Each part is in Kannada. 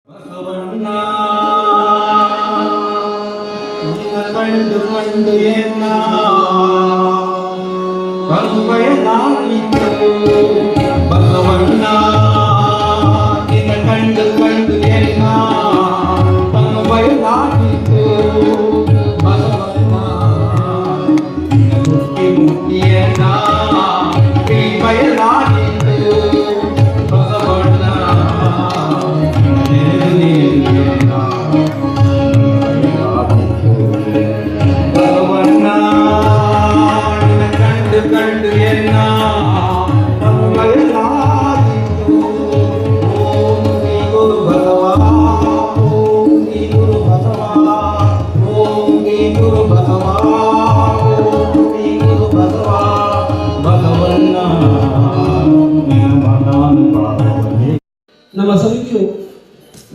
ಬಸವಣ್ಣ ಕಂಡು ಕಂಡು ಎನ್ನ ಕರುಬಯಲಾಯಿತು. ಬಸವಣ್ಣ ಕಂಡು ಕಂಡು ಎನ್ನ ಕರುಬಯಲಾಯಿತು. ಬಸವಣ್ಣ ಮುಟ್ಟಿ ಮುಟ್ಟಿಯನ್ನ ಬಯಲಾಯಿತು. ಬಸವಣ್ಣ ಕಂಡು ಎನ್ನ ಬಯಲಾಯಿತು. ಓಂ ಶ್ರೀ ಗುರು ಬಸವ, ಓಂ ಶ್ರೀ ಗುರು ಬಸವ, ಓಂ ಶ್ರೀ ಗುರು ಬಸವ, ಓಂ ಶ್ರೀ ಗುರು ಬಸವ. ಬಸವಣ್ಣ ನಮ್ಮ ಸಮಿತಿಯು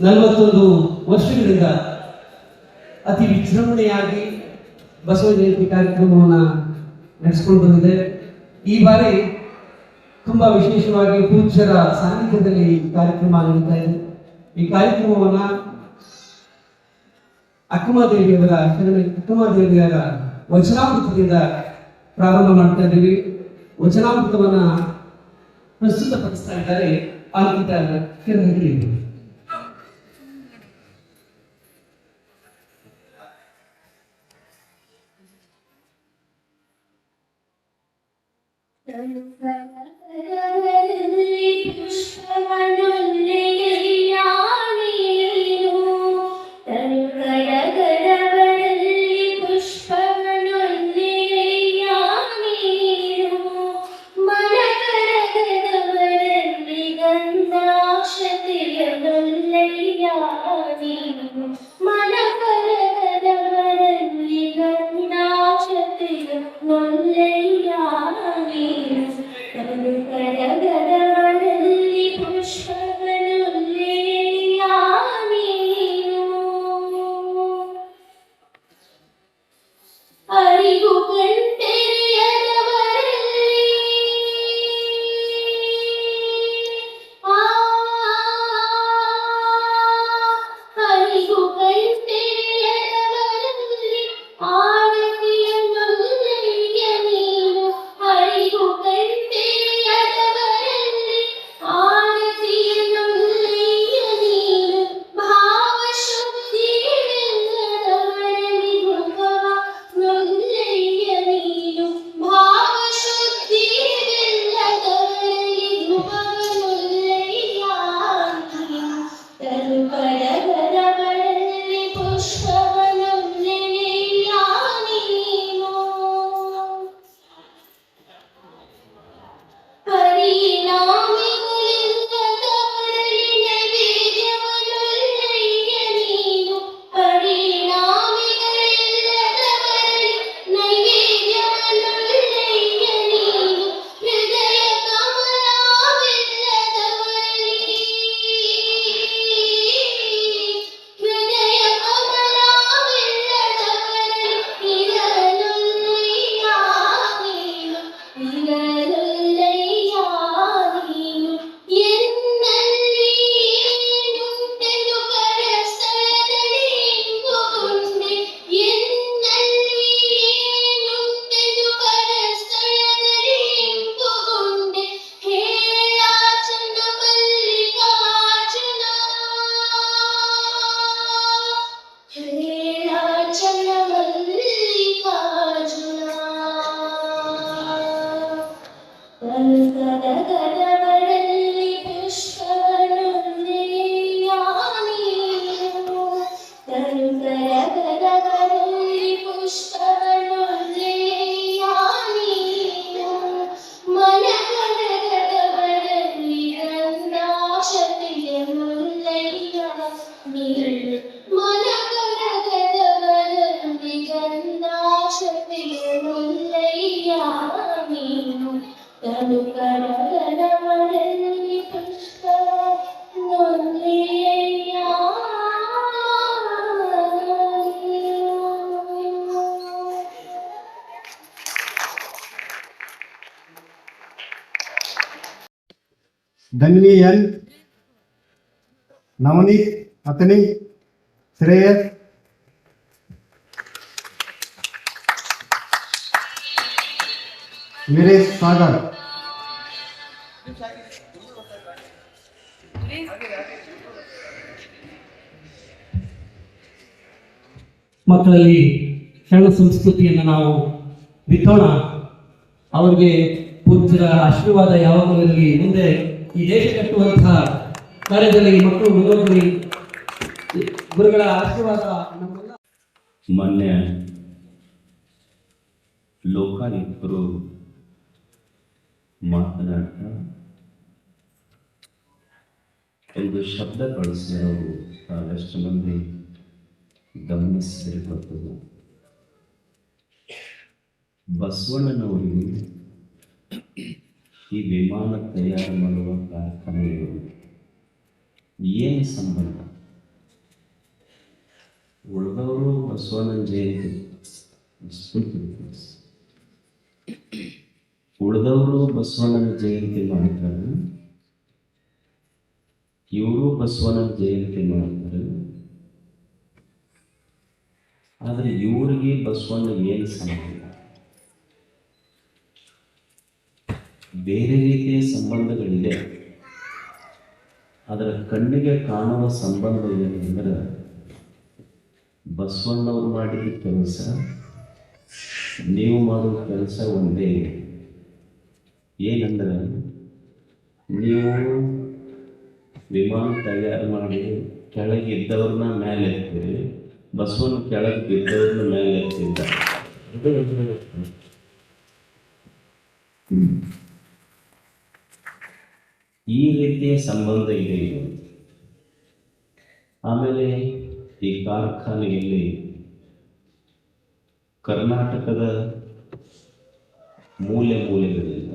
41 ವರ್ಷಗಳಿಂದ ಅತಿ ವಿಜೃಂಭಣೆಯಾಗಿ ಬಸವ ಜಯಂತಿ ಕಾರ್ಯಕ್ರಮವನ್ನು ನಡೆಸಿಕೊಂಡು ಬಂದಿದೆ. ಈ ಬಾರಿ ತುಂಬಾ ವಿಶೇಷವಾಗಿ ಪೂಜ್ಯರ ಸಾನ್ನಿಧ್ಯದಲ್ಲಿ ಕಾರ್ಯಕ್ರಮ ನಡೀತಾ ಇದೆ. ಈ ಕಾರ್ಯಕ್ರಮವನ್ನು ಅಕ್ಕಮಹಾದೇವಿಯವರ ವಚನಾಮೃತದಿಂದ ಪ್ರಾರಂಭ ಮಾಡ್ತಾ ಇದ್ದೀವಿ. ವಚನಾಮೃತವನ್ನ ಪ್ರಸ್ತುತಪಡಿಸ್ತಾ ಇದ್ದಾರೆ ಅಂಕಿತಾ ಕಿರಣಿ. धन्वी एन, नवनीत ಅತನಿ ಶ್ರೇಯಸ್, ವೀರೇಶ್ ಸಾಗರ್, ಮಕ್ಕಳಲ್ಲಿ ಶರಣ ಸಂಸ್ಕೃತಿಯನ್ನು ನಾವು ಬಿತ್ತೋಣ. ಅವರಿಗೆ ಪೂಜ್ಯರ ಆಶೀರ್ವಾದ ಯಾವಾಗಲೂ ಇರಲಿ. ಮುಂದೆ ಈ ದೇಶ ಕಟ್ಟುವಂತಹ ಕಾರ್ಯದಲ್ಲಿ ಮಕ್ಕಳು ಮುಂದೋಗಲಿ. ಗುರುಗಳ ಆಶೀರ್ವಾದ ನಮ್ಮೆಲ್ಲ. ಮಾನ್ಯ ಲೋಕಾಯುಕ್ತರು ಮಾತನಾಡ್ತಾ ಒಂದು ಶಬ್ದ ಬಳಸಿರೋರು ಬಹಳಷ್ಟು ಮಂದಿ ಗಮನಿಸಬೇಕು. ಬಸವಣ್ಣನವರಿಗೆ ಈ ವಿಮಾನ ತಯಾರು ಮಾಡುವ ಕಾರ್ಖಾನೆಗಳು ಏನು ಸಂಬಂಧ? ಉಳಿದವರು ಬಸವಣ್ಣನ ಜಯಂತಿ ಉಳಿದವರು ಬಸವಣ್ಣನ ಜಯಂತಿ ಮಾಡ್ತಾರೆ, ಇವರು ಬಸವಣ್ಣನ ಜಯಂತಿ ಮಾಡ್ತಾರೆ. ಆದರೆ ಇವರಿಗೆ ಬಸವಣ್ಣ ಏನು ಸಂಬಂಧ? ಬೇರೆ ರೀತಿಯ ಸಂಬಂಧಗಳಿದೆ. ಅದರ ಕಣ್ಣಿಗೆ ಕಾಣುವ ಸಂಬಂಧ ಏನೆಂದರೆ ಬಸವಣ್ಣವ್ರು ಮಾಡಿದ ಕೆಲಸ, ನೀವು ಮಾಡುವ ಕೆಲಸ ಒಂದೇ. ಏನಂದ್ರೆ ನೀವು ವಿಮಾನ ತಯಾರು ಮಾಡಿ ಕೆಳಗಿದ್ದವ್ರನ್ನ ಮೇಲೆ ಎತ್ತೀರಿ, ಬಸವಣ್ಣ ಕೆಳಗೆ ಬಿದ್ದವ್ರನ್ನ ಮೇಲೆ ಎತ್ತಿದ್ದ. ಈ ರೀತಿಯ ಸಂಬಂಧ ಇದೆ ಇದು. ಆಮೇಲೆ ಈ ಕಾರ್ಖಾನೆಯಲ್ಲಿ ಕರ್ನಾಟಕದ ಮೂಲೆ ಮೂಲೆಗಳಿಂದ,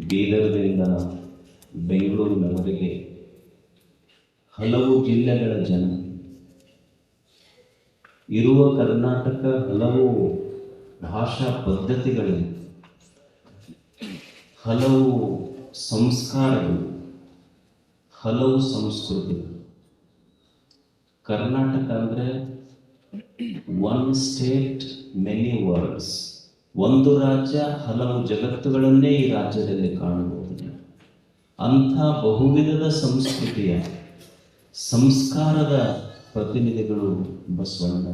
ಬೀದರ್ದಿಂದ ಬೆಂಗಳೂರಿನವರೆಗೆ ಹಲವು ಜಿಲ್ಲೆಗಳ ಜನ ಇರುವ ಕರ್ನಾಟಕ, ಹಲವು ಭಾಷಾ ಪದ್ಧತಿಗಳಿವೆ, ಹಲವು ಸಂಸ್ಕಾರಗಳು, ಹಲವು ಸಂಸ್ಕೃತಿಗಳು. ಕರ್ನಾಟಕ ಅಂದರೆ ಒನ್ ಸ್ಟೇಟ್ ಮೆನಿ ವರ್ಡ್ಸ್, ಒಂದು ರಾಜ್ಯ ಹಲವು ಜಗತ್ತುಗಳನ್ನೇ ಈ ರಾಜ್ಯದಲ್ಲಿ ಕಾಣಬಹುದು. ಅಂಥ ಬಹುವಿಧದ ಸಂಸ್ಕೃತಿಯ ಸಂಸ್ಕಾರದ ಪ್ರತಿನಿಧಿಗಳು ಬಸವಣ್ಣ.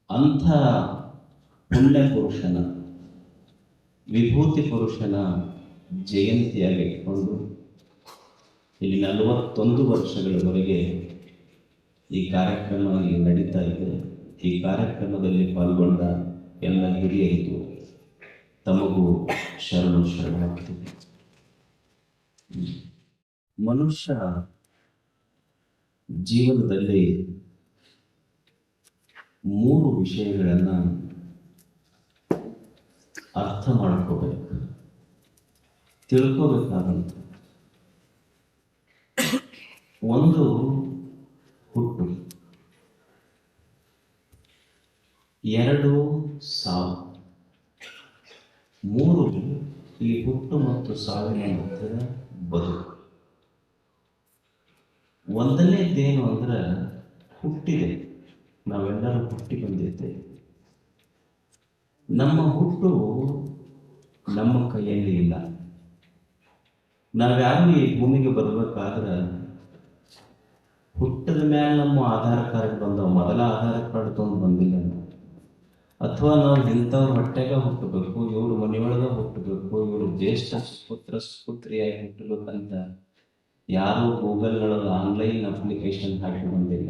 ಅಂಥ ಪುಣ್ಯ ಪುರುಷನ, ವಿಭೂತಿ ಪುರುಷನ ಜಯಂತಿಯಾಗಿ ಇಟ್ಕೊಂಡು ಇಲ್ಲಿ 41 ವರ್ಷಗಳವರೆಗೆ ಈ ಕಾರ್ಯಕ್ರಮ ಇಲ್ಲಿ ನಡೀತಾ ಇದೆ. ಈ ಕಾರ್ಯಕ್ರಮದಲ್ಲಿ ಪಾಲ್ಗೊಂಡ ಎಲ್ಲ ಹಿರಿಯರಿಗೂ ತಮಗೂ ಶರಣಾಗ್ತದೆ. ಮನುಷ್ಯ ಜೀವನದಲ್ಲಿ 3 ವಿಷಯಗಳನ್ನು ಅರ್ಥ ಮಾಡ್ಕೋಬೇಕು, ತಿಳ್ಕೋಬೇಕಾದಂತ. ಒಂದು ಹುಟ್ಟು, 2 ಸಾವು, 3 ಈ ಹುಟ್ಟು ಮತ್ತು ಸಾವಿನ ಮಧ್ಯದ ಬದುಕು. ಒಂದನೇದ್ದೇನು ಅಂದ್ರೆ ಹುಟ್ಟಿದೆ, ನಾವೆಲ್ಲರೂ ಹುಟ್ಟಿ ಬಂದಿದ್ದೇವೆ. ನಮ್ಮ ಹುಟ್ಟು ನಮ್ಮ ಕೈಯಲ್ಲಿ ಇಲ್ಲ. ನಾವ್ಯಾರು ಈ ಭೂಮಿಗೆ ಬರಬೇಕಾದ್ರೆ ಹುಟ್ಟದ ಮೇಲೆ ನಮ್ಮ ಆಧಾರ್ ಕಾರ್ಡ್ ಬಂದವು. ಮೊದಲ ಆಧಾರ್ ಕಾರ್ಡ್ ತೊಗೊಂಡು ಬಂದಿಲ್ಲ ನಾವು. ಅಥವಾ ನಾವು ಇಂಥವ್ರ ಹೊಟ್ಟೆಗೆ ಹುಟ್ಟಬೇಕು, ಇವರು ಮನೆಯೊಳಗೆ ಹುಟ್ಟಬೇಕು, ಇವರು ಜ್ಯೇಷ್ಠ ಸುಪುತ್ರ ಸುಪುತ್ರಿಯಾಗಿ ಹುಟ್ಟಬೇಕಂತ ಯಾರು ಗೂಗಲ್ನೊಳಗೆ ಆನ್ಲೈನ್ ಅಪ್ಲಿಕೇಶನ್ ಹಾಕಿ ಬಂದಿಲ್ಲ.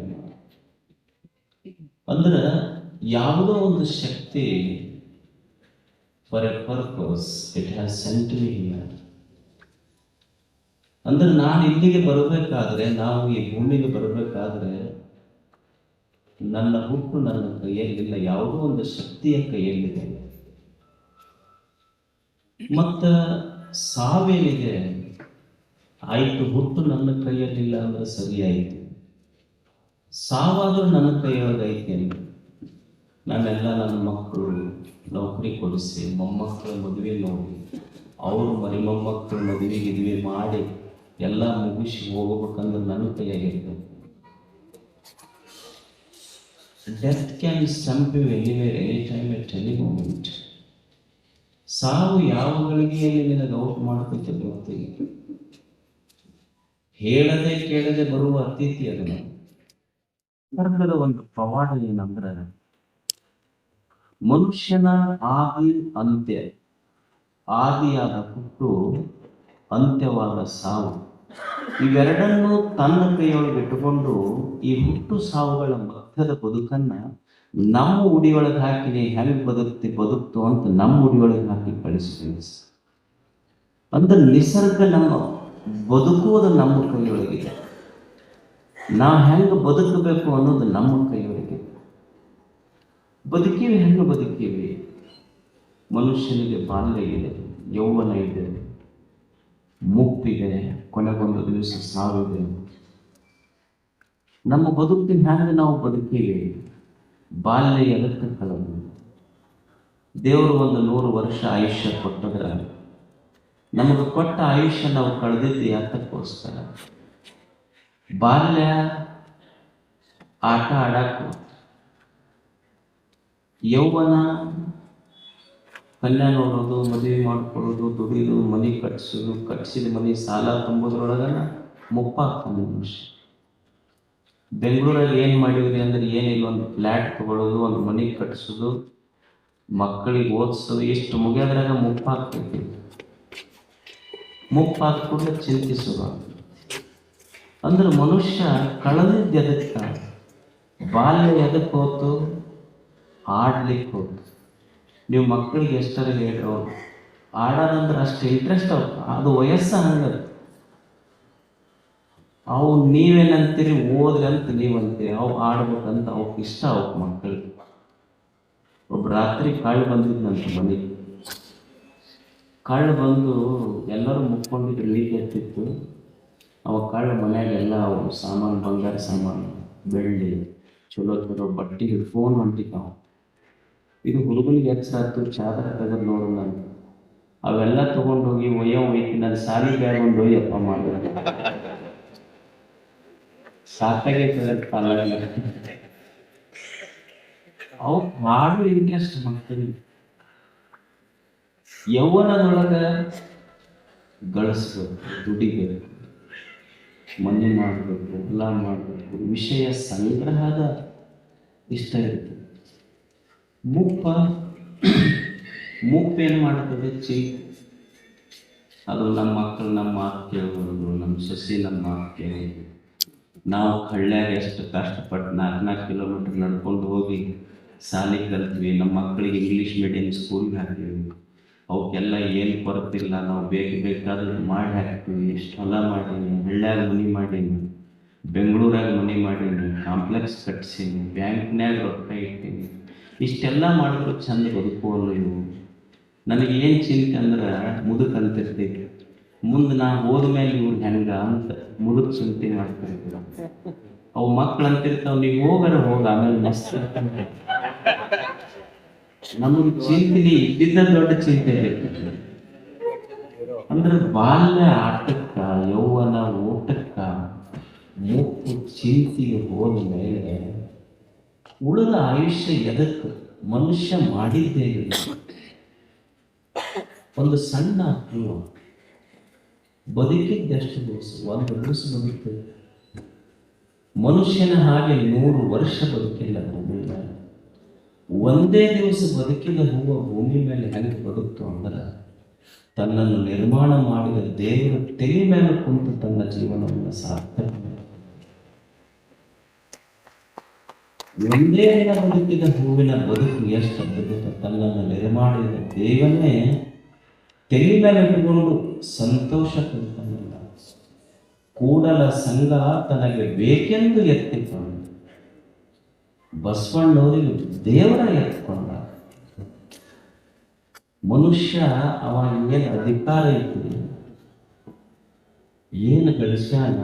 ಅಂದ್ರೆ ಯಾವುದೋ ಒಂದು ಶಕ್ತಿ for a purpose it has sent me here. ಅಂದ್ರೆ ನಾನು ಇಲ್ಲಿಗೆ ಬರಬೇಕಾದ್ರೆ, ನಾವು ಈ ಭೂಮಿಗೆ ಬರಬೇಕಾದ್ರೆ ನನ್ನ ಹುಟ್ಟು ನನ್ನ ಕೈಯಲ್ಲಿಲ್ಲ, ಯಾವುದೋ ಒಂದು ಶಕ್ತಿಯ ಕೈಯಲ್ಲಿದೆ. ಮತ್ತ ಸಾವೇನಿದೆ, ಆಯ್ತು ಹುಟ್ಟು ನನ್ನ ಕೈಯಲ್ಲಿಲ್ಲ ಅಂದ್ರೆ ಸರಿಯಾಯಿತು, ಸಾವಾದರೂ ನನ್ನ ಕೈಯೊಳಗೈತಿ ಅಂತ ನಾನೆಲ್ಲ ನನ್ನ ಮಕ್ಕಳು ನೌಕರಿ ಕೊಡಿಸಿ, ಮೊಮ್ಮಕ್ಕಳ ಮದುವೆ ನೋಡಿ, ಅವರು ಮೊಮ್ಮಕ್ಕಳು ಮದುವೆ ಗಿದುವೆ ಮಾಡಿ ಎಲ್ಲ ಮುಗಿಸಿ ಹೋಗ್ಬೇಕಂದ್ರೆ ನನ್ನ ಕೈಯಾಗಿರ್ತದೆ. Death can stump you anywhere any time at any moment. ಸಾವು ಯಾವ ಗಳಿಗೆಯಲ್ಲಿ ನಿನಗೆ ಔಟ್ ಮಾಡ್ತೈತೆ ಗೊತ್ತಿಲ್ಲ. ಹೇಳದೆ ಕೇಳದೆ ಬರುವ ಅತಿಥಿ ಅದನ್ನು. ಕರ್ಗದ ಒಂದು ಪವಾಡ ಏನಂದ್ರೆ ಮನುಷ್ಯನ ಆದಿ ಅಂತ್ಯ, ಆದಿಯಾದ ಹುಟ್ಟು, ಅಂತ್ಯವಾದ ಸಾವು, ಇವೆರಡನ್ನೂ ತನ್ನ ಕೈಯೊಳಗೆ ಇಟ್ಟುಕೊಂಡು ಈ ಹುಟ್ಟು ಸಾವುಗಳ ಮಧ್ಯದ ಬದುಕನ್ನ ನಮ್ಮ ಉಡಿಯೊಳಗೆ ಹಾಕಿ ನೀ ಹೆಂಗ್ ಬದುಕ್ತು ಅಂತ ನಮ್ಮ ಉಡಿಯೊಳಗೆ ಹಾಕಿ ಕಳಿಸ್ತೀವಿ. ಅಂದ್ರೆ ನಿಸರ್ಗ ನಮ್ಮ ಬದುಕುವುದು ನಮ್ಮ ಕೈಯೊಳಗಿದೆ. ನಾವು ಹೆಂಗೆ ಬದುಕಬೇಕು ಅನ್ನೋದು ನಮ್ಮ ಕೈಯೊಳಗಿದೆ. ಬದುಕೀವಿ ಹೆಂಗೆ ಬದುಕೀವಿ? ಮನುಷ್ಯನಿಗೆ ಬಾಲ್ಯ ಇದೆ, ಯೌವನ ಇದೆ, ಮುಪ್ಪಿದೆ, ಕೊನೆಗೊಂದು ದಿವಸ ಸಾವಿದೆ. ನಮ್ಮ ಬದುಕಿನ ಹೆಂಗೆ ನಾವು ಬದುಕೀವಿ? ಬಾಲ್ಯ ಎದಕ್ಕೆ ಕಳೆದು ದೇವರು ಒಂದು 100 ವರ್ಷ ಆಯುಷ್ಯ ಕೊಟ್ಟಿದ್ರೆ ನಮಗೆ ಕೊಟ್ಟ ಆಯುಷ್ಯ ನಾವು ಕಳೆದಿದ್ದು ಯಾತಕ್ಕೋಸ್ಕರ? ಬಾಲ್ಯ ಆಟ ಆಡಕ್ಕೆ, ಯೌವನ ಕಲ್ಯಾಣ ನೋಡೋದು, ಮದುವೆ ಮಾಡ್ಕೊಳ್ಳೋದು, ದುಡಿಯೋದು, ಮನೆ ಕಟ್ಸೋದು, ಕಟ್ಸಿದ ಮನೆ ಸಾಲ ತುಂಬೋದ್ರೊಳಗನ ಮುಪ್ಪಾಗ್ತಾನೆ ಮನುಷ್ಯ. ಬೆಂಗಳೂರಲ್ಲಿ ಏನು ಮಾಡಿದ್ರಿ ಅಂದ್ರೆ ಏನಿಲ್ಲ, ಒಂದು ಫ್ಲ್ಯಾಟ್ ತಗೊಳ್ಳೋದು, ಒಂದು ಮನೆ ಕಟ್ಸೋದು, ಮಕ್ಕಳಿಗೆ ಓದಿಸೋದು, ಇಷ್ಟು ಮುಗಿಯೋದ್ರಾಗ ಮುಪ್ಪಾಗ್ತೈತಿ. ಮುಪ್ಪಾದ ಕೂಡ ಚಿಂತಿಸೋದು. ಅಂದ್ರೆ ಮನುಷ್ಯ ಕಳೆದಿದ್ದು ಎದಕ್ಕೆ? ಬಾಲ್ಯ ಎದಕ್ಕೆ ಹೋತು? ಆಡ್ಲಿಕ್ಕೆ ಹೋತು. ನೀವು ಮಕ್ಕಳಿಗೆ ಎಷ್ಟರ ಹೇಳ್ರಿ, ಅವ್ರು ಆಡೋದಂದ್ರೆ ಅಷ್ಟು ಇಂಟ್ರೆಸ್ಟ್ ಅದು ವಯಸ್ಸು ಹಂಗದು. ಅವು ನೀವೇನಂತೀರಿ, ಓದ್ರಿ ಅಂತ ನೀವಂತೀರಿ, ಅವು ಆಡ್ಬೇಕಂತ ಅವಕ್ಕೆ ಇಷ್ಟ. ಅವಕ್ಕೆ ಮಕ್ಕಳಿಗೆ ಒಬ್ಬ ರಾತ್ರಿ ಕಳ್ಳು ಬಂದಿದ್ನಂತ ಮನೆಗೆ. ಕಳ್ಳು ಬಂದು ಎಲ್ಲರೂ ಮುಕ್ಕೊಂಡಿದ್ರು, ಲೀಕ್ ಎತ್ತಿತ್ತು. ಅವ ಕಳ್ಳು ಮನ್ಯಾಗ ಎಲ್ಲ ಅವು ಸಾಮಾನು, ಬಂಗಾರ ಸಾಮಾನು, ಬೆಳ್ಳಿ, ಚಲೋ ಚಲೋ ಬಟ್ಟೆ, ಫೋನ್ ಹೊಂಟಿದ್ದಾವ. ಇದು ಹುಡುಗನಿಗೆ ಹೆಚ್ಚಾಯ್ತು, ಚಾದರ ತೆಗೆದು ನೋಡು ನಾನು. ಅವೆಲ್ಲ ತೊಗೊಂಡು ಹೋಗಿ ಒಯ್ತಿ ನಾನು ಸಾಲಿ ಬ್ಯಾಗ್ ಒಂದು ಒಯ್ಯಪ್ಪ ಮಾಡಿದ್ರೆ ಸಾಕಾಗೈತೆ ಕಾಲ. ಅವು ಹಾಡು ಇಂಟ್ರೆಸ್ಟ್ ಮಕ್ಕಳಿಗೆ. ಯೌವನದೊಳಗೆ ಗಳಿಸ್ಬೇಕು, ದುಡಿಬೇಕು, ಮನೆ ಮಾಡಬೇಕು, ಎಲ್ಲ ಮಾಡಬೇಕು, ವಿಷಯ ಸಂಗ್ರಹದ ಇಷ್ಟ ಇರ್ತದೆ. ಮುಪ್ಪೇನು ಮಾಡ್ತದೆ? ಅದು ನಮ್ಮ ಮಕ್ಕಳು ನಮ್ಮ ಮಾತು ಕೇಳಬಹುದು, ನಮ್ಮ ಸೊಸೆ ನಮ್ಮ ಮಾತು ಕೇಳೋದು. ನಾವು ಹಳ್ಳ್ಯಾಗ ಎಷ್ಟು ಕಷ್ಟಪಟ್ಟು 4 ಕಿಲೋಮೀಟರ್ ನಡ್ಕೊಂಡು ಹೋಗಿ ಶಾಲೆ ಕಲ್ತೀವಿ. ನಮ್ಮ ಮಕ್ಕಳಿಗೆ ಇಂಗ್ಲೀಷ್ ಮೀಡಿಯಂ ಸ್ಕೂಲ್ಗೆ ಹಾಕ್ತೀವಿ. ಅವಕ್ಕೆಲ್ಲ ಏನು ಕೊರತಿಲ್ಲ, ನಾವು ಬೇಕಾದ್ರೆ ಮಾಡಿ ಹಾಕ್ತೀವಿ. ಎಷ್ಟು ಹೊಲ ಮಾಡೀನಿ, ಹಳ್ಳ್ಯಾಗ ಮನೆ ಮಾಡೀನಿ, ಬೆಂಗಳೂರಾಗ ಮನೆ ಮಾಡೀನಿ, ಕಾಂಪ್ಲೆಕ್ಸ್ ಕಟ್ಸೀನಿ, ಬ್ಯಾಂಕ್ನ್ಯಾಗ ರೊಕ್ಕ ಇಟ್ಟೀನಿ. ಇಷ್ಟೆಲ್ಲ ಮಾಡಿದ್ರು ಚಂದ ಬದುಕುವಲ್ಲ ಇವು. ನನಗೇನು ಚಿಂತೆ ಅಂದ್ರೆ ಮುದುಕಂತಿರ್ತೀವಿ, ಮುಂದೆ ನಾ ಹೋದ್ಮೇಲೆ ಇವ್ರು ಹೆಂಗ ಅಂತ ಮುದುಕ್ ಚಿಂತೆ ಮಾಡ್ತಿರ್ತೀರ. ಅವು ಮಕ್ಳು ಅಂತಿರ್ತಾವ, ನೀವು ಹೋಗಾರ ಹೋಗ, ಆಮೇಲೆ ಮಸ್ತ್ ನಮಗೆ ಚಿಂತೆ ಇದ್ದಿದ್ದ ದೊಡ್ಡ ಚಿಂತೆ ಇರ್ತದೆ. ಅಂದ್ರೆ ಬಾಲ್ಯ ಆಟಕ್ಕ, ಯೌವನ ಊಟಕ್ಕ, ಮುಪ್ಪು ಚಿಂತೆಗೆ ಹೋದ ಮೇಲೆ ಉಳಿದ ಆಯುಷ್ಯ ಎದಕ್ಕೆ? ಮನುಷ್ಯ ಮಾಡಿದ್ದೇ ಇಲ್ಲ. ಒಂದು ಸಣ್ಣ ಹೂವು ಬದುಕಿದ್ದೆಷ್ಟು ದಿವಸ? 1 ದಿವಸ ಬದುಕ್ತದೆ. ಮನುಷ್ಯನ ಹಾಗೆ 100 ವರ್ಷ ಬದುಕಿಲ್ಲ ಭೂಮಿ ಮೇಲೆ. ಒಂದೇ ದಿವಸ ಬದುಕಿದ ಹೂವು ಭೂಮಿ ಮೇಲೆ ಹೆಂಗೆ ಬದುಕ್ತು ಅಂದ್ರೆ ತನ್ನನ್ನು ನಿರ್ಮಾಣ ಮಾಡಿದ ದೇವರ ತೆರೆ ಮೇಲೆ ಕುಂತು ತನ್ನ ಜೀವನವನ್ನು ಸಾರ್ಥಕ. ಒಂದೇ ದಿನ ಬದುಕಿದ ಹೂವಿನ ಬದುಕು ಎಷ್ಟು ಅದ್ಭುತ! ತನ್ನನ್ನು ನಿರ್ಮಾಣಿಸಿದ ದೇವನೇ ತೆರೆ ಮೇಲೆ ಇಟ್ಟುಕೊಂಡು ಸಂತೋಷ ಪಡ್ತಾನಲ್ಲ. ಕೂಡಲ ಸಂಘ ತನಗೆ ಬೇಕೆಂದು ಎತ್ತಿಕೊಂಡು ಬಸವಣ್ಣವರಿಗೆ ದೇವರ ಎತ್ಕೊಂಡ. ಮನುಷ್ಯ ಅವ ಏನು ಅಧಿಕಾರ ಐತಿ, ಏನು ಗಳಿಸ್ಯಾನ,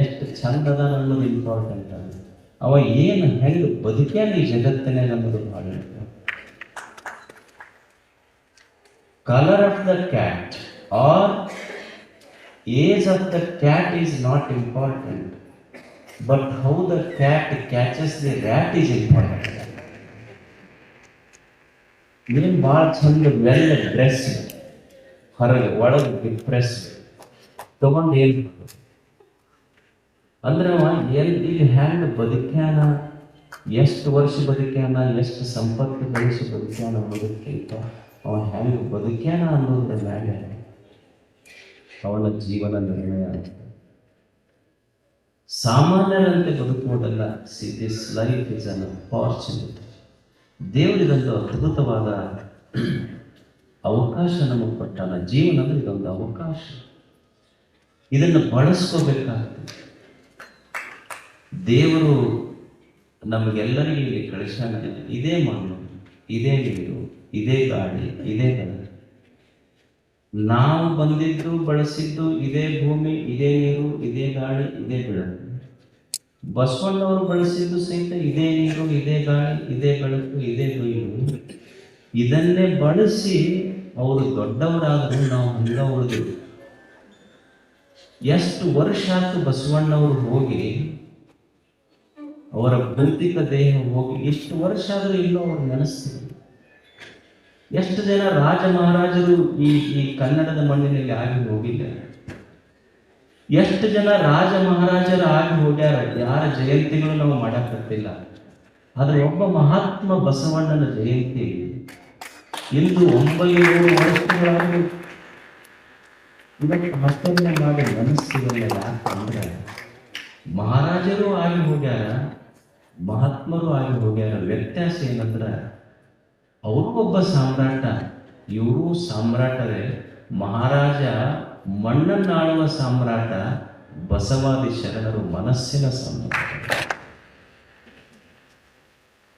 ಎಷ್ಟು ಚಂದದ ಅನ್ನೋದು ಇಂಪಾರ್ಟೆಂಟ್. ಅವ ಏನು ಹೆಂಗೆ ಬದುಕ್ಯಾನ ಈ ಜಗತ್ತನೇ ನಮ್ಮದು ಭಾಳ. Colour of the cat or age of the cat is not important, but how the cat catches the rat is important. ನೀನು ಭಾಳ ಚಂದ ವೆಲ್ ಡ್ರೆಸ್, ಹೊರಗೆ ಒಳಗೆ ಡಿಪ್ರೆಸ್ ತಗೊಂಡು ಏನು ಅಂದ್ರೆ ಇಲ್ಲಿ ಹ್ಯಾಂಗ ಬದುಕ್ಯಾನ, ಎಷ್ಟು ವರ್ಷ ಬದುಕ್ಯಾನ, ಎಷ್ಟು ಸಂಪತ್ತು ಗಳಿಸಿ ಬದುಕ್ಯಾನ ಬದುಕಿಂತ ಅವ ಹ್ಯಾಂಗ ಬದುಕ್ಯಾನ ಅನ್ನೋದ್ರ ಮೇಲೆ ಅವನ ಜೀವನ ನಿರ್ಣಯ ಆಗ್ತದೆ. ಸಾಮಾನ್ಯರಂತೆ ಬದುಕುವುದಲ್ಲ. This life is an opportunity. ದೇವರಿಗೊಂದು ಅದ್ಭುತವಾದ ಅವಕಾಶ ನಮಗೆ ಕೊಟ್ಟಾನ. ಜೀವನ ಅಂದ್ರೆ ಇದೊಂದು ಅವಕಾಶ, ಇದನ್ನು ಬಳಸ್ಕೋಬೇಕಾಗ್ತದೆ. ದೇವರು ನಮಗೆಲ್ಲರಿಗೂ ಇಲ್ಲಿ ಕಳಿಸ್ಯಾನ. ಇದೇ ಮಣ್ಣು, ಇದೇ ನೀರು, ಇದೇ ಗಾಳಿ, ಇದೇ ಬೆಳಕು. ನಾವು ಬಂದಿದ್ದು ಬಳಸಿದ್ದು ಇದೇ ಭೂಮಿ, ಇದೇ ನೀರು, ಇದೇ ಗಾಳಿ, ಇದೇ ಬೆಳಕು. ಬಸವಣ್ಣವರು ಬಳಸಿದ್ದು ಸಹಿತ ಇದೇ ನೀರು, ಇದೇ ಗಾಳಿ, ಇದೇ ಬೆಳಕು, ಇದೇ ಬೈಲು. ಇದನ್ನೇ ಬಳಸಿ ಅವರು ದೊಡ್ಡವರಾದರೂ ನಾವು ಹಂಗ ಉಳಿದ್ರು. ಎಷ್ಟು ವರ್ಷ ಆಯ್ತು ಬಸವಣ್ಣವರು ಹೋಗಿ, ಅವರ ಭೌತಿಕ ದೇಹ ಹೋಗಿ ಎಷ್ಟು ವರ್ಷ ಆದರೂ ಇಲ್ಲೋ ಅವ್ರು ನೆನೆಸ್ತಾರೆ. ಎಷ್ಟು ಜನ ರಾಜ ಮಹಾರಾಜರು ಈ ಕನ್ನಡದ ಮಣ್ಣಿನಲ್ಲಿ ಆಗಿ ಹೋಗಿಲ್ಲ. ಎಷ್ಟು ಜನ ರಾಜ ಮಹಾರಾಜರು ಆಗಿ ಹೋಗ್ಯಾರ. ಯಾರ ಜಯಂತಿಗಳು ನಾವು ಮಾಡಕತ್ತಿಲ್ಲ. ಆದರೆ ಒಬ್ಬ ಮಹಾತ್ಮ ಬಸವಣ್ಣನ ಜಯಂತಿ ಇಂದು 900 ವರ್ಷಗಳಾಗಿ ಇವತ್ತು ಆಚರಣೆ ಮಾಡಿ ಮನಸ್ಸಿಗೆಲ್ಲ. ಯಾಕಂದ್ರೆ ಮಹಾರಾಜರು ಆಗಿ ಹೋಗ್ಯಾರ, ಮಹಾತ್ಮರು ಆಗಿ ಹೋಗ್ಯಾರ. ವ್ಯತ್ಯಾಸ ಏನಂದ್ರೆ ಅವರು ಒಬ್ಬ ಸಾಮ್ರಾಟ, ಇವರು ಸಾಮ್ರಾಟರೇ. ಮಹಾರಾಜ ಮಣ್ಣನ್ನಾಳುವ ಸಾಮ್ರಾಟ, ಬಸವಾದಿ ಶರಣರು ಮನಸ್ಸಿನ ಸಾಮ್ರಾಟ.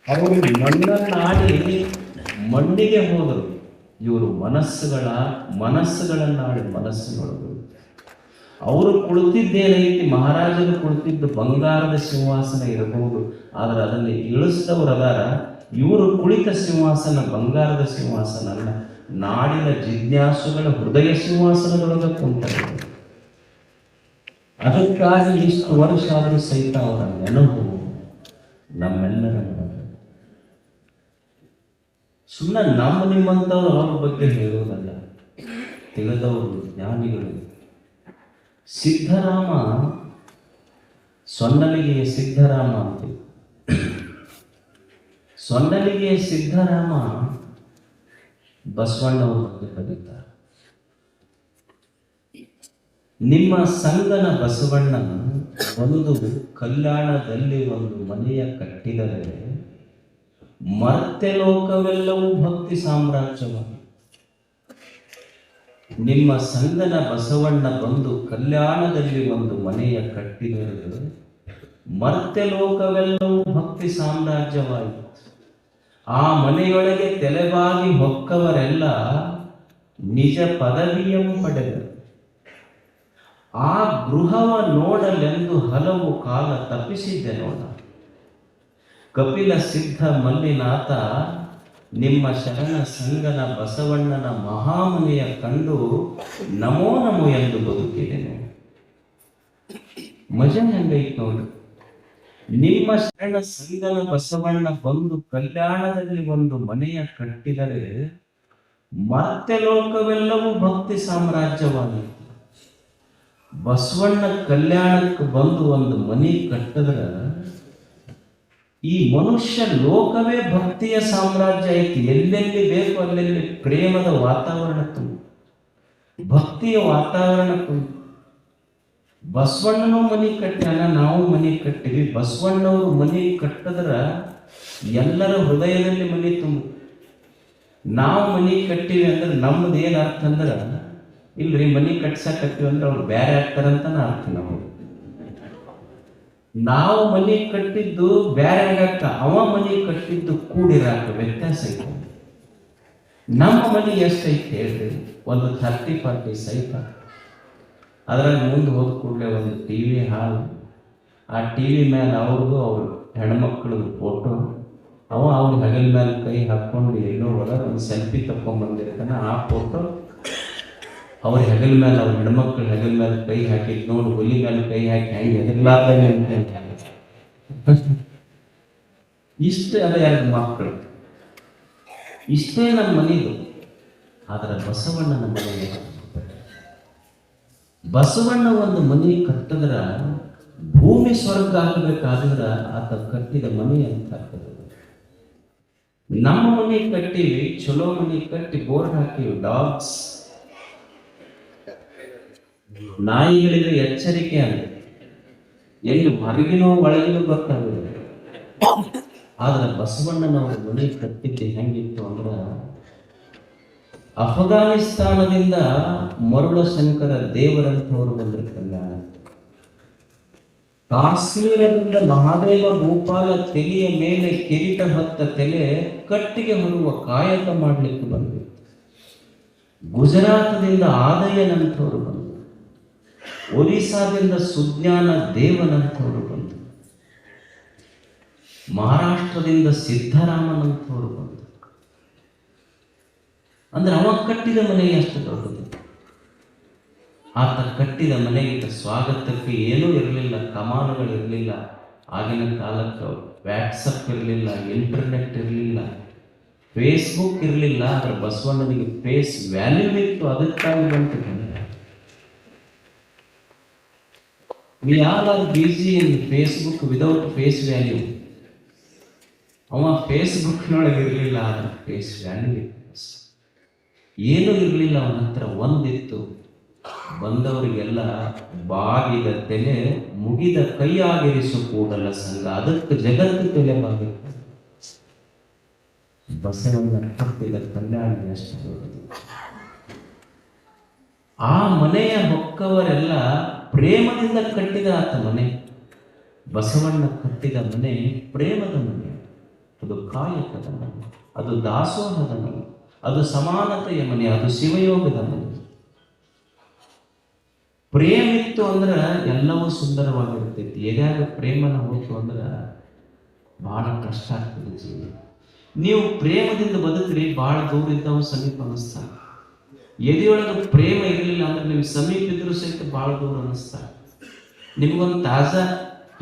ಅವರು ಮಣ್ಣನ್ನಾಡಿ ಮಣ್ಣಿಗೆ ಹೋದರು. ಇವರು ಮನಸ್ಸುಗಳನ್ನಾಡಿ ಮನಸ್ಸುಗಳು. ಅವರು ಕುಳಿತಿದ್ದೇನೈತಿ, ಮಹಾರಾಜರು ಕುಳಿತಿದ್ದು ಬಂಗಾರದ ಸಿಂಹಾಸನ ಇರಬಹುದು, ಆದರೆ ಅದನ್ನು ಇಳಿಸಿದವರು ಅದಾರ. ಇವರು ಕುಳಿತ ಸಿಂಹಾಸನ ಬಂಗಾರದ ಸಿಂಹಾಸನ ಅಲ್ಲ, ನಾಡಿನ ಜಿಜ್ಞಾಸುಗಳ ಹೃದಯ ಸಿಂಹಾಸನದೊಳಗೆ ಕುಂತಾರೆ. ಅದಕ್ಕಾಗಿ ಇಷ್ಟು ವರ್ಷ ಆದರೂ ಸಹಿತ ಅವರ ನೆನಪು ನಮ್ಮೆಲ್ಲರ ಸುಮ್ಮನೆ ನಿಮ್ಮಂಥವ್ರು ಅವ್ರ ಬಗ್ಗೆ ಹೇಳುವುದಲ್ಲ, ತಿಳಿದವರು ಜ್ಞಾನಿಗಳು. ಸಿದ್ಧರಾಮ, ಸೊನ್ನಲಿಗೆಯ ಸಿದ್ಧರಾಮ ಅಂತ, ಸೊನ್ನಲಿಗೆಯ ಸಿದ್ಧರಾಮ ಬಸವಣ್ಣವ್ರ ಬಗ್ಗೆ ಬರೀತಾರೆ. ನಿಮ್ಮ ಸಂಗನ ಬಸವಣ್ಣ ಒಂದು ಕಲ್ಯಾಣದಲ್ಲಿ ಒಂದು ಮನೆಯ ಕಟ್ಟಿದರೆ ಮರ್ತ್ಯಲೋಕವೆಲ್ಲವೂ ಭಕ್ತಿ ಸಾಮ್ರಾಜ್ಯವಾಗಿ. ನಿಮ್ಮ ಸಂಗನ ಬಸವಣ್ಣ ಬಂದು ಕಲ್ಯಾಣದಲ್ಲಿ ಒಂದು ಮನೆಯ ಕಟ್ಟಿದರೆ ಮರ್ತ್ಯಲೋಕವೆಲ್ಲವೂ ಭಕ್ತಿ ಸಾಮ್ರಾಜ್ಯವಾಯಿತು. ಆ ಮನೆಯೊಳಗೆ ತೆಲೆಬಾಗಿ ಹೊಕ್ಕವರೆಲ್ಲ ನಿಜ ಪದವಿಯನ್ನು ಪಡೆದರು. ಆ ಗೃಹವ ನೋಡಲೆಂದು ಹಲವು ಕಾಲ ತಪ್ಪಿಸಿದ್ದೆ ನೋಡ. ಕಪಿಲ ಸಿದ್ಧ ಮಲ್ಲಿನಾಥ ನಿಮ್ಮ ಶರಣ ಸಂಗನ ಬಸವಣ್ಣನ ಮಹಾಮನೆಯ ಕಂಡು ನಮೋ ನಮೋ ಎಂದು ಬದುಕಿದೆನು. ಮಜಾ ಹೆಂಗೈತ್ ನೋಡು. ನಿಮ್ಮ ಶರಣ ಸಂಗನ ಬಸವಣ್ಣ ಬಂದು ಕಲ್ಯಾಣದಲ್ಲಿ ಒಂದು ಮನೆಯ ಕಟ್ಟಿದರೆ ಮರ್ತ್ಯಲೋಕವೆಲ್ಲವೂ ಭಕ್ತಿ ಸಾಮ್ರಾಜ್ಯವಾಗಿದೆ. ಬಸವಣ್ಣ ಕಲ್ಯಾಣಕ್ಕೆ ಬಂದು ಒಂದು ಮನೆ ಕಟ್ಟಿದ್ರೆ ಈ ಮನುಷ್ಯ ಲೋಕವೇ ಭಕ್ತಿಯ ಸಾಮ್ರಾಜ್ಯ ಐತಿ. ಎಲ್ಲೆಲ್ಲಿ ಬೇಕು ಅಲ್ಲೆಲ್ಲಿ ಪ್ರೇಮದ ವಾತಾವರಣ ತುಂಬ, ಭಕ್ತಿಯ ವಾತಾವರಣ ತುಂಬ. ಬಸವಣ್ಣನೂ ಮನೆ ಕಟ್ಟ್ಯಾನ, ನಾವು ಮನೆ ಕಟ್ಟಿವಿ. ಬಸವಣ್ಣವರು ಮನೆ ಕಟ್ಟಿದ್ರ ಎಲ್ಲರ ಹೃದಯದಲ್ಲಿ ಮನೆ ತುಂಬ. ನಾವು ಮನೆ ಕಟ್ಟಿವಿ ಅಂದ್ರೆ ನಮ್ದು ಏನು ಅರ್ಥ ಅಂದ್ರೆ, ಇಲ್ರಿ ಮನೆ ಕಟ್ಸಕತ್ತೀವಿ ಅಂದ್ರೆ ಅವ್ರು ಬೇರೆ ಆಗ್ತಾರಂತ ಅರ್ಥ. ನಾವು ಮನೆ ಕಟ್ಟಿದ್ದು ಬೇರೆ ಆಗಕ್ಕ, ಅವ ಮನೆ ಕಟ್ಟಿದ್ದು ಕೂಡಿರಾಕ ವ್ಯತ್ಯಾಸ ಐತೆ. ನಮ್ಮ ಮನೆ ಎಷ್ಟೈತೆ ಹೇಳ್ರಿ, ಒಂದು 30-40 ಸೈತ. ಅದ್ರಾಗ ಮುಂದೆ ಹೋದ ಕೂಡಲೇ ಒಂದು TV ಹಾಲ್, ಆ TV ಮೇಲೆ ಅವ್ರದ್ದು ಅವ್ರ ಹೆಣ್ಮಕ್ಳದ್ದು ಫೋಟೋ, ಅವ್ರ ಹಗಲ್ ಮೇಲೆ ಕೈ ಹಾಕ್ಕೊಂಡು ಎಲ್ಲೋ ಒಳಗೆ ಒಂದು ಸೆಲ್ಫಿ ತಗೊಂಡ್ಬಂದಿರ್ತಾನೆ. ಆ ಫೋಟೋ ಅವ್ರ ಹೆಗಲ ಮೇಲೆ, ಅವ್ರ ಹೆಣ್ಮಕ್ಳು ಹೆಗಲ ಮೇಲೆ ಕೈ ಹಾಕಿ ನೋಡಿ, ಹುಲಿ ಮೇಲೆ ಕೈ ಹಾಕಿ ಹೆಂಗೆ ಹೆದರ್ಲಾರ್ದಂಗೆ ಅಂತ ಇಷ್ಟೇ ಅದ ಎರಡು ಮಕ್ಕಳು, ಇಷ್ಟೇ ನಮ್ಮ ಮನೆದು. ಆದ್ರೆ ಬಸವಣ್ಣನ ಮನೆ, ಬಸವಣ್ಣ ಒಂದು ಮನೆ ಕಟ್ಟಿದ್ರ ಭೂಮಿ ಸ್ವರ್ಗ ಆಗಬೇಕಾದ್ರ ಆತ ಕಟ್ಟಿದ ಮನೆ ಅಂತ ಆಗ್ತದೆ. ನಮ್ಮ ಮನೆ ಕಟ್ಟಿವಿ, ಚಲೋ ಮನೆ ಕಟ್ಟಿ ಬೋರ್ಡ್ ಹಾಕಿವಿ, ಡಾಗ್ಸ್ ನಾಯಿಗಳಿಗೆ ಎಚ್ಚರಿಕೆ ಅಂತ, ಎಲ್ಲಿ ಹೊರಗಿನೋ ಒಳಗಿನೋ ಗೊತ್ತಾಗುತ್ತೆ. ಆದ್ರೆ ಬಸವಣ್ಣನವರು ಮನೆ ಕಟ್ಟಿದ್ದು ಹೆಂಗಿತ್ತು ಅಂದ್ರ, ಅಫ್ಘಾನಿಸ್ತಾನದಿಂದ ಮರುಳ ಶಂಕರ ದೇವರಂತವರು ಬಂದರು ಕಲ್ಯಾಣ, ಕಾಶ್ಮೀರದಿಂದ ಮಹಾದೇವ ಭೂಪಾಲ ತೆಲೆಯ ಮೇಲೆ ಕಿರೀಟ ಹೊತ್ತ ತಲೆ ಕಟ್ಟಿಗೆ ಹೊರುವ ಕಾಯಕ ಮಾಡಲಿಕ್ಕೆ ಬಂದರು. ಗುಜರಾತದಿಂದ ಆದಯ್ಯನಂತವರು ಬಂದರು, ಒರಿಸ್ಸಾದಿಂದ ಸುಜ್ಞಾನ ದೇವನಂತವರು ಬಂದರು, ಮಹಾರಾಷ್ಟ್ರದಿಂದ ಸಿದ್ದರಾಮನಂತವರು ಬಂದರು. ಅಂದ್ರೆ ಅವ ಕಟ್ಟಿದ ಮನೆ ಎಷ್ಟು ದೊಡ್ಡದು. ಆತ ಕಟ್ಟಿದ ಮನೆಗೆ ಸ್ವಾಗತಕ್ಕೆ ಏನೂ ಇರಲಿಲ್ಲ, ಕಮಾನುಗಳಿರಲಿಲ್ಲ. ಆಗಿನ ಕಾಲಕ್ಕೆ ವ್ಯಾಟ್ಸಪ್ ಇರಲಿಲ್ಲ, ಇಂಟರ್ನೆಟ್ ಇರಲಿಲ್ಲ, ಫೇಸ್ಬುಕ್ ಇರಲಿಲ್ಲ. ಆದ್ರೆ ಬಸವಣ್ಣನಿಗೆ ಫೇಸ್ ವ್ಯಾಲ್ಯೂ ಇತ್ತು, ಅದಕ್ಕಾಗಿ ಬಂತು. We all are busy in Facebook without face value. ಅವ ಫೇಸ್ಬುಕ್ನೊಳಗೆ ಇರಲಿಲ್ಲ, ಆದ್ರೆ ಫೇಸ್ ವ್ಯಾಲ್ಯೂ ಇತ್ತು. ಏನೂ ಇರಲಿಲ್ಲ ಅವನ ಹತ್ರ, ಒಂದಿತ್ತು, ಬಂದವರಿಗೆಲ್ಲ ಬಾಗಿದ ತಲೆ ಮುಗಿದ ಕೈಯಾಗಿರಿಸು ಕೂಡಲ ಸಂಘ, ಅದಕ್ಕೆ ಜಗತ್ತು ತಲೆ ಬಾಗಿತ್ತು. ಬಸವಣ್ಣ ಕಟ್ಟಿದ ಕಲ್ಯಾಣ ಎಷ್ಟು ದೊಡ್ಡದು. ಆ ಮನೆಯ ಹೊಕ್ಕವರೆಲ್ಲ ಪ್ರೇಮದಿಂದ ಕಟ್ಟಿದ ಆತ ಮನೆ. ಬಸವಣ್ಣ ಕಟ್ಟಿದ ಮನೆ ಪ್ರೇಮದ ಮನೆ, ಅದು ಕಾಯಕದ ಮನೆ, ಅದು ದಾಸೋಹದ ಮನೆ, ಅದು ಸಮಾನತೆಯ ಮನೆ, ಅದು ಶಿವಯೋಗದ ಮನೆ. ಪ್ರೇಮ ಇತ್ತು ಅಂದ್ರೆ ಎಲ್ಲವೂ ಸುಂದರವಾಗಿರ್ತೈತಿ. ಎದ್ಯಾಗ ಪ್ರೇಮನ ಹೋಯ್ತು ಅಂದ್ರೆ ಬಹಳ ಕಷ್ಟ ಆಗ್ತದೆ ಜೀವನ. ನೀವು ಪ್ರೇಮದಿಂದ ಬದುಕ್ರಿ, ಬಹಳ ದೂರ ಇದ್ದವು ಸಮೀಪ ಅನಿಸ್ತಾರೆ. ಎದೆಯೊಳಗೆ ಪ್ರೇಮ ಇರಲಿಲ್ಲ ಅಂದ್ರೆ ನೀವು ಸಮೀಪ ಇದ್ರೂ ಸಹಿತ ಬಹಳ ದೂರ ಅನಿಸ್ತಾರೆ. ನಿಮ್ಗೊಂದು ತಾಜಾ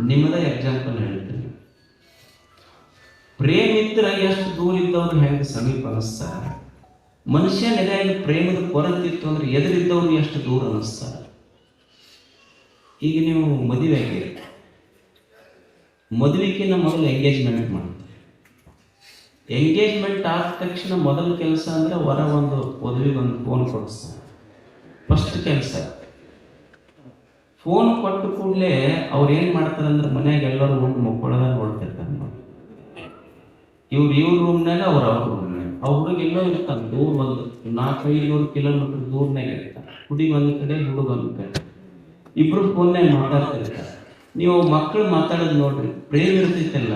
ನಿಮ್ಮದ ಎಕ್ಸಾಂಪಲ್ ಹೇಳ್ತೀನಿ. ಪ್ರೇಮ ಇದ್ರೆ ಎಷ್ಟು ದೂರ ಇದ್ದವ್ರು ಹೆಂಗೆ ಸಮೀಪ ಅನಿಸ್ತಾರೆ. ಮನುಷ್ಯನ ಎದೆಯಾಗಿ ಪ್ರೇಮದ ಕೊರತೆ ಇತ್ತು ಅಂದ್ರೆ ಎದುರಿದ್ದವ್ರು ಎಷ್ಟು ದೂರ ಅನಿಸ್ತಾರೆ. ಈಗ ನೀವು ಮದುವೆ ಆಗಿರಿ, ಮದುವೆಗಿಂತ ಮೊದಲು ಎಂಗೇಜ್ಮೆಂಟ್ ಮಾಡ್ತೀವಿ. ಎಂಗೇಜ್ಮೆಂಟ್ ಆದ ತಕ್ಷಣ ಮೊದಲ ಕೆಲಸ ಅಂದ್ರೆ ಹೊರ ಒಂದು ವಧುವಿಗೆ ಒಂದು ಫೋನ್ ಕೊಡಿಸ್ತಾರೆ. ಫಸ್ಟ್ ಕೆಲಸ ಫೋನ್ ಕೊಟ್ಟು ಕೂಡಲೇ ಅವ್ರು ಏನು ಮಾಡ್ತಾರೆ ಅಂದ್ರೆ ಮನ್ಯಾಗ ಎಲ್ಲರೂ ಒಂದು ಮಕ್ಕಳದಾಗ ನೋಡ್ತಿರ್ತಾರೆ. ಇವ್ರ ರೂಮ್ನಾಗ ಅವ್ರ ರೂಮ್ನಾಗ ಅವ್ರ ಹುಡುಗ ಎಲ್ಲೋ ಇರ್ತಾನೆ, ದೂರ ಒಂದು 400-500 ಕಿಲೋಮೀಟರ್ ದೂರನಾಗ ಇರ್ತಾರೆ. ಹುಡುಗಿ ಒಂದು ಕಡೆ, ಹುಡುಗ ಒಂದು ಕಡೆ, ಇಬ್ರು ಫೋನ್ನಾಗ ಮಾತಾಡ್ತಿರ್ತಾರೆ. ನೀವು ಮಕ್ಕಳು ಮಾತಾಡೋದು ನೋಡ್ರಿ, ಪ್ರೇಮ ಇರ್ತೈತಲ್ಲ,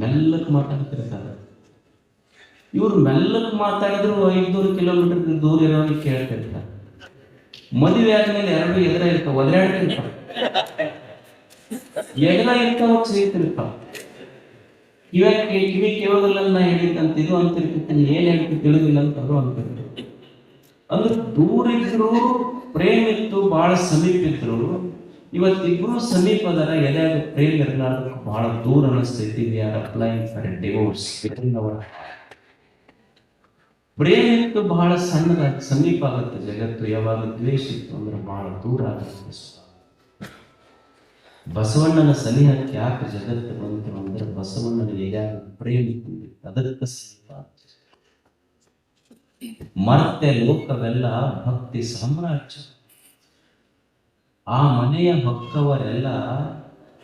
ಮೆಲ್ಲಕ್ಕೆ ಮಾತಾಡ್ತಿರ್ತಾರೆ. ಇವ್ರು ಮೆಲ್ಲಕ್ಕೆ ಮಾತಾಡಿದ್ರು 500 ಕಿಲೋಮೀಟರ್ ದೂರ ಇರೋರಿಗೆ ಕೇಳ್ತಿರ್ತಾರೆ. ಮದುವೆ ಆದ್ಮೇಲೆ ಎರಡು ಎದುರ ಇರ್ತಾವ, ಒದರಾಡ್ತಿರ್ತಾವ, ಎದುರ ಇರ್ತಾವ, ಸಿಗ್ತಿರ್ತಾವ. ಕಿವಿ ಕೇಳೋದಿಲ್ಲ, ನಾ ಹೇಳಿದ್ದಂತ ಇದು ಅಂತಿರ್ತೀನಿ, ಏನ್ ಹೇಳ್ತಿ ತಿಳಿದಿಲ್ಲ ಅಂತ ಅದು ಅಂತಿರ್ತಾರೆ. ಅಂದ್ರೆ ದೂರ ಇದ್ರು ಪ್ರೇಮ ಇತ್ತು, ಬಹಳ ಸಮೀಪ ಇದ್ರು. ಇವತ್ತಿಬ್ರು ಸಮೀಪ ಅದರ, ಎದಾಗ ಪ್ರೇಮ ಇರಲಾರ್ದಕ್ಕೆ ಬಹಳ ದೂರ ಅನಿಸ್ತೈತಿ. We are applying for a divorce between our. ಪ್ರೇಮ ಇತ್ತು ಬಹಳ ಸಣ್ಣದಾಗಿ ಸಮೀಪ ಆಗುತ್ತೆ ಜಗತ್ತು. ಯಾವಾಗ ದ್ವೇಷ ಇತ್ತು ಅಂದ್ರೆ ಬಹಳ ದೂರ ಆಗುತ್ತೆ. ಬಸವಣ್ಣನ ಸನಿಹಕ್ಕೆ ಯಾಕೆ ಜಗತ್ತು ಬಂತು ಅಂದ್ರೆ ಬಸವಣ್ಣನ ಎದಾಗ ಪ್ರೇಮ ಇತ್ತು, ಅದಕ್ಕೆ ಮರ್ತೆ ಲೋಕವೆಲ್ಲ ಭಕ್ತಿ ಸಾಮ್ರಾಜ್ಯ. ಆ ಮನೆಯ ಹೊಕ್ಕವರೆಲ್ಲ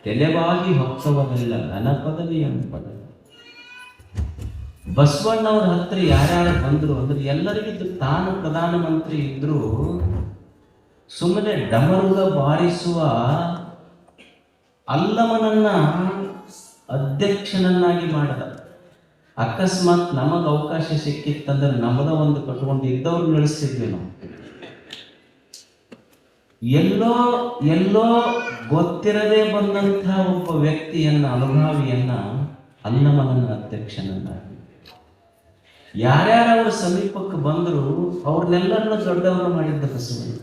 ತೆಲೆವಾಗಿ ಹೊಕ್ಕವರೆಲ್ಲ ಘನಪದವಿ ಎಂಬ. ಬಸವಣ್ಣವ್ರ ಹತ್ರ ಯಾರ್ಯಾರು ಬಂದ್ರು ಅಂದ್ರೆ ಎಲ್ಲರಿಗಿದ್ದು ತಾನು ಪ್ರಧಾನಮಂತ್ರಿ ಇದ್ರು ಸುಮ್ಮನೆ ಡಮರುಗ ಬಾರಿಸುವ ಅಲ್ಲಮನನ್ನ ಅಧ್ಯಕ್ಷನನ್ನಾಗಿ ಮಾಡಿದ. ಅಕಸ್ಮಾತ್ ನಮಗ ಅವಕಾಶ ಸಿಕ್ಕಿತ್ತಂದ್ರೆ ನಮ್ಮದ ಒಂದು ಕಟ್ಕೊಂಡು ಇದ್ದವ್ರು ನಡೆಸ್ತಿದ್ವಿ ನಾವು. ಎಲ್ಲೋ ಎಲ್ಲೋ ಗೊತ್ತಿರದೆ ಬಂದಂತಹ ಒಬ್ಬ ವ್ಯಕ್ತಿಯನ್ನ, ಅನುಭಾವಿಯನ್ನ ಅಲ್ಲಮನನ್ನ ಅಧ್ಯಕ್ಷನನ್ನಾಗಿ. ಯಾರ್ಯಾರು ಅವ್ರ ಸಮೀಪಕ್ಕೆ ಬಂದರು ಅವ್ರನ್ನೆಲ್ಲರನ್ನ ದೊಡ್ಡವ್ರನ್ನ ಮಾಡಿದ್ದ ಬಸವಣ್ಣ.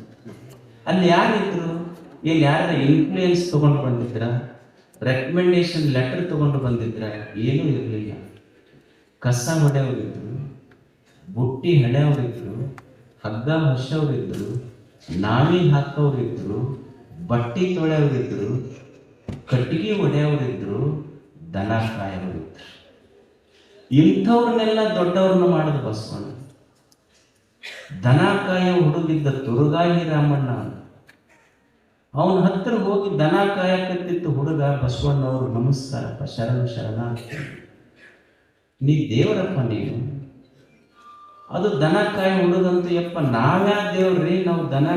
ಅಲ್ಲಿ ಯಾರಿದ್ರು? ಏನು ಯಾರ ಇನ್ಫ್ಲೂಯೆನ್ಸ್ ತಗೊಂಡು ಬಂದಿದ್ರ? ರೆಕಮೆಂಡೇಶನ್ ಲೆಟರ್ ತಗೊಂಡು ಬಂದಿದ್ರ? ಏನೂ ಇರಲಿಲ್ಲ. ಕಸ ಹೊಡೆಯವರಿದ್ರು, ಬುಟ್ಟಿ ಹೆಡೆಯವರಿದ್ರು, ಹಗ್ಗ ಹೊಸವರಿದ್ರು, ನಾವಿ ಹಾಕೋರಿದ್ರು, ಬಟ್ಟಿ ತೊಳೆಯವರಿದ್ರು, ಕಟ್ಟಿಗೆ ಒಡೆಯವರಿದ್ರು, ದನ ಕಾಯವರಿದ್ರು. ಇಂಥವ್ರನ್ನೆಲ್ಲ ದೊಡ್ಡವ್ರನ್ನ ಮಾಡಿದ ಬಸವಣ್ಣ. ದನ ಕಾಯ ಹುಡುಗಿದ್ದ ತುರುಗಾಯಿ ರಾಮಣ್ಣ, ಅವನ ಹತ್ರ ಹೋಗಿ ದನ ಕಾಯಕತ್ತಿತ್ತು ಹುಡುಗ. ಬಸವಣ್ಣವರು ನಮಸ್ಕಾರಪ್ಪ, ಶರಣ ನೀ ದೇವರಪ್ಪ ನೀನು. ಅದು ದನ ಕಾಯ ಹುಡುಗಂತೂ ಯಪ್ಪ ನಾವ್ಯಾ ದೇವ್ರಿ, ನಾವು ದನ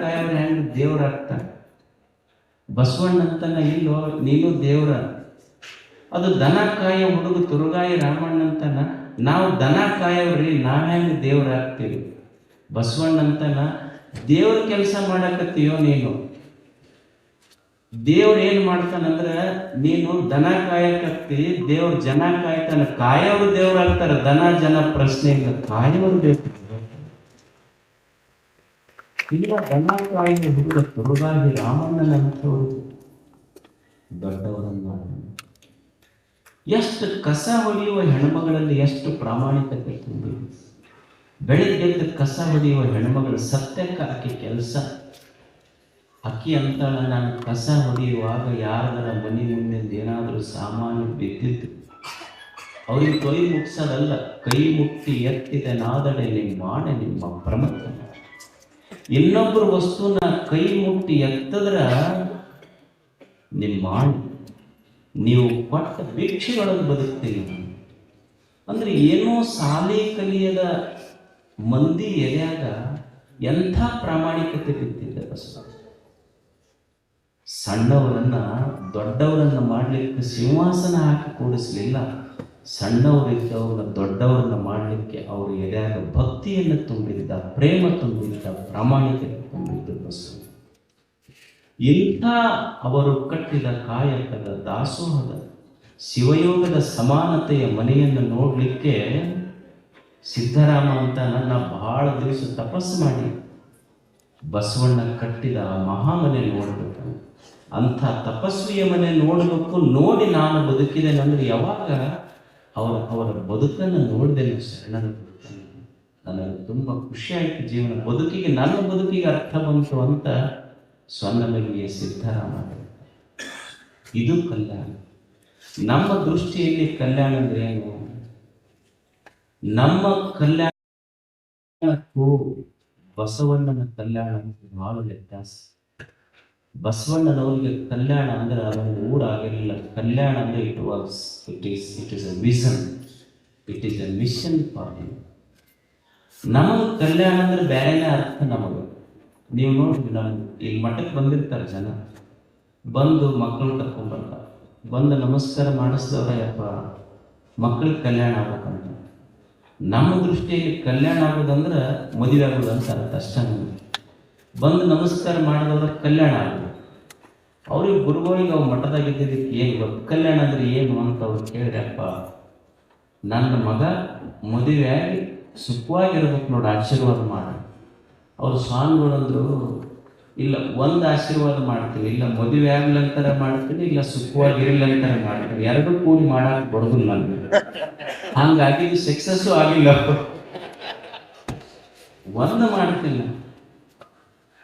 ಕಾಯವ್ರು ಹೆಂಗೆ ದೇವ್ರಾಗ್ತಾರೆ? ಬಸವಣ್ಣ ಅಂತಾನ ಇಲ್ಲೋ ನೀನು ದೇವ್ರ. ಅದು ದನ ಕಾಯ ಹುಡುಗ ತುರುಗಾಯಿ ರಾಮಣ್ಣ ಅಂತಾನ, ನಾವು ದನ ಕಾಯವ್ರಿ, ನಾವ್ಯಾಂಗ ದೇವ್ರಾಗ್ತೀವಿ? ಬಸವಣ್ಣ ಅಂತಾನ ದೇವ್ರ ಕೆಲಸ ಮಾಡಕತ್ತೀಯೋ ನೀನು? ದೇವ್ರ ಏನ್ ಮಾಡ್ತಾನಂದ್ರ ನೀನು ದನ ಕಾಯಕತ್ತಿ, ದೇವ್ರ ಜನ ಕಾಯ್ತಾನ. ಕಾಯವರು ದೇವ್ರಾಗ್ತಾರ, ದನ ಜನ ಪ್ರಶ್ನೆ ಇಲ್ಲ, ಕಾಯವರು ಬೇಕು. ಇಲ್ಲ ದನ ಕಾಯ ಹುಡುಗ ತುರುಗಾಗಿ ರಾಮಣ್ಣನಂಥವ್ರು ದೊಡ್ಡವರನ್ನ. ಎಷ್ಟು ಕಸ ಹೊಡೆಯುವ ಹೆಣ್ಮಗಳಲ್ಲಿ ಎಷ್ಟು ಪ್ರಾಮಾಣಿಕತೆ ತುಂಬಿದೆ. ಬೆಳಿಗ್ಗೆ ಕಸ ಹೊಡೆಯುವ ಹೆಣ್ಮಗಳು ಸತ್ಯಕ್ಕೆ ಆಕೆ ಕೆಲಸ. ಅಕ್ಕಿ ಅಂತಾಳ, ನಾನು ಕಸ ಹೊಡೆಯುವಾಗ ಯಾರದರ ಮನೆ ಮುಂದೆ ಏನಾದರೂ ಸಾಮಾನು ಬಿದ್ದಿದ್ದು ಅವ್ರಿಗೆ ಕೈ ಮುಟ್ಸೋದಲ್ಲ, ಕೈ ಮುಟ್ಟಿ ಎತ್ತಿದ ನಾದಡೆ ನಿಮ್ಮಾಣೆ ನಿಮ್ಮ ಪ್ರಮತ್ತ. ಇನ್ನೊಬ್ಬರು ವಸ್ತುನ ಕೈ ಮುಟ್ಟಿ ಎತ್ತದ್ರ ನಿಮ್ಮಾಣೆ, ನೀವು ಕೊಟ್ಟ ಭಿಕ್ಷೆಗಳನ್ನು ಬದುಕ್ತೀವಿ. ಅಂದ್ರೆ ಏನೋ ಶಾಲೆ ಕಲಿಯದ ಮಂದಿ ಎಲೆಯಾಗ ಎಂಥ ಪ್ರಾಮಾಣಿಕತೆ ಬಿದ್ದಿದೆ ಬಸವ. ಸಣ್ಣವರನ್ನ ದೊಡ್ಡವರನ್ನ ಮಾಡಲಿಕ್ಕೆ ಸಿಂಹಾಸನ ಹಾಕಿ ಕೂಡಿಸ್ಲಿಲ್ಲ, ಸಣ್ಣವರಿದ್ದವ್ರನ್ನ ದೊಡ್ಡವರನ್ನ ಮಾಡಲಿಕ್ಕೆ ಅವ್ರ ಎಲೆಯಾಗ ಭಕ್ತಿಯನ್ನು ತುಂಬಿದ್ದ, ಪ್ರೇಮ ತುಂಬಿದ್ದ, ಪ್ರಾಮಾಣಿಕತೆ ತುಂಬಿದ್ದ ಬಸವ. ಇಂಥ ಅವರು ಕಟ್ಟಿದ ಕಾಯಕದ ದಾಸೋಹದ ಶಿವಯೋಗದ ಸಮಾನತೆಯ ಮನೆಯನ್ನು ನೋಡಲಿಕ್ಕೆ ಸಿದ್ಧರಾಮ ಅಂತ ನನ್ನ ಬಹಳ ದಿವಸ ತಪಸ್ಸು ಮಾಡಿ ಬಸವಣ್ಣ ಕಟ್ಟಿದ ಮಹಾಮನೆ ನೋಡಬೇಕು. ಅಂಥ ತಪಸ್ವಿಯ ಮನೆ ನೋಡಬೇಕು. ನೋಡಿ ನಾನು ಬದುಕಿದ್ದೇನೆಂದ್ರೆ ಯಾವಾಗ ಅವರ ಬದುಕನ್ನು ನೋಡಿದೆನು, ಶರಣನ ಬದುಕನ್ನು. ನನಗೆ ತುಂಬ ಖುಷಿಯಾಯಿತು. ಜೀವನ ಬದುಕಿಗೆ, ನನ್ನ ಬದುಕಿಗೆ ಅರ್ಥ ಬಂತು ಅಂತ ಸ್ವರ್ಣಮಲ್ಲಿಗೆ ಸಿದ್ಧರಾಮ. ಇದು ಕಲ್ಯಾಣ. ನಮ್ಮ ದೃಷ್ಟಿಯಲ್ಲಿ ಕಲ್ಯಾಣ ಅಂದ್ರೆ ಏನು? ನಮ್ಮ ಕಲ್ಯಾಣಕ್ಕೂ ಬಸವಣ್ಣನ ಕಲ್ಯಾಣ ಬಹಳ ವ್ಯತ್ಯಾಸ. ಬಸವಣ್ಣನವರಿಗೆ ಕಲ್ಯಾಣ ಅಂದ್ರೆ ಅದೊಂದು ಊರಾಗಿರಲಿಲ್ಲ. ಕಲ್ಯಾಣ ಅಂದ್ರೆ it is a vision, it is a mission for you. ನಮಗೆ ಕಲ್ಯಾಣ ಅಂದ್ರೆ ಬೇರೆನೇ ಅರ್ಥ ನಮಗೆ. ನೀವು ನೋಡ್ರಿ, ನಾನು ಈಗ ಮಠಕ್ಕೆ ಬಂದಿರ್ತಾರೆ ಜನ, ಬಂದು ಮಕ್ಕಳು ಕರ್ಕೊಂಡ್ಬರ್ತಾರೆ, ಬಂದು ನಮಸ್ಕಾರ ಮಾಡಿಸಿದವ್ರ ಯಪ್ಪ ಮಕ್ಕಳಿಗೆ ಕಲ್ಯಾಣ ಆಗ್ಬೇಕಂತ. ನಮ್ಮ ದೃಷ್ಟಿಯಲ್ಲಿ ಕಲ್ಯಾಣ ಆಗೋದಂದ್ರೆ ಮದುವೆ ಆಗೋದು ಅಂತ ಅರ್ಥ ಅಷ್ಟೇ. ಬಂದು ನಮಸ್ಕಾರ ಮಾಡಿದವ್ರ ಕಲ್ಯಾಣ ಆಗೋದು. ಅವ್ರಿಗೆ ಗುರುಗಳಿಗೆ ಅವ್ರು ಮಠದಾಗಿದ್ದಕ್ಕೆ ಏನು ಗೊತ್ತು, ಕಲ್ಯಾಣ ಅಂದ್ರೆ ಏನು ಅಂತ ಅವ್ರು ಕೇಳಿದ್ರಪ್ಪ, ನನ್ನ ಮಗ ಮದುವೆ ಆಗಿ ಸುಖವಾಗಿರ್ಬೇಕು ನೋಡಿ, ಆಶೀರ್ವಾದ ಮಾಡ. ಅವ್ರು ಸ್ವಾಮಿಗಳಂದ್ರು, ಇಲ್ಲ ಒಂದು ಆಶೀರ್ವಾದ ಮಾಡ್ತೀನಿ, ಇಲ್ಲ ಮದುವೆ ಆಗ್ಲಂತರ ಮಾಡ್ತೀನಿ, ಇಲ್ಲ ಸುಖವಾಗಿರ್ಲಂತರ ಮಾಡ್ತೀನಿ, ಎರಡು ಕೂಡಿ ಮಾಡಕ್ಕೆ ಬರೋದಿಲ್ಲ ನನಗೆ. ಹಂಗಾಗಿ ಸಕ್ಸಸ್ಸು ಆಗಿಲ್ಲ, ಒಂದು ಮಾಡ್ತಿಲ್ಲ.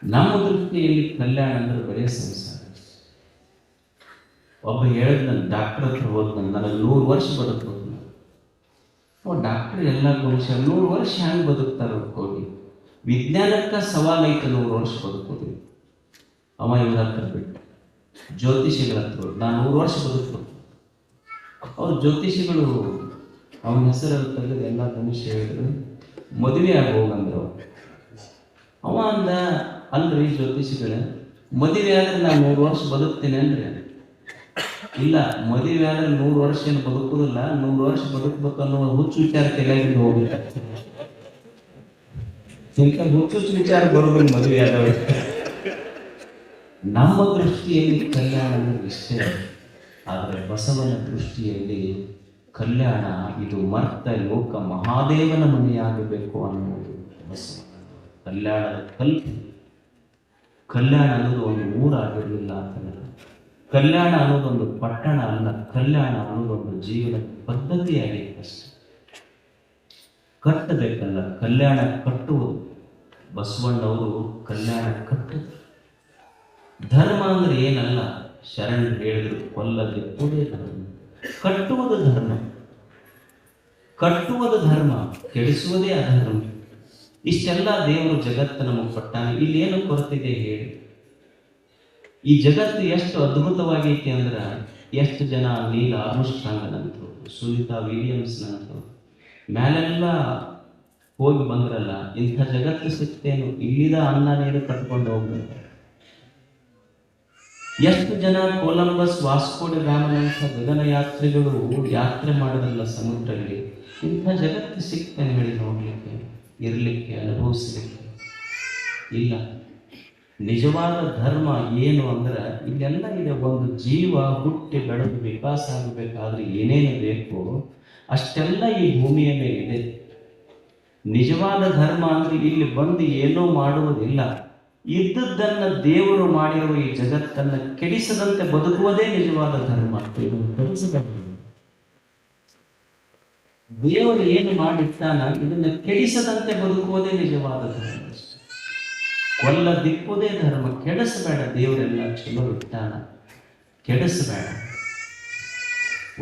ನಮ್ಮ ದೃಷ್ಟಿಯಲ್ಲಿ ಕಲ್ಯಾಣ ಅಂದ್ರೆ ಬರೀ ಸಂಸಾರ. ಒಬ್ಬ ಹೇಳಿದ್, ನನ್ನ ಡಾಕ್ಟರ್ ಹತ್ರ ಹೋದ್, ನನಗೆ 100 ವರ್ಷ ಬದುಕ್ಬೋದು. ಡಾಕ್ಟರ್ ಎಲ್ಲ ಮನುಷ್ಯ 100 ವರ್ಷ ಹೆಂಗೆ ಬದುಕ್ತಾರ ಹೋಗಿ? ವಿಜ್ಞಾನಕ್ಕೆ ಸವಾಲು ಐತೆ 100 ವರ್ಷ ಬದುಕೋದು. ಅವ ಇವ್ರ ಹತ್ರ ಬಿಟ್ಟು ಜ್ಯೋತಿಷಿಗಳ ಹತ್ರ, ನಾನು 100 ವರ್ಷ ಬದುಕ್ಬೋದು. ಅವ್ರು ಜ್ಯೋತಿಷಿಗಳು ಅವನ ಹೆಸರಲ್ಲಿ ತೆಗೆದು ಎಲ್ಲ ಮನುಷ್ಯ ಹೇಳಿದ್ರು, ಮದುವೆ ಆಗಿ ಹೋಗಂದ್ರು. ಅವ ಅಂದ, ಅಲ್ರಿ ಜ್ಯೋತಿಷಿಗಳ, ಮದುವೆ ಆದ್ರೆ ನಾನು 100 ವರ್ಷ ಬದುಕ್ತೇನೆ ಅಂದ್ರೆ. ಇಲ್ಲ, ಮದುವೆ ಆದ್ರೆ 100 ವರ್ಷ ಏನು ಬದುಕುದಿಲ್ಲ, 100 ವರ್ಷ ಬದುಕಬೇಕು ಅನ್ನೋ ಹುಚ್ಚು ವಿಚಾರ ತೆಗೆದು ಹೋಗ್ಬೇಕು. ಹುಚ್ಚು ವಿಚಾರ ಬರೋದಿಲ್ಲ ಮದುವೆ ಆದವರು. ನಮ್ಮ ದೃಷ್ಟಿಯಲ್ಲಿ ಕಲ್ಯಾಣ ಅಂದ್ರೆ ಇಷ್ಟೇ, ಆದರೆ ಬಸವನ ದೃಷ್ಟಿಯಲ್ಲಿ ಕಲ್ಯಾಣ ಇದು ಮರ್ತ ಲೋಕ ಮಹಾದೇವನ ಮನೆಯಾಗಬೇಕು ಅನ್ನೋದು ಬಸವ. ಕಲ್ಯಾಣದ ಕಲ್ಯಾಣ ಅನ್ನೋದು ಒಂದು ಊರಾಗಿರಲಿಲ್ಲ ಅಂತಂದ್ರೆ, ಕಲ್ಯಾಣ ಅನ್ನೋದೊಂದು ಪಟ್ಟಣ ಅಲ್ಲ, ಕಲ್ಯಾಣ ಅನ್ನೋದೊಂದು ಜೀವನ ಪದ್ಧತಿಯಾಗಿದೆ ಅಷ್ಟೇ. ಕಟ್ಟಬೇಕಲ್ಲ, ಕಲ್ಯಾಣ ಕಟ್ಟುವುದು. ಬಸವಣ್ಣವರು ಕಲ್ಯಾಣ ಕಟ್ಟುವುದು. ಧರ್ಮ ಅಂದ್ರೆ ಏನಲ್ಲ, ಶರಣರು ಹೇಳಿದ್ರು ಕೊಲ್ಲದಿರುವುದೇ ಧರ್ಮ, ಕಟ್ಟುವುದು ಧರ್ಮ. ಕಟ್ಟುವುದು ಧರ್ಮ, ಕೆಡಿಸುವುದೇ ಅಧರ್ಮ. ಇಷ್ಟೆಲ್ಲ ದೇವರು ಜಗತ್ತು ನಮಗೆ ಕೊಟ್ಟಾನೆ. ಇಲ್ಲಿ ಏನು ಕೊರತಿದೆ ಹೇಳಿ? ಈ ಜಗತ್ತು ಎಷ್ಟು ಅದ್ಭುತವಾಗೈತಿ ಅಂದ್ರೆ, ಎಷ್ಟು ಜನ ನೀಲ್ ಆರ್ಮ್ಸ್ಟ್ರಾಂಗ್ನಂತರು, ಸುನೀತಾ ವಿಲಿಯಮ್ಸ್ನಂತರು ಮ್ಯಾಲೆಲ್ಲ ಹೋಗಿ ಬಂದ್ರಲ್ಲ, ಇಂಥ ಜಗತ್ತು ಸಿಗ್ತೇನು? ಇಲ್ಲಿದ ಅನ್ನ ನೀರು ಕಟ್ಕೊಂಡು ಹೋಗ್ಬೇಕು. ಎಷ್ಟು ಜನ ಕೊಲಂಬಸ್, ವಾಸ್ಕೋಡ ಗಾಮನಂಥ ಗಗನಯಾತ್ರಿಗಳು ಯಾತ್ರೆ ಮಾಡೋದಲ್ಲ ಸಮುದ್ರದಲ್ಲಿ. ಇಂಥ ಜಗತ್ತು ಸಿಗ್ತೇನೆ ಹೇಳಿ ನೋಡ್ಲಿಕ್ಕೆ, ಇರಲಿಕ್ಕೆ, ಅನುಭವಿಸ್ಲಿಕ್ಕೆ? ಇಲ್ಲ. ನಿಜವಾದ ಧರ್ಮ ಏನು ಅಂದ್ರೆ ಇಲ್ಲೆಲ್ಲ ಇದೆ. ಒಂದು ಜೀವ ಹುಟ್ಟಿ ಬೆಳೆದು ವಿಕಾಸ ಆಗಬೇಕಾದ್ರೆ ಏನೇನು ಬೇಕೋ ಅಷ್ಟೆಲ್ಲ ಈ ಭೂಮಿಯ ಮೇಲಿದೆ. ನಿಜವಾದ ಧರ್ಮ ಅಂದ್ರೆ ಇಲ್ಲಿ ಬಂದು ಏನೂ ಮಾಡುವುದಿಲ್ಲ, ಇದ್ದದ್ದನ್ನ ದೇವರು ಮಾಡಿರುವ ಈ ಜಗತ್ತನ್ನ ಕೆಡಿಸದಂತೆ ಬದುಕುವುದೇ ನಿಜವಾದ ಧರ್ಮ. ದೇವರು ಏನು ಮಾಡಿರ್ತಾನ ಇದನ್ನ ಕೆಡಿಸದಂತೆ ಬದುಕುವುದೇ ನಿಜವಾದ ಧರ್ಮ. ಕೊಲ್ಲದಿಕ್ಕುವುದೇ ಧರ್ಮ. ಕೆಡಿಸಬೇಡ, ದೇವರೆಲ್ಲ ಚಲೋ ಇಟ್ಟಾನ, ಕೆಡಿಸಬೇಡ.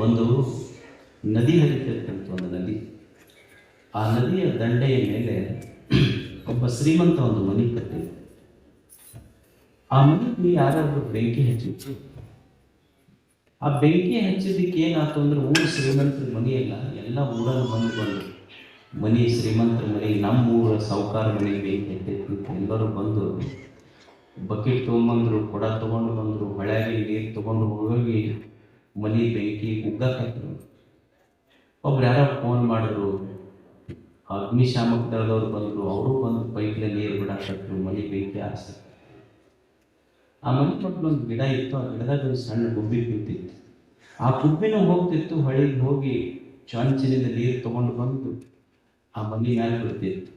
ಒಂದು ನದಿ ಹರಿತಿರ್ತಂತ, ಒಂದು ನದಿ. ಆ ನದಿಯ ದಂಡೆಯ ಮೇಲೆ ಒಬ್ಬ ಶ್ರೀಮಂತ ಒಂದು ಮನೆ ಕಟ್ಟಿದ. ಆ ಮನೆಗೆ ಯಾರಾದ್ರೂ ಬೆಂಕಿ ಹಚ್ಚಿತ್ತು. ಆ ಬೆಂಕಿ ಹಚ್ಚಿದ್ದಕ್ಕೆ ಏನಾಯ್ತು ಅಂದ್ರೆ, ಊರು ಶ್ರೀಮಂತರ ಮನೆಯಲ್ಲ, ಎಲ್ಲ ಊರಲ್ಲಿ ಬಂದು ಮನೆ ಶ್ರೀಮಂತರ ಮನೆ, ನಮ್ಮ ಊರ ಸಾಹುಕಾರ ಮನೆಗೆ ಬೆಂಕಿ ಹತ್ತೈತಿ. ಎಲ್ಲರೂ ಬಂದು ಬಕೆಟ್ ತೊಗೊಂಬಂದ್ರು, ಕೊಡ ತೊಗೊಂಡು ಬಂದರು, ಹೊಳೆಯಾಗಿ ನೀರು ತೊಗೊಂಡು ಹೋಗಿ ಮನೆ ಬೆಂಕಿ ಉಗ್ಗಾಕತ್ರು. ಒಬ್ರು ಯಾರೋ ಫೋನ್ ಮಾಡಿದ್ರು, ಅಗ್ನಿಶಾಮಕ ದಳದವ್ರು ಬಂದರು. ಅವರು ಬಂದು ಪೈಪ್ಲೆ ನೀರು ಬಿಡಾಕತ್ರು, ಮನೆ ಬೆಂಕಿ ಆರಿಸಿದ್ರು. ಆ ಮನೆ ಪಕ್ಕದ ಒಂದು ಗಿಡ ಇತ್ತು. ಆ ಗಿಡದಾಗ ಒಂದು ಸಣ್ಣ ಗುಬ್ಬಿ ಬಿದ್ದಿತ್ತು. ಆ ಗುಬ್ಬಿನೂ ಹೋಗ್ತಿತ್ತು, ಹೊಳೆಗೆ ಹೋಗಿ ಚೊಂಚಿನಿಂದ ನೀರು ತೊಗೊಂಡು ಬಂದು ಆ ಮನೆ ಮೇಲೆ ಬಿಡ್ತಿತ್ತು.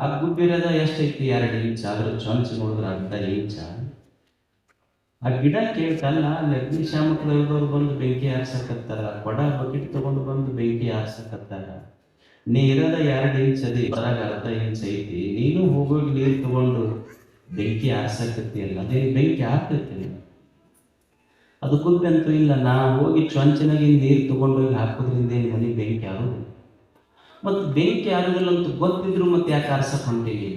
ಆ ಗುಬ್ಬಿರದ ಎಷ್ಟೈತಿ? 2 ಇಂಚ್. ಆದ್ರೆ ಚೊಂಚು ನೋಡಿದ್ರೆ ಅರ್ಧ ಇಂಚ. ಆ ಗಿಡ ಕೇಳ್ತಲ್ಲ, ಅಲ್ಲಿ ಅಗ್ನಿಶಾಮಕದವ್ರು ಬಂದು ಬೆಂಕಿ ಹಾರ್ಸಕತ್ತಾರ, ಕೊಡ ಬಕೆಟ್ ತೊಗೊಂಡು ಬಂದು ಬೆಂಕಿ ಹಾರ್ಸಕತ್ತಾರ. ನೀ ಇರೋದ 2 ಇಂಚ್ ಅದೇ, ಹೊರಗೆ ಅರ್ಧ ಇಂಚ್ ಐತಿ. ನೀನು ಹೋಗೋಗಿ ನೀರು ತಗೊಂಡು ಬೆಂಕಿ ಹಾರ್ಸಕತ್ತಿಯಲ್ಲ, ಅದೇನು ಬೆಂಕಿ ಆಗ್ತೈತಿ? ಅದು ಗುಬ್ಬಂತೂ ಇಲ್ಲ. ನಾ ಹೋಗಿ ಚೊಂಚನಾಗಿ ನೀರು ತಗೊಂಡೋಗಿ ಹಾಕೋದ್ರಿಂದ ಏನು ಮನೆ ಬೆಂಕಿ ಆಗೋದು? ಮತ್ತು ಬೆಂಕಿ ಆಗೋದಿಲ್ಲ ಅಂತ ಗೊತ್ತಿದ್ರು ಮತ್ತೆ ಯಾಕೆ ಆರ್ಸಕ್ ಹೊಂಟೀನಿ?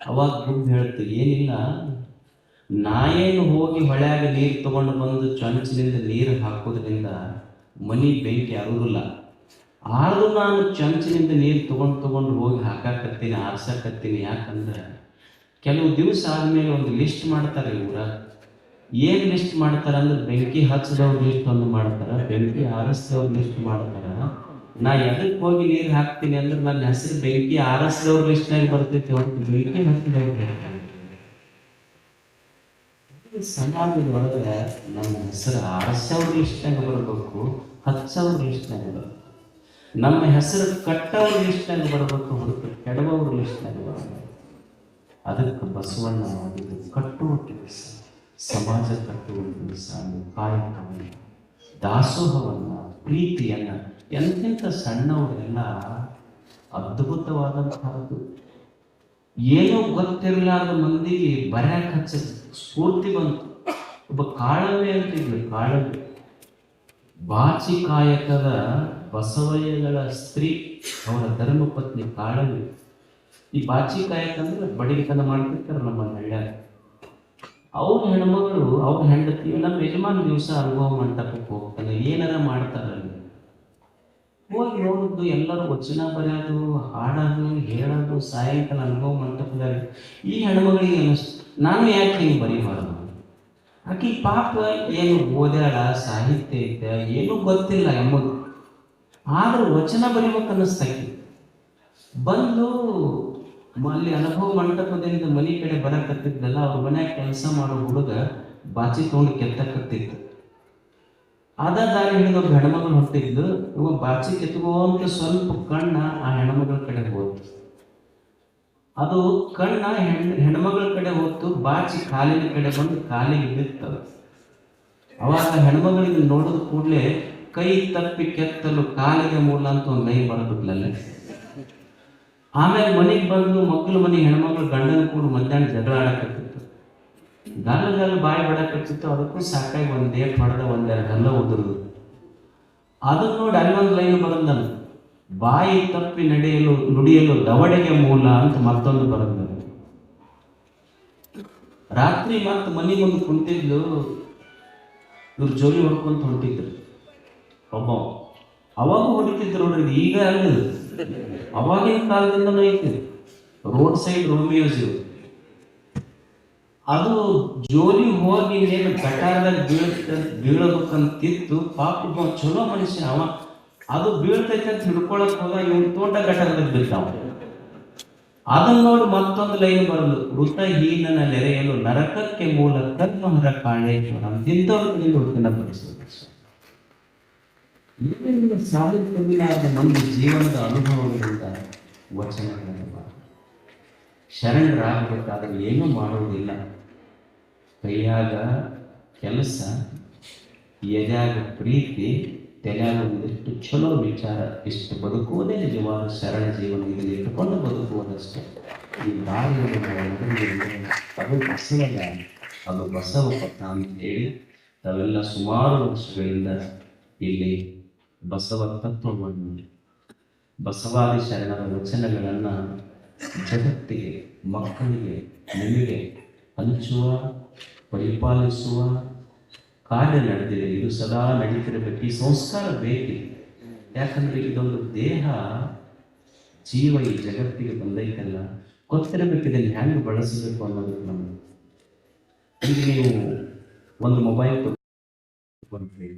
ಅವಾಗ ಗುಬ್ಬ ಹೇಳ್ತು, ಏನಿಲ್ಲ, ನಾ ಏನು ಹೋಗಿ ಹೊಳೆಯಾಗ ನೀರು ತಗೊಂಡು ಬಂದು ಚೊಂಚಿನಿಂದ ನೀರು ಹಾಕೋದ್ರಿಂದ ಮನೆ ಬೆಂಕಿ ಆಗೋದಿಲ್ಲ. ಆದ್ರೂ ನಾನು ಚೊಂಚಿನಿಂದ ನೀರು ತಗೊಂಡು ಹೋಗಿ ಹಾಕಾಕತ್ತೀನಿ, ಆರ್ಸಕತ್ತೀನಿ. ಯಾಕಂದ್ರೆ ಕೆಲವು ದಿವಸ ಆದಮೇಲೆ ಒಂದು ಲಿಸ್ಟ್ ಮಾಡ್ತಾರೆ ಊರಾಗ. ಏನು ಲಿಸ್ಟ್ ಮಾಡ್ತಾರೆ ಅಂದ್ರೆ, ಬೆಂಕಿ ಹಚ್ಚಿದವ್ರ ಲಿಸ್ಟ್ ಒಂದು ಮಾಡ್ತಾರೆ, ಬೆಂಕಿ ಆರಿಸಿದವ್ರ ಲಿಸ್ಟ್ ಮಾಡ್ತಾರೆ. ನಾ ಎದಕ್ಕೆ ಹೋಗಿ ನೀರು ಹಾಕ್ತೀನಿ ಅಂದ್ರೆ ನನ್ನ ಹೆಸರು ಬೆಂಕಿ ಆರಿಸಿದವ್ರ ಲಿಸ್ಟ್ನಾಗ ಬರ್ತೈತಿ ಹೊರತು ಬೆಂಕಿ ಹಚ್ಚಿದವ್ರು. ಸಮಾಜದೊಳಗೆ ನಮ್ಮ ಹೆಸರು ಆರಿಸೋರ ಲಿಸ್ಟ್ನಾಗ ಬರಬೇಕು, ಹಚ್ಚೋರ ಲಿಸ್ಟ್ನಾಗ ಬರಬೇಕು. ನಮ್ಮ ಹೆಸರು ಕಟ್ಟೋರ ಲಿಸ್ಟ್ನಾಗ ಬರಬೇಕು ಹೊರತು ಕೆಡವವ್ರ ಲಿಸ್ಟ್ನಾಗ ಬರಬೇಕು. ಅದಕ್ಕೆ ಬಸವಣ್ಣ ಮಾಡಿದ್ದು ಕಟ್ಟುವ ಕೆಲಸ, ಸಮಾಜ ಕಟ್ಟುವ ಕೆಲಸ, ಕಾಯಕವನ್ನು, ದಾಸೋಹವನ್ನು, ಪ್ರೀತಿಯನ್ನು. ಎಂತೆಂಥ ಸಣ್ಣವರೆಲ್ಲ ಅದ್ಭುತವಾದಂತಹದ್ದು. ಏನೋ ಗೊತ್ತಿರಲಾರ್ದ ಮಂದಿಗೆ ಬರ್ಯಾಕ ಹಚ್ಚ ಸ್ಫೂರ್ತಿ ಬಂತು. ಒಬ್ಬ ಕಾಳವೆ ಅಂತಿದ್ರು, ಕಾಳವೆ ಬಾಚಿ ಕಾಯಕದ ಬಸವಯ್ಯಗಳ ಸ್ತ್ರೀ, ಅವರ ಧರ್ಮಪತ್ನಿ ಕಾಳವೆ. ಈ ಬಾಚಿ ಕಾಯಕ ಅಂದ್ರೆ ಬಡಿತನ ಮಾಡ್ತಿರ್ತಾರೆ ನಮ್ಮ ಹಳ್ಳ್ಯಾಗ. ಅವ್ರ ಹೆಣ್ಮಗಳು, ಅವ್ರ ಹೆಂಡತಿ ನಮ್ಮ ಯಜಮಾನ ದಿವಸ ಅನುಭವ ಮಂಟಪಕ್ಕೆ ಹೋಗ್ತಾನೆ, ಏನಾರ ಮಾಡ್ತಾರಲ್ಲಿ. ಹೋಗಿ ನೋಡಿದ್ದು ಎಲ್ಲರೂ ವಚನ ಬರೆಯೋದು, ಹಾಡೋದು, ಹೇಳೋದು, ಸಾಯಂಕಾಲ ಅನುಭವ ಮಂಟಪದಾಗ. ಈ ಹೆಣ್ಮಗಳಿಗೆ ಅನ್ನಿಸ್ತು, ನಾನು ಯಾಕೆ ಹಿಂಗೆ ಬರೀಬಾರ್ದು? ಆಕೆ ಪಾಪ ಏನು ಓದ್ಯಾಳ, ಸಾಹಿತ್ಯ ಐತೆ, ಏನೂ ಗೊತ್ತಿಲ್ಲ ಎಂಬುದು. ಆದ್ರೆ ವಚನ ಬರೀಬೇಕು ಅನ್ನಿಸ್ತಾಕಿ. ಬಂದು ಅಲ್ಲಿ ಅನುಭವ ಮಂಟಪದಿಂದ ಮನೆ ಕಡೆ ಬರಕತ್ತಿದ್ದಲ್ಲ, ಅವ್ರ ಮನ್ಯಾಗ ಕೆಲಸ ಮಾಡೋ ಹುಡುಗ ಬಾಚಿ ತೊಗೊಂಡು ಕೆತ್ತಕತ್ತಿತ್ತು. ಅದ ದಾರಿ ಹಿಡಿದು ಹೆಣ್ಮಗಳು ಹೊಟ್ಟಿದ್ದು ಇವ ಬಾಚಿ ಕೆತ್ಕೊಂತ ಸ್ವಲ್ಪ ಕಣ್ಣ ಆ ಹೆಣ್ಮಗಳ ಕಡೆ ಹೋಯ್ತು. ಅದು ಕಣ್ಣ ಹೆಣ್ಮಗಳ ಕಡೆ ಹೋಯ್ತು, ಬಾಚಿ ಕಾಲಿನ ಕಡೆ ಬಂದು ಕಾಲಿಗೆ ಬಿತ್ತದ. ಅವಾಗ ಹೆಣ್ಮಗಳಿಗೆ ನೋಡಿದ ಕೂಡಲೇ ಕೈ ತಪ್ಪಿ ಕೆತ್ತಲು ಕಾಲಿಗೆ ಮೂಲ ಅಂತ ಒಂದು ಲೈ ಬರಬಿಟ್ಲಲ್ಲ. ಆಮೇಲೆ ಮನೆಗೆ ಬಂದು ಮಕ್ಕಳು ಮನೆ ಹೆಣ್ಮಕ್ಳು ಗಂಡನ ಕೂಡ ಮಧ್ಯಾಹ್ನ ಜಗಳ ಆಡಕತ್ತಿತ್ತು, ಗಲ್ಲ ಬಾಯಿ ಬಡಕತ್ತಿತ್ತು. ಅದಕ್ಕೂ ಸಾಕಾಗಿ ಒಂದೇ ಹೊಡೆದ ಒಂದೆರಡು ಗಲ್ಲ ಉದುರುದು. ಅದನ್ನ ನೋಡಿ ಅಲ್ಲೊಂದು ಲೈನ್ ಬರಂದನು, ಬಾಯಿ ತಪ್ಪಿ ನುಡಿಯಲು ದವಡೆಗೆ ಮೂಲ ಅಂತ ಮತ್ತೊಂದು ಬರಂದನು. ರಾತ್ರಿ ಮತ್ತೆ ಮನೆ ಮುಂದೆ ಕುಂತಿದ್ಲು, ಇವ್ರು ಜೋಲಿ ಹೊಡ್ಕೊಂತ ಹೊಂಟಿದ್ರು. ಒಬ್ಬ ಅವಾಗ ಹೊಡಿತಿದ್ರು ನೋಡ್ರಿ, ಈಗ ಅಲ್ಲ, ಅವಾಗಿನ ಕಾಲದಿಂದನೂ ಐತಿ. ರೋಡ್ ಸೈಡ್ ರೋಮಿಯೋಸ್ ಇವು. ಅದು ಜೋಲಿ ಹೋಗಿ ಏನು ಗಟಾರದಾಗ ಬೀಳಬೇಕಂತಿತ್ತು. ಪಾಪ ಚಲೋ ಮನುಷ್ಯ ಅವ, ಅದು ಬೀಳ್ತೈತೆ ಅಂತ ಹಿಡ್ಕೊಳಕ್ ಹೋದ, ಇವನ್ ತೋಟ ಗಟಾರದಾಗ ಬಿದ್ದಾವ. ಅದನ್ನ ನೋಡಿ ಮತ್ತೊಂದು ಲೈನ್ ಬರಲು, ವೃತಹೀನನ ನೆರೆಯಲು ನರಕಕ್ಕೆ ಮೂಲ ಕರ್ಮಹರ ಕಾಳೇಶ್ವರ ಅಂತಿಂತವ್ರಿಗೆ ಹುಡುಕಿನ ಪರಿಸ್ಥಿತಿ. ಏನೇನು ಸಾಧಿಸಲಾದ ನಮ್ಮ ಜೀವನದ ಅನುಭವಗಳಿಂದ ವಚನಗಳನ್ನು ಶರಣರಾಗಬೇಕಾದ್ರೆ ಏನೂ ಮಾಡುವುದಿಲ್ಲ. ಕೈಯಾಗ ಕೆಲಸ, ಎದ್ಯಾಗ ಪ್ರೀತಿ, ತೆಲ್ಯಾಗ ಒಂದಿಷ್ಟು ಚಲೋ ವಿಚಾರ, ಇಷ್ಟು ಬದುಕುವುದೇ ನಿಜವಾದ ಶರಣ ಜೀವನ. ಇದನ್ನು ಇಟ್ಟುಕೊಂಡು ಬದುಕುವುದಷ್ಟೇ. ಈ ದಾರಿಯನ್ನು ಅದು ಬಸವಲ್ಲ, ಅದು ಬಸವ ಪಥ ಅಂತ ಹೇಳಿ ತಾವೆಲ್ಲ ಸುಮಾರು ವರ್ಷಗಳಿಂದ ಇಲ್ಲಿ ಬಸವ ತತ್ವವನ್ನು, ಬಸವಾದಿ ಶರಣರ ವಚನಗಳನ್ನು ಜಗತ್ತಿಗೆ, ಮಕ್ಕಳಿಗೆ, ನಿಮಗೆ ಹಂಚುವ, ಪರಿಪಾಲಿಸುವ ಕಾರ್ಯ ನಡೆದಿದೆ. ಇದು ಸದಾ ನಡೀತಿರಬೇಕು. ಈ ಸಂಸ್ಕಾರ ಬೇಕು. ಯಾಕಂದ್ರೆ ಇದೊಂದು ದೇಹ ಜೀವ ಈ ಜಗತ್ತಿಗೆ ಬಂದೈತಲ್ಲ, ಗೊತ್ತಿರಬೇಕು ಇದನ್ನು ಹೆಂಗೆ ಬಳಸಬೇಕು ಅನ್ನೋದಕ್ಕೆ. ನಮಗೆ ಈಗ ನೀವು ಒಂದು ಮೊಬೈಲ್ ತಗೊಂಡ್ರಿ,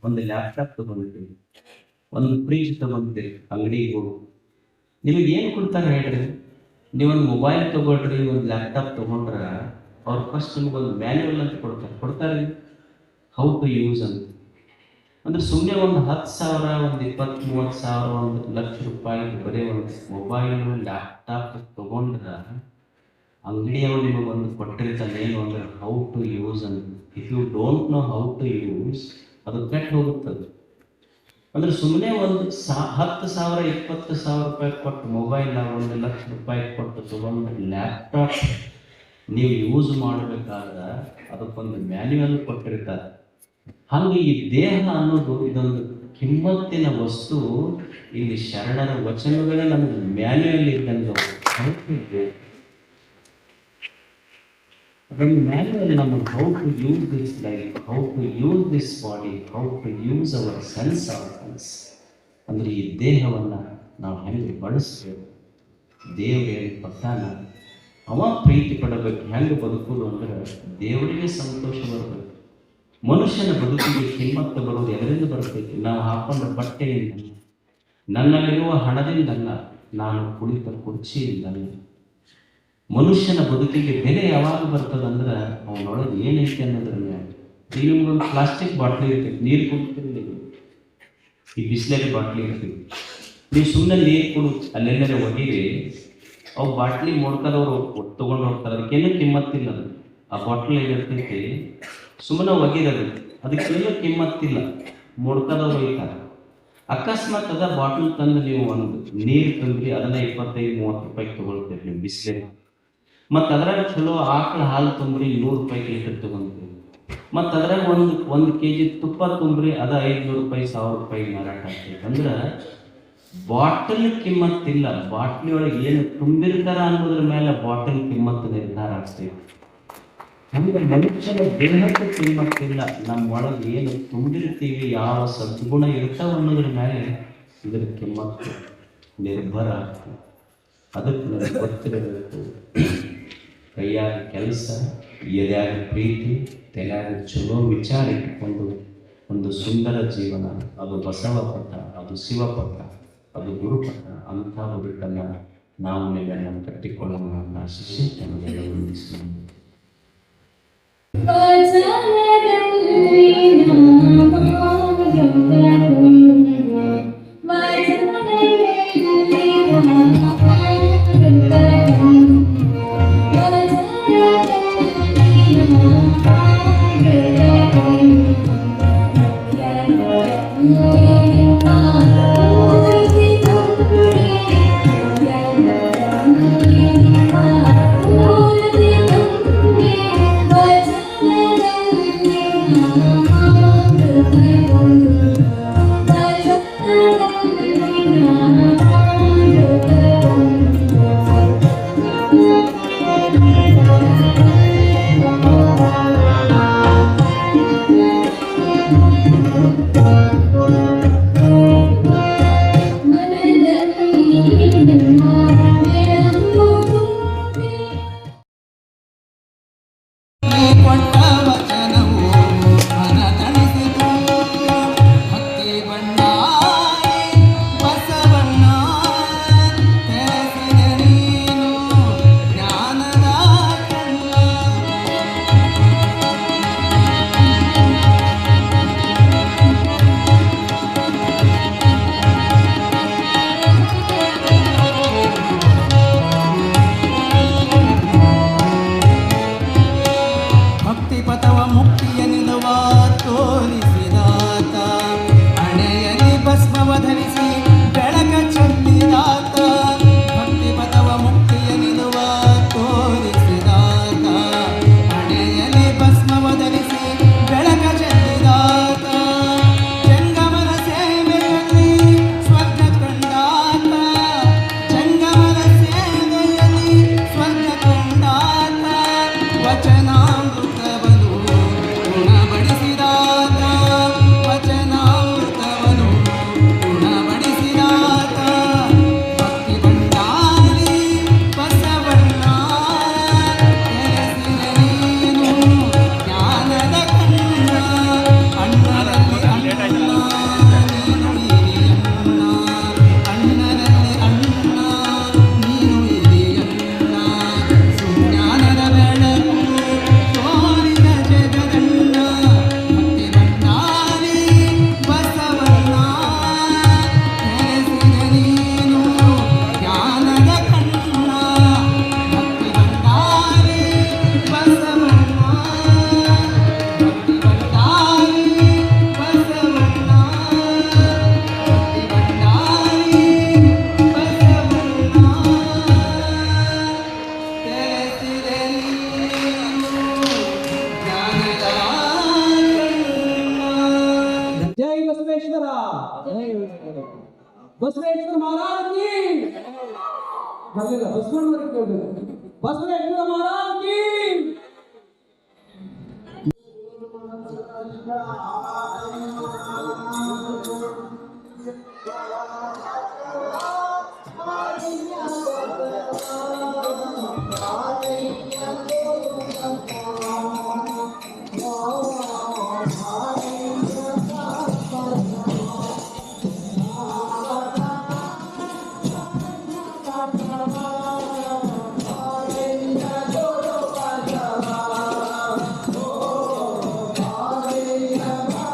ಒಂದು ಲ್ಯಾಪ್ಟಾಪ್ ತಗೊಂಡ್ರಿ, ಒಂದು ಫ್ರಿಜ್ ತಗೊಂಡ್ರಿ, ಅಂಗಡಿಗೆ ಹೋಗಿ ನಿಮಗೆ ಏನು ಕೊಡ್ತಾರೆ ಹೇಳ್ರಿ? ನೀವೊಂದು ಮೊಬೈಲ್ ತಗೊಳ್ರಿ, ಒಂದು ಲ್ಯಾಪ್ಟಾಪ್ ತಗೊಂಡ್ರ ಅವ್ರು ಫಸ್ಟ್ ನಿಮಗೊಂದು ಮ್ಯಾನ್ಯುವಲ್ ಅಂತ ಕೊಡ್ತಾರೆ ಹೌ ಟು ಯೂಸ್ ಅಂತ. ಅಂದ್ರೆ ಸುಮ್ಮನೆ ಒಂದು 10,000, ಒಂದು 20-30,000, 1,00,000 ರೂಪಾಯಿ ಬರೀ ಒಂದು ಮೊಬೈಲು ಲ್ಯಾಪ್ಟಾಪ್ ತಗೊಂಡ್ರ ಅಂಗಡಿಯವರು ನಿಮಗೊಂದು ಕೊಟ್ಟಿರ್ತಾನೆ ಏನು ಅಂದ್ರೆ ಹೌ ಟು ಯೂಸ್ ಅಂತ. If you don't know how to use, ಅದು ಕೆಟ್ಟು ಹೋಗುತ್ತದೆ. ಅಂದ್ರೆ ಸುಮ್ಮನೆ ಒಂದು 10,000, 20,000 ರೂಪಾಯಿ ಕೊಟ್ಟು ಮೊಬೈಲ್, 1,00,000 ರೂಪಾಯಿ ಕೊಟ್ಟು ತಗೊಂಡು ಲ್ಯಾಪ್ಟಾಪ್ ನೀವು ಯೂಸ್ ಮಾಡಬೇಕಾದ್ರೆ ಅದಕ್ಕೊಂದು ಮ್ಯಾನ್ಯುವಲ್ ಕೊಟ್ಟಿರ್ತಾರೆ. ಹಾಗೆ ಈ ದೇಹ ಅನ್ನೋದು ಇದೊಂದು ಕಿಮ್ಮತ್ತಿನ ವಸ್ತು. ಇಲ್ಲಿ ಶರಣರ ವಚನಗಳೇ ನಮಗೆ ಮ್ಯಾನ್ಯುವಲ್ ಇದ್ದಂಗೆ. ಮ್ಯಾನ್ಯುವಲ್ ನಮಗೆ how to use this life, how to use this body, how to use our sense organs. ಅಂದರೆ ಈ ದೇಹವನ್ನು ನಾವು ಹೆಂಗೆ ಬಳಸಬೇಕು, ದೇವರೇನು ಪಟ್ಟಾನ ಅವ ಪ್ರೀತಿ ಪಡಬೇಕು. ಹೆಂಗೆ ಬದುಕುವುದು ಅಂದರೆ ದೇವರಿಗೆ ಸಂತೋಷ ಬರಬೇಕು. ಮನುಷ್ಯನ ಬದುಕಿಗೆ ಕಿಮ್ಮತ್ತು ಬರೋದು ಎದರಿಂದ ಬರಬೇಕು? ನಾವು ಹಾಕೊಂಡ ಬಟ್ಟೆಯಿಂದ, ನನ್ನಲ್ಲಿರುವ ಹಣದಿಂದಲ್ಲ, ನಾನು ಕುಳಿತ ಕುರ್ಚಿಯಿಂದಲ್ಲ. ಮನುಷ್ಯನ ಬದುಕಿಗೆ ಬೆಲೆ ಯಾವಾಗ ಬರ್ತದಂದ್ರೆ ಅವನೊಳಗೆ ಏನೈತಿ ಅನ್ನೋದ್ರ ಮೇಲೆ. ಈಗ ನಿಮ್ಗೊಂದು ಪ್ಲಾಸ್ಟಿಕ್ ಬಾಟ್ಲಿ ಇರ್ತೈತಿ, ನೀರು ಕುಡಿತೀರಿ, ಈ ಬಿಸ್ಲೇರಿ ಬಾಟ್ಲಿ ಇರ್ತೀವಿ, ನೀವು ಸುಮ್ಮನೆ ನೀರು ಕುಡು ಅಲ್ಲೆಲ್ಲರೆ ಒಗಿರಿ, ಅವು ಬಾಟ್ಲಿ ಮೊಡ್ಕದವ್ರು ತೊಗೊಂಡು ಹೋಗ್ತಾರೆ. ಅದಕ್ಕೇನು ಕಿಮ್ಮತ್ತಿಲ್ಲ. ಅದು ಆ ಬಾಟ್ಲ್ ಏನಿರ್ತೈತಿ ಸುಮ್ಮನೆ ಒಗಿರೋದು, ಅದಕ್ಕೇನು ಕಿಮ್ಮತ್ತಿಲ್ಲ. ಮೊಡ್ಕದವ್ರು ಒಯ್ತಾರೆ. ಅಕಸ್ಮಾತ್ ಅದ ಬಾಟ್ಲ್ ತಂದು ನೀವು ಒಂದು ನೀರು ತಂದ್ರಿ, ಅದನ್ನ 25-30 ರೂಪಾಯಿಗೆ ತೊಗೊಳ್ತೀರಿ ನೀವು ಬಿಸ್ಲೇರಿ. ಮತ್ತು ಅದ್ರಾಗ ಚಲೋ ಆಕಳ ಹಾಲು ತುಂಬ್ರಿ, 100 ರೂಪಾಯಿ ಲೀಟರ್ ತೊಗೊಂತೀವಿ. ಮತ್ತು ಅದ್ರಾಗ ಒಂದು kg ತುಪ್ಪ ತುಂಬ್ರಿ, ಅದ 500 ರೂಪಾಯಿ 1000 ರೂಪಾಯಿ ಮಾರಾಟ ಆಗ್ತೈತೆ. ಅಂದ್ರೆ ಬಾಟಲ್ ಕಿಮ್ಮತ್ತಿಲ್ಲ, ಬಾಟ್ಲಿ ಒಳಗೆ ಏನು ತುಂಬಿರ್ತಾರ ಅನ್ನೋದ್ರ ಮೇಲೆ ಬಾಟಲ್ ಕಿಮ್ಮತ್ತು ನಿರ್ಧಾರ ಆಗ್ತೈತೆ. ನಮಗೆ ಮನುಷ್ಯನ ದೇಹಕ್ಕೆ ಕಿಮ್ಮತ್ತಿಲ್ಲ, ನಮ್ಮ ಒಳಗೆ ಏನು ತುಂಬಿರ್ತೀವಿ, ಯಾವ ಸದ್ಗುಣ ಇರ್ತಾವ ಅನ್ನೋದ್ರ ಮೇಲೆ ಇದ್ರ ಕಿಮ್ಮತ್ತು ನಿರ್ಭರ ಆಗ್ತದೆ. ಅದಕ್ಕೆ ನನಗೆ ಗೊತ್ತಿರಬೇಕು, ಕೈಯಾಗ ಕೆಲಸ, ಎದೆಯಾಗ ಪ್ರೀತಿ, ತೆಲ್ಯಾಗ ಚಲೋ ವಿಚಾರ ಇಟ್ಟುಕೊಂಡು ಒಂದು ಸುಂದರ ಜೀವನ. ಅದು ಬಸವ ಪಥ, ಅದು ಶಿವಪಥ, ಅದು ಗುರುಪಥ. ಅಂಥ ಬದುಕನ್ನು ನಾವು ನಿಮ್ಮನ್ನು ಕಟ್ಟಿಕೊಳ್ಳೋಣ ಆಶಿಸಿ ನಮಗೆಲ್ಲ ವಂದಿಸಿ ಕೊಂಡ ವಚನವು ಮನತಣಿಸಿತು ಭಕ್ತಿ ಬಣ್ಣಾರಿ ಬಸವಣ್ಣ ತೆರೆಸಿದ ನೀನು ಜ್ಞಾನದ ಕಣ್ಣ. ಭಕ್ತಿ ಪಥವ ಮುಕ್ತಿಯ ನಿಲುವ ತೋರಿಸಿದಾತ ಹಣೆಯಲ್ಲಿ ಭಸ್ಮವ ಧರಿಸಿ ಬೆಳಕ ಚೆಲ್ಲಿದಾತ. ಭಕ್ತಿ ಪಥವ ಮುಕ್ತಿಯ ನಿಲುವ ತೋರಿಸಿದಾತ ಹಣೆಯಲ್ಲಿ ಭಸ್ಮವ ಧರಿಸಿ ಬೆಳಕ ಚೆಲ್ಲಿದಾತ. ಜಂಗಮರ ಸೇವೆಯಲ್ಲಿ ಸ್ವರ್ಗ ಕಂಡಾತ ಜಂಗಮರ ಸೇವೆಯಲ್ಲಿ ಸ್ವರ್ಗ ಕಂಡಾತ. ವಚನಾಮೃತವನು ಗುಣಬಡಿಸಿದಾತ ವಚನಾಮೃತವನು ಗುಣಬಡಿಸಿದಾತ. ಭಕ್ತಿ ಭಂಡಾರಿ ಬಸವಣ್ಣ ತೆರೆಸಿದ ನೀನು ಜ್ಞಾನದ ಕಣ್ಣ. ಅಣ್ಣರಲ್ಲಿ ಅಣ್ಣ ನೀನು ಹಿರಿಯಣ್ಣ ಅಣ್ಣರಲ್ಲಿ ಅಣ್ಣ ನೀನು ಹಿರಿಯಣ್ಣ. ಸುಜ್ಞಾನದ ಬೆಳಕು ತೋರಿದ ಜಗದಣ್ಣ. ಭಕ್ತಿ ಭಂಡಾರಿ ಬಸವಣ್ಣ ತೆರೆಸಿದ ನೀನು ಜ್ಞಾನದ ಕಣ್ಣ. ಭಕ್ತಿ ಭಂಡಾರಿ ಬಸವಣ್ಣ ಭಕ್ತಿ ಭಂಡಾರಿ ಬಸವಣ್ಣ ಭಕ್ತಿ ಭಂಡಾರಿ ಬಸವಣ್ಣ ತೆರೆಸಿದ ನೀನು ಜ್ಞಾನದ ಕಣ್ಣ. ಜೈ ಬಸವೇಶ್ವರ. ಬಸವೇಶ್ವರ ಮಹಾರಾಜ್ ಕಿ ಬರಲಿಲ್ಲ. ಬಸವೇಶ್ವರ ಮಹಾರಾಜ್ ಕಿ. Hare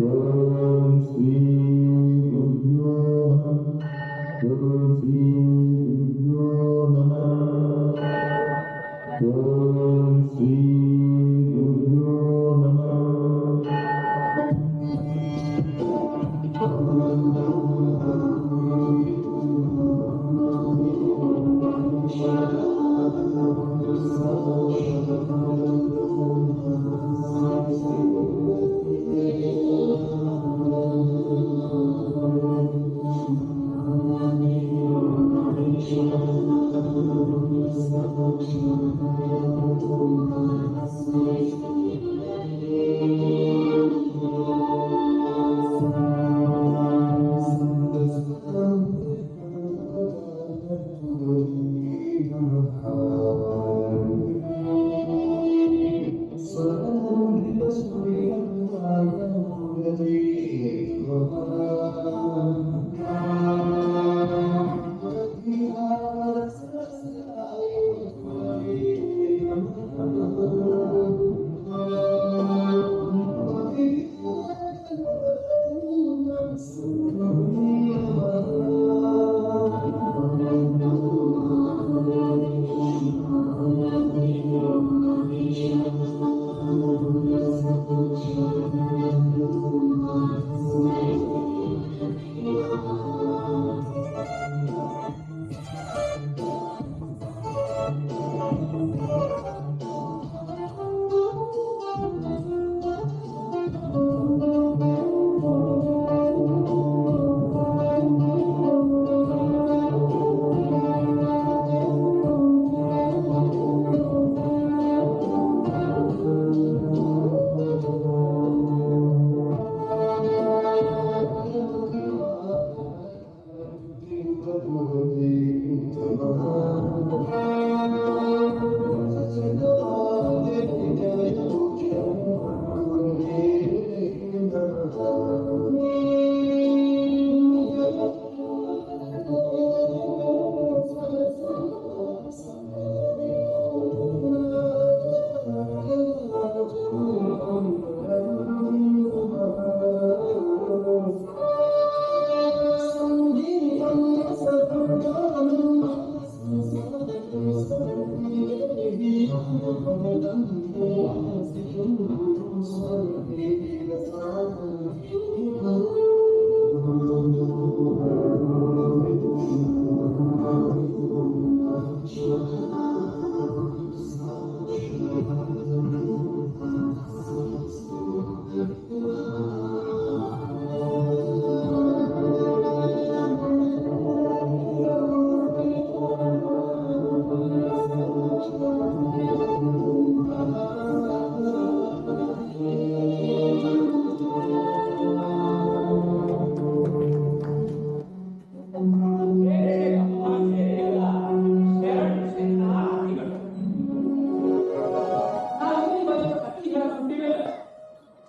ಓಂ ಶ್ರೀ ಗುರುಭ್ಯೋ ನಮಃ. ಓಂ ಶ್ರೀ ಗುರುಭ್ಯೋ ನಮಃ. ಓಂ ಶ್ರೀ ಗುರುಭ್ಯೋ ನಮಃ.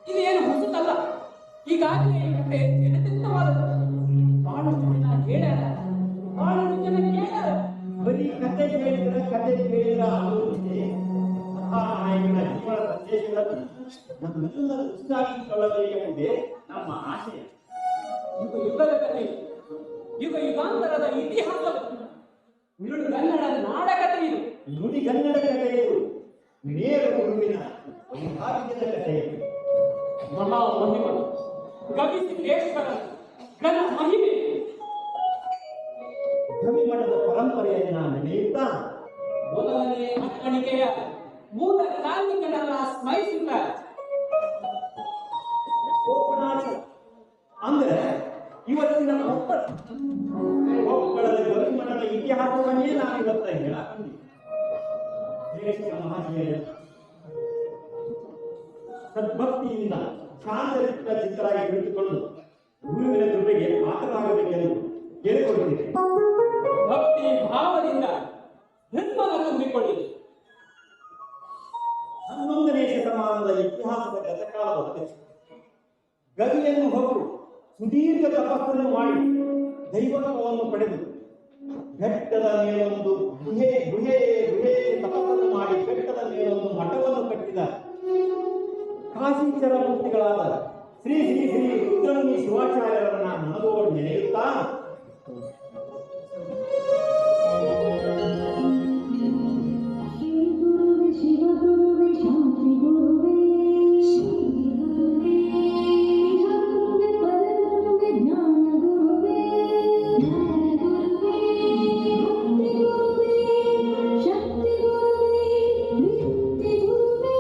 ಇದೇನು ಹೊಸತಲ್ಲ. ಈಗಾಗಲೇ ಈ ಕಡೆ ಜನತಿಂತವಾದದ್ದು. ಬಹಳಷ್ಟು ಜನ ಹೇಳ್ಯಾರ, ಬಹಳಷ್ಟು ಜನ ಕೇಳ್ಯಾರ. ಬರೀ ಕತೆ ಕೇಳಿದ್ರೆ ಕತೆ ಕೇಳಿದ ಆಗುತ್ತದೆ. ನಾಯಕನ ಜೀವನ ಸಂದೇಶಗಳನ್ನು ನಮ್ಮೆಲ್ಲರ ಉತ್ಸಾಹಿಸಿಕೊಳ್ಳಬೇಕೆಂಬುದೇ ನಮ್ಮ ಆಶಯ. ಯುಗ ಯುಗದ ಕಥೆ, ಯುಗ ಯುಗಾಂತರದ ಇತಿಹಾಸ, ನುಡಿಗನ್ನಡ ನಾಡಕತೆ ಇದು. ನುಡಿಗನ್ನಡ ಕಥೆಯು ನೇರ ಗುರುವಿನ ಭಾಗ್ಯದ ಕಥೆ. ಮಹಾ ಮಹಿಮ ಕವಿ ಸಿದ್ದೇಶ್ವರ ಘನ ಮಹಿಮೆ ಕವಿಮಠದ ಪರಂಪರೆಯನ್ನ ನಡೆಯುತ್ತಾ ಮೊದಲನೇ ಅಕ್ಕಣಿಕೆಯ ಮೂಲ ಕಾರ್ಮಿಕನನ್ನ ಸ್ಮರಿಸುತ್ತಾ ಗೋಪನಾಥ ಅಂದ್ರೆ ಇವತ್ತಿನ ಮಕ್ಕಳದ ಕವಿಮಠದ ಇತಿಹಾಸವನ್ನೇ ನಾನು ಇವತ್ತ ಹೇಳಾಕೊಂಡಿದ್ದೆ. ಮಹಾಶಯ ಸದ್ಭಕ್ತಿಯಿಂದ ಶಾಂತರಿತ ಚಿತ್ತರಾಗಿ ಕುಳಿತುಕೊಂಡು ಗುರುವಿನ ಕೃಪೆಗೆ ಪಾತ್ರರಾಗಬೇಕೆಂದು ಕೇಳಿಕೊಳ್ಳುತ್ತೇನೆ. ಭಕ್ತಿ ಭಾವದಿಂದ ನಿರ್ಮಲ ತುಂಬಿಕೊಳ್ಳಿ. 11ನೇ ಶತಮಾನದ ಇತಿಹಾಸದ ಗತಕಾಲದ ಗವಿಯನ್ನು ಹೊರತು ಸುದೀರ್ಘ ತಪಸ್ಸನ್ನು ಮಾಡಿ ದೈವತ್ವವನ್ನು ಪಡೆದು ಬೆಟ್ಟದ ಮೇಲೊಂದು ಗುಹೆ ತಪಸ್ಸನ್ನು ಮಾಡಿ ಬೆಟ್ಟದ ಮೇಲೊಂದು ಮಠವನ್ನು ಕಟ್ಟಿದ ಕಾಶೀಚರ ಮೂರ್ತಿಗಳಾದ ಶ್ರೀ ಶ್ರೀ ಶ್ರೀ ರುದ್ರಮುನಿ ಶಿವಾಚಾರ್ಯರನ್ನ ಮನದೋಡು ನೆನೆಯುತ್ತಾ ಶಿವಗುರುವೆ ಶಾಂತಿ ಗುರುವೇ ಗುರುವೆ ಪರಗುರುವೆ ಜ್ಞಾನ ಗುರುವೇ ಭಕ್ತಿ ಗುರುವೇ ಶಕ್ತಿ ಗುರುವೇ ನಿತ್ಯ ಗುರುವೇ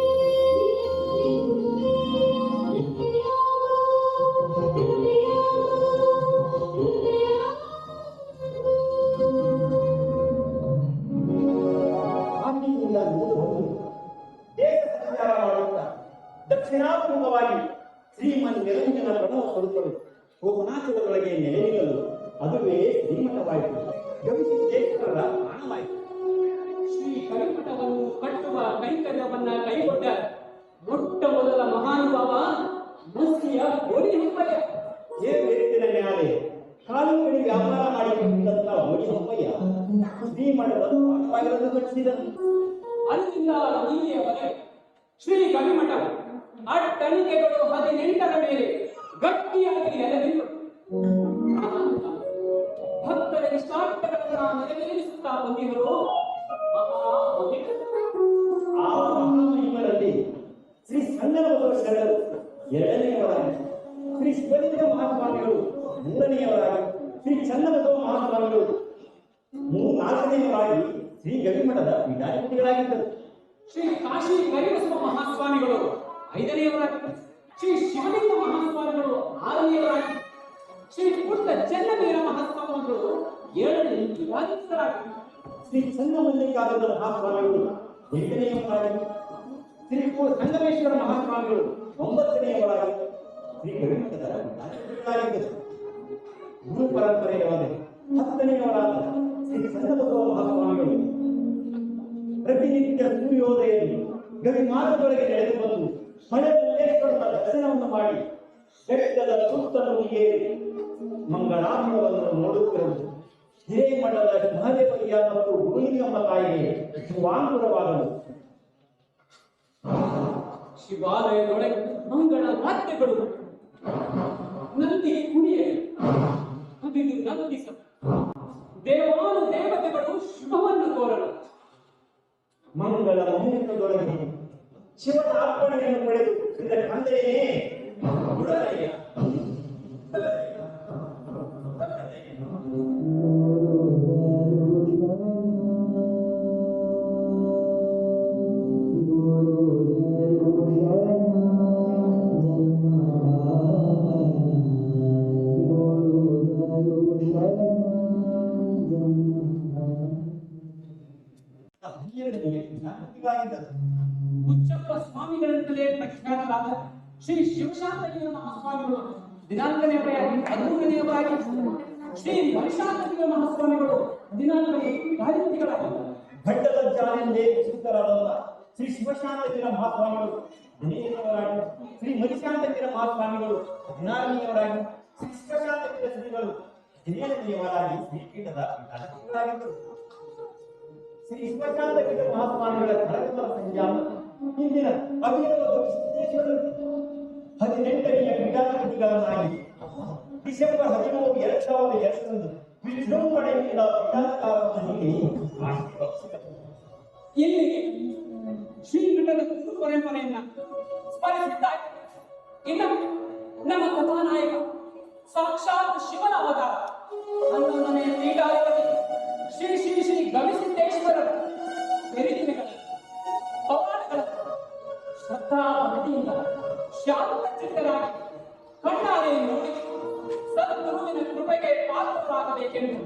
ಆಕೆಯಿಂದ ದೇಶ ಸಂಚಾರ ಮಾಡುತ್ತಾ ದಕ್ಷಿಣಾಭಿಮುಖವಾಗಿ ಶ್ರೀಮನ್ ನಿರಂಜನ ಪ್ರಣವ ಸ್ವರೂಪರು ಗೋಪನಾಥದೊಳಗೆ ನೆಲೆ ನಿಲ್ಲಲು ಅದುವೇ ಶ್ರೀಮಠವಾಯಿತು. ಗವಿಸಿದ್ದೇಶ್ವರರ ಪ್ರಾಣವಾಯಿತು. ಶ್ರೀ ಕರಿಮಠವನ್ನು ಕಟ್ಟುವ ಕೈಂಕರ್ಯವನ್ನ ಕೈಗೊಂಡ ಮೊಟ್ಟ ಮೊದಲ ಮಹಾನುಭಾವ ಮಸ್ತಿಯ ಗೋಡಿ ಹಂಪಯ್ಯ. ಏರಿನ ಮ್ಯಾಲೆ ಕಾಲು ಕಡಿ ವ್ಯಾಪಾರ ಮಾಡಿಕೊಂಡಿದ್ದಂತ ಮೋಡಿ ಹಂಪಯ್ಯ ಶ್ರೀಮಠದ ಪ್ರಾಣವಾಗಿರಲು ಕಟ್ಟಿಸಿದನು. ಅಲ್ಲಿಂದ ಇಲ್ಲಿಯವರೆಗೆ ಶ್ರೀ ಕರಿಮಠವು ಅಟ್ಟಣಿಕೆಗಳು 18ರ ಮೇಲೆ ಗಟ್ಟಿಯಾಗಿ ನೆಲೆನಿಲ್ಲು ಭಕ್ತರ ಇಷ್ಟಾರ್ಥಗಳನ್ನ ನೆರವೇರಿಸುತ್ತಾ ಬಂದಿರುವ ಆ ಮಹಾಮಹಿಮರಲ್ಲಿ ಶ್ರೀ ಸಂಗಮಬಸವ ಶರಣರು ಎರಡನೆಯವರಾಗಿ, ಶ್ರೀ ಶಿವಲಿಂಗ ಮಹಾಸ್ವಾಮಿಗಳು ಮೂರನೆಯವರಾಗಿ, ಶ್ರೀ ಚನ್ನಬಸವ ಮಹಾಸ್ವಾಮಿಗಳು ನಾಲ್ಕನೆಯವರಾಗಿ ಶ್ರೀ ಗವಿಮಠದ ಪೀಠಾಧಿಪತಿಗಳಾಗಿದ್ದರು. ಶ್ರೀ ಕಾಶಿ ಕರಿಬಸವ ಮಹಾಸ್ವಾಮಿಗಳು 5ನೇಯವರಾಗಿ, ಶ್ರೀ ಶಿವಲಿಂಗ ಮಹಾಸ್ವಾಮಿಗಳು 6ನೇಯವರಾಗಿ, ಶ್ರೀ ಪುಟ್ಟ ಚೆನ್ನವೀರ ಮಹಾಸ್ವಾಮಿಗಳು 7ನೇ ಯುಗಾಧಿಪತರಾಗಿ, ಶ್ರೀ ಚನ್ನಮಲ್ಲಿಕಾರ್ಜುನ ಮಹಾಸ್ವಾಮಿಗಳು 8ನೇಯವರಾಗಿ, ಶ್ರೀ ಸಂಗಮೇಶ್ವರ ಮಹಾಸ್ವಾಮಿಗಳು 9ನೇಯವರಾಗಿ ಶ್ರೀ ಗವಿಮಠದ ಪೀಠಾಧಿಪತಿಗಳಾಗಿದ್ದರು. ಗುರು ಪರಂಪರೆಯವಾದ 10ನೇಯವರಾದ ಶ್ರೀ ಚನ್ನಬಸವ ಮಹಾಸ್ವಾಮಿಗಳು ಪ್ರತಿನಿತ್ಯ ಸೂರ್ಯೋದಯದಲ್ಲಿ ಗವಿ ಮಾರ್ಗದೊಳಗೆ ನಡೆದು ಬಂದು ಮಳೆ ಮಲ್ಲೇಶ್ವರನ ದರ್ಶನವನ್ನು ಮಾಡಿ ಬೆಟ್ಟದ ಸುತ್ತಲೂ ಏರಿ ಮಂಗಳಾಮೃತವನ್ನು ನೋಡುತ್ತಿರುವುದು ಹಿರೇಮಠದ ಮಹದೇವಯ್ಯ ಮತ್ತು ಗುರುಲಿಂಗಮ್ಮ ತಾಯಿಗೆ ಶುಭಾಂಕುರವಾದವು. ಶಿವಾಲಯದೊಳಗೆ ಮಂಗಳ ವಾದ್ಯಗಳು ನಂದಿ ಕುಣಿಯೇ ಕುದಿದು ನಂದಿಸ ದೇವಾನು ದೇವತೆಗಳು ಶುಭವನ್ನು ಕೋರಲು ಮಂಗಳ ಮೌನದೊಳಗೆ ಶಿವನ ಅರ್ಪಣೆಯನ್ನು ಪಡೆದು ಇದರ ತಂದೆಯೇ ಗುಡಲಯ್ಯ. ಹುಚ್ಚಪ್ಪ ಸ್ವಾಮಿಗಳಿಂದಲೇ ಪ್ರಖ್ಯಾತರಾದ ಶ್ರೀ ಶಿವಶಾಂತಗಿರಿ ಮಹಾಸ್ವಾಮಿಗಳು ದಿನಾಂಕನೆಯವರಾಗಿ 13ನೇಯವರಾಗಿ, ಶ್ರೀ ಮಹಿಷಾಂತಗಿರಿ ಮಹಾಸ್ವಾಮಿಗಳು ದಿನಾಂಕನೇ ಗಾಯತ್ರಿಗಳಾಗಿದ್ದರು. ಭಟ್ಟದಜ್ಜಾನೆಂದೇ ಪ್ರಸಿದ್ಧರಾದಂತ ಶ್ರೀ ಶಿವಶಾಂತಗಿರ ಮಹಾಸ್ವಾಮಿಗಳು 15ನೇಯವರಾಗಿ, ಶ್ರೀ ಮರಿಶಾಂತಗಿರ ಮಹಾಸ್ವಾಮಿಗಳು 16ನೇಯವರಾಗಿ, ಶ್ರೀ ಶಿವಶಾಂತಗಿರ ಶ್ರೀಗಳು 17ನೇಯವರಾಗಿ ಶ್ರೀಪೀಠದ ಪೀಠಾಧಿಪತಿಗಳಾಗಿದ್ದರು. ಶ್ರೀ ಶಿವಶಾಂತಗಿರ ಮಹಾಸ್ವಾಮಿಗಳ ಕಳಕುಲ ಸಂಜಾನ ಇಂದಿನ ಅಭಿನವ ಗವಿಸಿದ್ದೇಶ್ವರರು 18ನೇ ಪೀಠಾಧಿಪತಿಗಳನ್ನಾಗಿ ಡಿಸೆಂಬರ್ 13, 2002 ವಿಜೃಂಭಣೆಯಿಂದ ಪೀಠಾಧಿಕಾರವನ್ನು ನೀಡಿ ಇಲ್ಲಿಗೆ ಶ್ರೀಮಠದ ಗುರು ಪರಂಪರೆಯನ್ನ ಸ್ಮರಿಸಿದ್ದಾರೆ. ಇನ್ನು ನಮ್ಮ ಕಥಾನಾಯಕ ಸಾಕ್ಷಾತ್ ಶಿವನ ಅವತಾರ 11ನೇ ಪೀಠಾಧಿಪತಿ ಶ್ರೀ ಶ್ರೀ ಶ್ರೀ ಗವಿಸಿದ್ದೇಶ್ವರರ ಬೆರಿದಿನಗಳ ಪವಾಡಗಳ ಶ್ರದ್ಧಾ ಭಕ್ತಿಯಿಂದ ಶಾಂತ ಚಿತ್ತರಾಗಿ ಕಣ್ಣಾರೆ ನೋಡಿ ಸದ್ಗುರುವಿನ ಕೃಪೆಗೆ ಪಾತ್ರರಾಗಬೇಕೆಂದು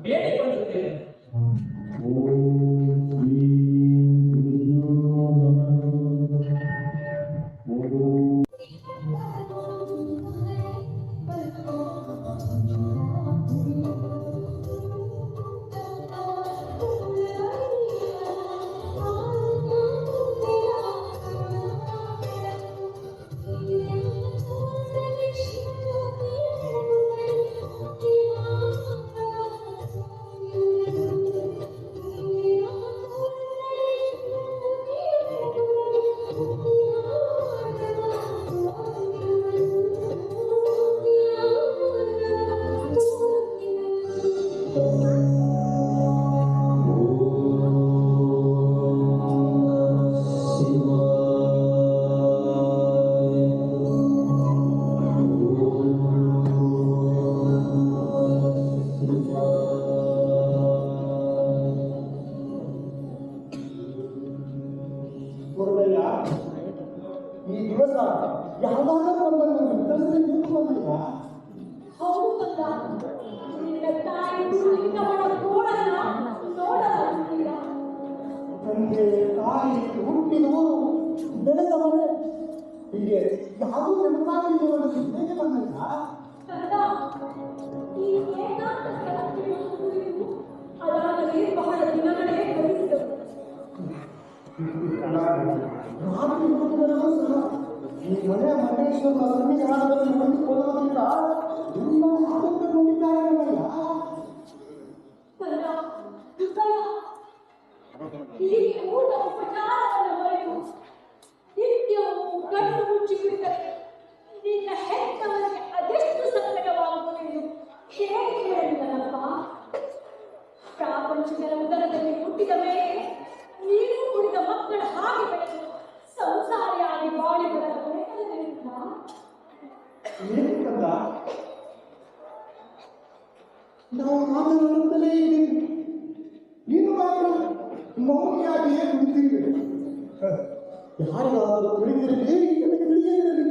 ಬೇಡಿಕೊಳ್ಳುತ್ತೇವೆ. ಓಂ ಶ್ರೀ ಗುರುಭ್ಯೋ ನಮಃ. ಓಂ ಗುರುದಯ್ಯ, ಈ ದಿವಸ ಯಾವಾಗಲೂ ಒಂದನ್ನು ನಿರ್ಧರಿಸಲಿಲ್ಲ. ಹೌದು ಕಂದ, ನಿನ್ನ ತಾಯಿ ನಿನ್ನವಳ ಕೋಡನ್ನ ನೋಡಲಾಗುತ್ತಿಲ್ಲ. ತಂದೆ ತಾಯಿ ಹುಟ್ಟಿದವರು ಬೆಳೆದವರೇ ಹೀಗೆ ಯಾವುದೂ ನೆನಪಾಗಲಿಲ್ಲ ಹೇಗೆ ಬಂದಿಲ್ಲ. ಕಂದ, ಈ ಏಕಾಂತ ಸ್ಥಳಕ್ಕೆ ಹೋಗುವುದು ಅದಾಗಲೇ ಬಹಳ ದಿನಗಳೇ ಕಳೆದಿದ್ದವು. ರಾತ್ರಿ ಹೊತ್ತಿನಲ್ಲೂ ಸಹ ಈ ಮನೆಯ ಮಹೇಶ್ವರ ಸನ್ನಿಧಾನದಲ್ಲಿ ಹೊಂದಿಕೊಳ್ಳುವುದರಿಂದ ತುಂಬ ಆನಂದಗೊಂಡಿದ್ದಾರೆ. ಕಂದ, ಹೃದಯ ಹೀಗೆ ಊಟ ಉಪಚಾರವನ್ನು ಮರೆತು ನಿತ್ಯವೂ ಕಣ್ಣು ಮುಚ್ಚಿಬಿಟ್ಟರೆ ನಿನ್ನ ಹೆತ್ತವರಿಗೆ ಅದೆಷ್ಟು ಸಂಕಟವಾಗುವುದೆಂದು ಹೇಗೆ ಹೇಳಿದನಪ್ಪ. ಪ್ರಾಪಂಚಿಕರ ಉದರದಲ್ಲಿ ಹುಟ್ಟಿದ ಮೇಲೆ ನೀನು ಕುಡಿದ ಮಕ್ಕಳ ಹಾಗೆ ಬೆಳೆದು ಸಂಸಾರಿಯಾಗಿ ಬಾಳಿ ಬರಲು ಬಯಸಲಿಲ್ಲ. ಏನಕ್ಕಂದ ನಾವು ಮಾತನಾಡುತ್ತಲೇ ಇದ್ದೀವಿ, ನೀನು ಮಾತ್ರ ಮೌನಿಯಾಗಿಯೇ ಕುಳಿತೀವಿ. ಯಾರಿಗಾದರೂ ತಿಳಿದಿರಲಿ, ನನಗೆ ತಿಳಿಯದಿರಲಿ,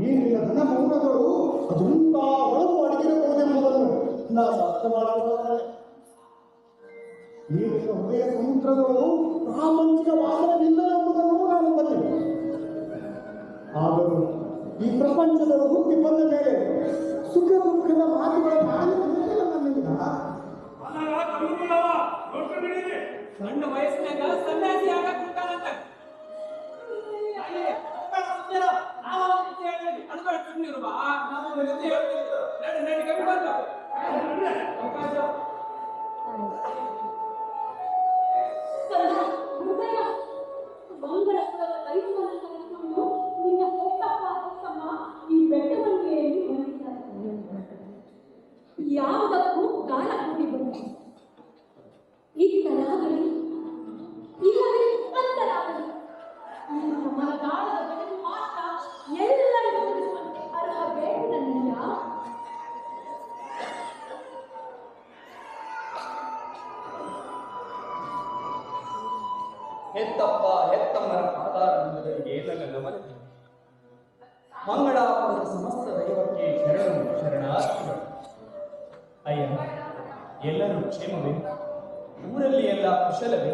ಈ ನಿನ್ನ ಧನ ಮೌನಗಳು ಅದೆಂತ ಒಳಗು ಅಡಗಿರಬಹುದೆಂಬುದನ್ನು ನಾನು ಅರ್ಥ ಮಾಡಿಕೊಳ್ಳುತ್ತೇನೆ. ಈ ನಿನ್ನ ಹೃದಯ ಸಮುದ್ರಗಳು ಪ್ರಾಪಂಚಿಕ ವಾಸನವಿಲ್ಲ ಎಂಬುದನ್ನು ನಾನು ಬಲ್ಲೆ. ಆದರೂ ಈ ಪ್ರಪಂಚದ ಹುಟ್ಟಿ ಬಂದ ಮೇಲೆ ಸುಖ ದುಃಖದ ಮಾತುಗಳ ನನ್ನಿಂದ ಸಣ್ಣ ವಯಸ್ಸಿನಾಗ ಸನ್ಯಾಸಿ ಆಗಕ್ಕಂತ ಹೃದಯ ಮಂಗಳಪುರದ ಕೈಗಳನ್ನು ಕರೆದುಕೊಂಡು ನಿನ್ನ ಹೆತ್ತಪ್ಪ ಹೆತ್ತಮ್ಮ ಈ ಬೆಟ್ಟಮಂಡಿಯಲ್ಲಿ ಬಂದಿದ್ದಾರೆ. ಯಾವುದಕ್ಕೂ ಕಾಲ ಕೂಡಿ ಬಂತು. ಇತ್ತಲಾಗಲಿ ಇಲ್ಲವೇ ಅಂತರಾಗಲಿ ಈ ಮನದಾಳದ ಬೆಳೆದು ಮಾತ್ರ ಎಲ್ಲರಿಗೂ ತಿಳಿಸುವಂತೆ ಅರ್ಹ ಬೇಡನಯ್ಯ. ಹೆತ್ತಪ್ಪ ಹೆತ್ತಮ್ಮರ ಪಾದಾರವಿಂದಗಳಿಗೆ ನನ್ನ ನಮನ. ಮಂಗಳಾಪುರದ ಸಮಸ್ತ ದೈವಕ್ಕೆ ಶರಣಾರ್ಥಿಗಳು. ಅಯ್ಯ, ಎಲ್ಲರೂ ಕ್ಷೇಮವೇ? ಊರಲ್ಲಿ ಎಲ್ಲ ಕುಶಲವೇ?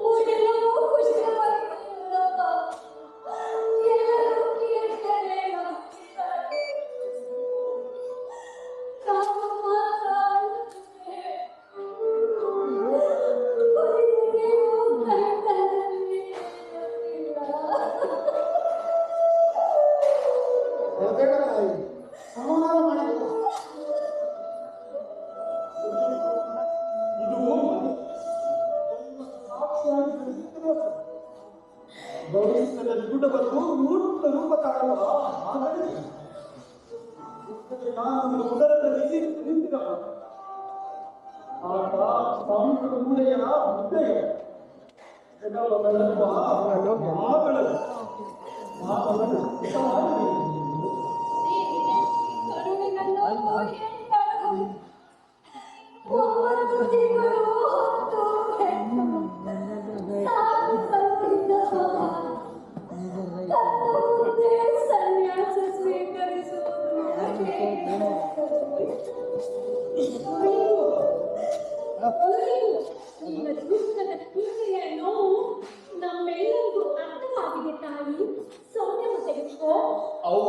ಊರೆಲ್ಲವೂ ಖುಷಿಯಾಗಿರುವುದಪ್ಪ. ಎಲ್ಲರೂ ಕೀರ್ತನೆ ಮಾಡುತ್ತಿದ್ದಾರೆ. ತಾವು ಮಾತ್ರ ಅಳುತ್ತಿದೆ. ಕೊನೆಗೂ ಕೈತರಲಿಲ್ಲ. ಸಮಾಧಾನ ಮಾಡಿದ್ರು. ಇದು ಭವಿಷ್ಯದ ನಿಗೂಢವನ್ನು ಮೂರ್ತ ರೂಪ ತಾಳುವ ನಾನು ಉದರದಲ್ಲಿ ನಿಂತಿರುವ ಆತ ಸಾಂಸ್ಕೃತ ಮೂಲೆಯ ಮುದ್ದೆಯ ಸನ್ಯಾಸ ಸ್ವೀಕರಿಸುವುದು ಈಗ ದುಃಖದ ಹಿಂದೆಯ ನೋವು ನಮ್ಮೆಲ್ಲರಿಗೂ ಅರ್ಥವಾಗಿದೆ ತಾಯಿ. ಸೌಮ್ಯ ತೆಗೆದುಕೋ. ಅವ್ವ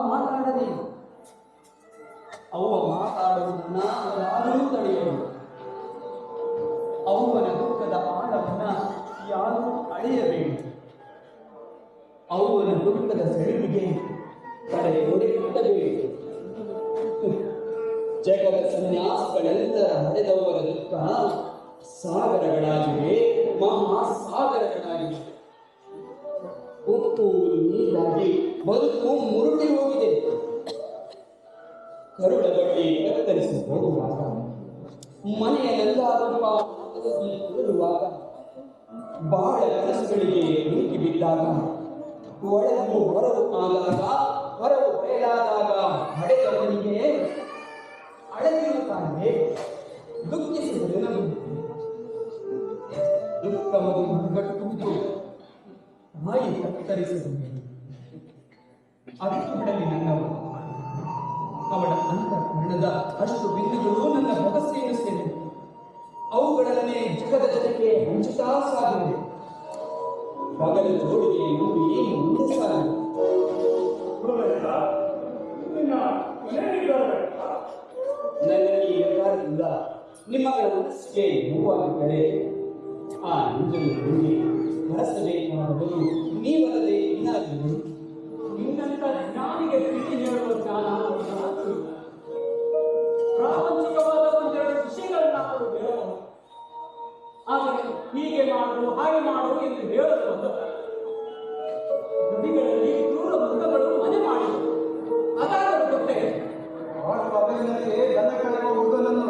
ಮಾತಾಡದೆ. ಅವ್ವ ಮಾತಾಡುವುದನ್ನ ಯಾರೂ ತಡೆಯರು. ಅವ್ವನ ದುಃಖದ ಆಳವನ್ನ ಯಾರೂ ಅಳೆಯಬೇಡಿ. ಅವ್ವನ ದುಃಖದ ಸೆಳುವಿಗೆ ತಡೆ ಒಡೆಯಬೇಡಿ. ಜಗದ ಸನ್ಯಾಸಗಳೆಲ್ಲರ ಹಡೆದವರ ದುಃಖ ಸಾಗರಗಳಾಗಿವೆ, ಮಹಾಸಾಗರಗಳಾಗಿವೆ. ಉಪ್ಪು ನೀರಾಗಿ ಬದುಕು ಮುರುಟಿ ಹೋಗಿದೆ. ಕರುಳ ಬಳ್ಳಿ ಕತ್ತರಿಸಿ ಹೋಗುವಾಗ, ಮನೆಯಲ್ಲೆಲ್ಲಾದರೂ ಕುರುಳುವಾಗ, ಬಾಳ ಕನಸುಗಳಿಗೆ ಮುಳುಗಿ ಬಿದ್ದಾಗ, ಒಳಗು ಹೊರವು ಆದಾಗ, ಹೊರವು ಬಯಲಾದಾಗ ಹಡೆದವನಿಗೆ ಅಳೆದಿರುತ್ತಾನೆ. ದುಃಖಿಸಿದರೆ ನಮಗೆ ಮಗು ಮನಗಟ್ಟುವುದು ತಾಯಿ ಕತ್ತರಿಸಿದ ಅದಕ್ಕೆ ಬಿಡಲಿ ನನ್ನವರು. ಅವಳ ಅಂತಃಕರಣದ ಅಷ್ಟು ಬಿಂದುಗಳು ನನ್ನ ಭಗಸ್ಸೆಯನ್ನು ಸೇರಿವೆ. ಅವುಗಳನ್ನೇ ಜಗದ ಜನಕ್ಕೆ ಹಂಚುತ್ತಾ ಸಾಗಿವೆ. ಪಗಲ ಜೋಡಿಗೆ ನುಡಿ ಮುಂದೆ ಸಾಗಿವೆ. ನನ್ನಲ್ಲಿ ನಿರ್ಧಾರದಿಂದ ನಿಮ್ಮಗಳ ಮನಸ್ಸಿಗೆ ನೋವಾಗಿದ್ದರೆ ಆ ನಿಜನ್ನು ನೋಡಿ ಹರಸಬೇಕಾದವರು ನೀವಲ್ಲದೆ ಇನ್ನಾಗಿದ್ದು. ನಿನ್ನಂತ ಜ್ಞಾನಿಗೆ ಪ್ರೀತಿ ಹೇಳುವ ಜ್ಞಾನ ಪ್ರಾಪಂಚಿಕವಾದ ಒಂದೆರಡು ವಿಷಯಗಳನ್ನ ಅವರು ಹೇಳಬಹುದು. ಆದರೆ ಹೀಗೆ ಮಾಡು ಹಾಗೆ ಮಾಡು ಎಂದು ಹೇಳಲು ಗಡಿಗಳಲ್ಲಿ ಕ್ರೂರ ಮೃಗಗಳು ಮನೆ ಮಾಡಿದರು. ಅದಾದರೂ ಜೊತೆ ದನ ಕಾಯುವ ಹುಡುಗನನ್ನು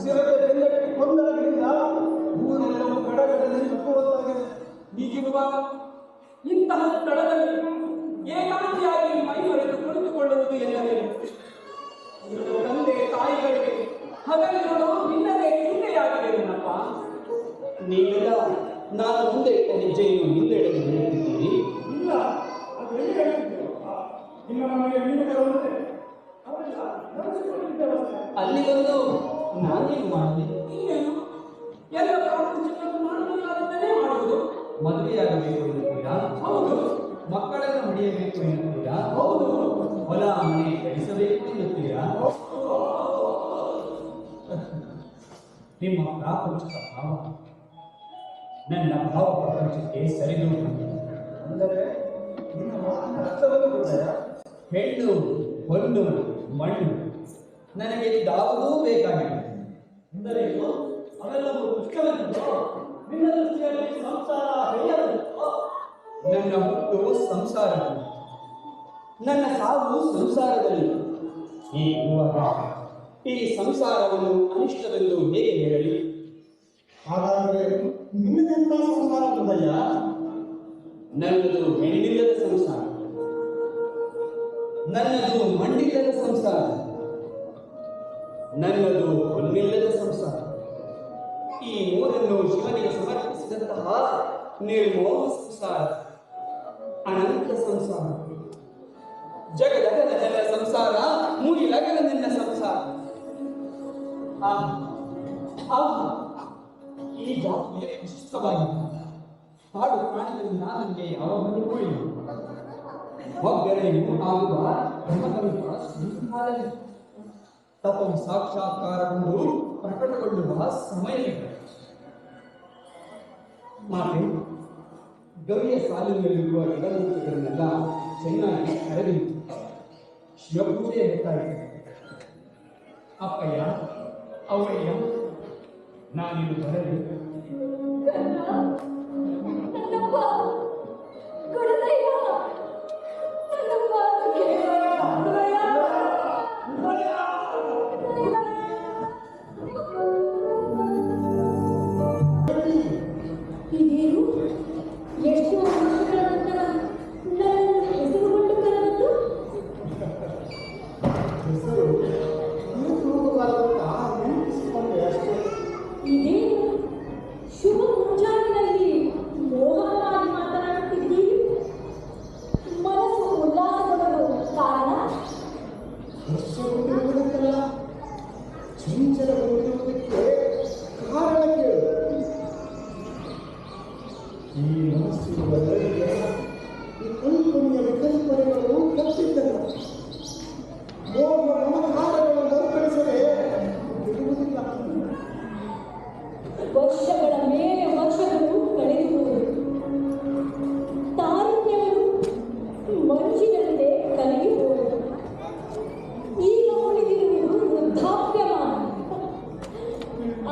ಚಿರತೆ ಬೆನ್ನಟ್ಟಿ ಕೊಂದಲಗಳಿಂದ ಊರೆಲ್ಲವೂ ಗಡಗಡನೆ ನಕ್ಕುವಂತಾಗಿದೆ. ಹೀಗಿರುವಾಗ ಇಂತಹ ಸ್ಥಳದಲ್ಲಿ ಏಕಾಂತಿಯಾಗಿ ಮೈ ಮರೆತು ಕುಳಿತುಕೊಳ್ಳುವುದು ಎಂದರೆ ತಂದೆ ತಾಯಿಗಳಿಗೆ ಹಗಲಿರುಳು ನಿನ್ನದೇ ಚಿಂತೆಯಾಗಿದೆ ನನ್ನಪ್ಪ. ನೀವೆಲ್ಲ ನಾನು ಮುಂದೆ ಇಟ್ಟ ಹೆಜ್ಜೆಯನ್ನು ಹಿಂದೆಡೆದು ನಿಂತಿದ್ದೀರಿ. ಇಲ್ಲ, ಅದು ಎಲ್ಲಿ ಹೇಳ್ತಿದ್ದೇವಪ್ಪ? ನಿಮ್ಮ ಮನೆಗೆ ನೀನು ಬರುವಂತೆ ಅವರೆಲ್ಲ ನಡೆಸಿಕೊಂಡಿದ್ದೇವಷ್ಟೇ. ಅಲ್ಲಿ ಬಂದು ನಾನೇನು ಮಾಡಿದೆ? ಇನ್ನೇನು ಎಲ್ಲ ಪ್ರಾಪಂಚಿಕವನ್ನು ಮಾಡಬೇಕಾದಂತೆಯೇ ಮಾಡುವುದು. ಮದುವೆಯಾಗಬೇಕು ಎನ್ನುತ್ತೀರಾ? ಹೌದು. ಮಕ್ಕಳನ್ನು ಹೊಡೆಯಬೇಕು ಎನ್ನುತ್ತೀರಾ? ಹೌದು. ಹೊಲ ಮನೆ ಗಳಿಸಬೇಕು ಎನ್ನುತ್ತೀರಾ? ನಿಮ್ಮ ಪ್ರಾಪಂಚಿಕ ಭಾವ ನನ್ನ ಭಾವ ಪ್ರಪಂಚಕ್ಕೆ ಸರಿದು ಅಂದರೆ ನಿನ್ನ ಮಾತಿನ ಅರ್ಥವನ್ನು ಗೊತ್ತಾಯ? ಹೆಣ್ಣು ಹೊನ್ನು ಮಣ್ಣು ನನಗೆ ಇದಾವುದೂ ಬೇಕಾಗಿಲ್ಲ. ಅಂದರೆ ಅವೆಲ್ಲವೂ ದುಷ್ಟವೆಂದು ನಿನ್ನ ದೃಷ್ಟಿಯಲ್ಲಿ ಸಂಸಾರ ಹೇಳಬೇಕು. ನನ್ನ ಹುಟ್ಟು ಸಂಸಾರದಲ್ಲಿ, ನನ್ನ ಸಾವು ಸಂಸಾರದಲ್ಲಿ. ಹೀಗಿರುವಾಗ ಈ ಸಂಸಾರವನ್ನು ಅನಿಷ್ಟವೆಂದು ಹೇಗೆ ಹೇಳಲಿ? ಹಾಗಾದರೆ ನಿನ್ನದೆಂತ ಸಂಸಾರ ಹೃದಯ? ನನ್ನದು ಹೆಣ್ಣಿಲ್ಲದ ಸಂಸಾರ, ನನ್ನದು ಮಣ್ಣಿಲ್ಲದ ಸಂಸಾರ, ನನ್ನದು ಹೊನ್ನಿಲ್ಲದ ಸಂಸಾರ. ಈ ಮೂರನ್ನು ಶಿವನಿಗೆ ಸಮರ್ಪಿಸಿದಂತಹ ನಿರ್ಮೋಹ ಸಂಸಾರ, ಅನಂತ ಸಂಸಾರ, ಜಗದಗದ ನನ್ನ ಸಂಸಾರ, ಮುಗಿಲಗದ ನನ್ನ ಸಂಸಾರ. ಈ ಜಾತಿಗೆ ವಿಶಿಷ್ಟವಾಗಿದೆ. ಹಾಡು ಪ್ರಾಣಿಗಳಿಂದ ನನಗೆ ಯಾವ ಬಗೆಗೂ ಇಲ್ಲ. ಒಗ್ಗರಣೆಯು ಆಗುವ ಬ್ರಹ್ಮಕವಿಗಳ ಸಂಹಾರವೇ ತಪವು ಸಾಕ್ಷಾತ್ಕಾರಗೊಂಡು ಪ್ರಕಟಗೊಳ್ಳುವ ಸಮಯವಿದೆ. ಮಾತೆ ಗವಿಯ ಸಾಲಿನಲ್ಲಿರುವ ಗಿಡಮೂಲಿಕೆಗಳನ್ನೆಲ್ಲ ಚೆನ್ನಾಗಿ ಕರೆದಿತ್ತು. ಶಿವಪೂಜೆ ಹೊತ್ತಾಯಿತು. ಅಪ್ಪಯ್ಯ, ಅವಯ್ಯ, ನಾನಿನ್ನು ಬರಲಿ. ನನ್ನಪ್ಪ ಗುರುದಯ್ಯ, ನನ್ನಪ್ಪ ಇದೇನು ಎಷ್ಟು ವರ್ಷಗಳ ನಂತರ ನನ್ನ ಹೆಸರುಗೊಂಡು ಕರೆದದ್ದು? ಹೆಸರು ನೀನು ತೂಗುವಾದಂತ ನೆನಪಿಸಿಕೊಂಡೆ ಅಷ್ಟೇ. ಇದೇನು ಶುಭ ಮುಂಜಾವಿನಲ್ಲಿ ಮೋಹನವಾಗಿ ಮಾತನಾಡುತ್ತಿದ್ದೀರಿ? ಮನಸ್ಸು ಉಲ್ಲಾಸಗೊಳ್ಳಲು ಕಾರಣ? ಹರ್ಷಗೊಂಡಿರುವುದಕ್ಕಲ್ಲ, ಚಂಚಲಗೊಂಡಿರುವುದಕ್ಕೆ ಕಾರಣ ಕೇಳು. ಈ ಮನಸ್ಸಿರುವ ನಡುವೆ ಈ ಕಲ್ಪನೆಯ ವಿಕಲ್ಪನೆಗಳು ಕಟ್ಟಿದ್ದಲ್ಲ. ಮೋಹ ಮಮಕಾರಗಳನ್ನು ಮರುಕಳಿಸದೆ ಬಿಡುವುದಿಲ್ಲ. ವರ್ಷಗಳ ಮೇಲೆ ವರ್ಷಗಳು ಕಳೆದುಹೋದವು. ತಾರುಣ್ಯಗಳು ಮಂಜಿನಂತೆ ಕರಗಿ ಹೋದವು. ಈಗ ಉಳಿದಿರುವುದು ವೃದ್ಧಾಪ್ಯಮಾನ.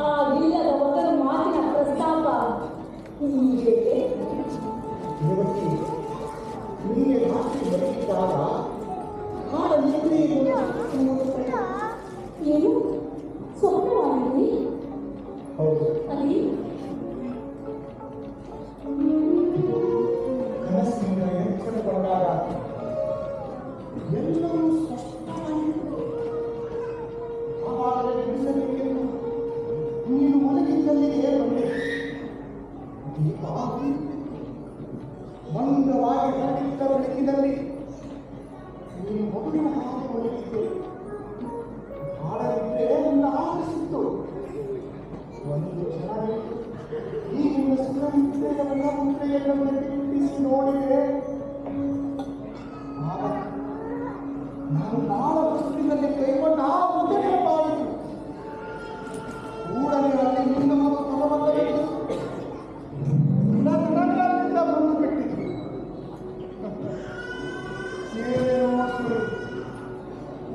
ಆಗಿಲ್ಲದ ಮೊದಲ ಮಾತಿನ ಪ್ರಸ್ತಾಪ ಹೀಗೆ. ಯುವತಿ, ನೀನೆ ರಾತ್ರಿ ಬರೆದಿದ್ದಾಗ ಹಾಡ ನಿದ್ರೆ ಏನು ಸ್ವಪ್ನವಾಗಿದ್ರಿ? ಹೌದು, ಅಲ್ಲಿ ಕನಸಿನಿಂದ ಎಚ್ಚರಗೊಂಡಾಗ ಎಲ್ಲವೂ ಸ್ಪಷ್ಟವಾಗಿತ್ತು. ಆವಾಗಲೇ ಬಿಡಿಸಬೇಕೆಂದು ನೀನು ಮಲಗಿದ್ದಲ್ಲಿಗೆ ಬಂದೆ. ಈಗ ಮಂದವಾಗಿ ಹರಡಿದ್ದ ಬೆಳಕಿನಲ್ಲಿ ನೀನು ಮಗುವಿನ ಹಾಗೆ ಒಳಗಿದ್ದೆ. ಹಾಡಲಿದ್ರೆ ನಿನ್ನ ಆಕರ್ಷಿತ್ತು. ಒಂದು ಕ್ಷಣ ಈಗಿನ ಸುರಮಿತ್ರೆಯನ್ನ ಮುದ್ರೆಯನ್ನು ಪ್ರತಿಬಿಂಬಿಸಿ ನೋಡಿದೆ. ನಾನು ನಾಳ ವಸ್ತುವಿನಲ್ಲಿ ಕೈಗೊಂಡ ಆ ಮುದ್ರೆಯ ಬಾಯಿತು. ಕೂಡಲೇ ಅಲ್ಲಿ ನಿನ್ನ ಮಗು ತಲವಲ್ಲಬೇಕು ನನ್ನಿಂದ ಬಂದು ಬಿಟ್ಟಿತು.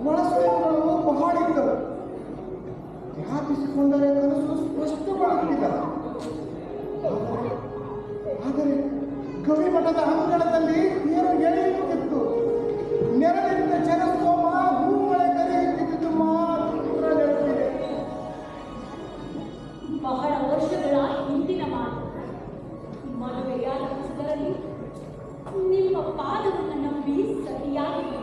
ಒಳಸುಳಿಗಳು ಬಹಳಿದ್ದವು. ವ್ಯಾಪಿಸಿಕೊಂಡರೆ ಕನಸು ಸ್ಪಷ್ಟವಾಗುತ್ತಿಲ್ಲ. ಆದರೆ ಗವಿಮಠದ ಅಂಗಳದಲ್ಲಿ ನೀರು ಎಳೆಯುತ್ತಿತ್ತು. ನೆರಳಿಂದ ಜನಸ್ತೋಮ ಹೂಮಳೆ ಕರೆಯುತ್ತಿದ್ದು ಮಾತ್ರ ನೆನಪಿದೆ. ಬಹಳ ವರ್ಷಗಳ ಹಿಂದಿನ ಮಾತು. ಮದುವೆಯಾದ ಹೊಸದರಲ್ಲಿ ನಿಮ್ಮ ಪಾದವನ್ನು ನಂಬಿ ಸರಿಯಾಗಿದೆ.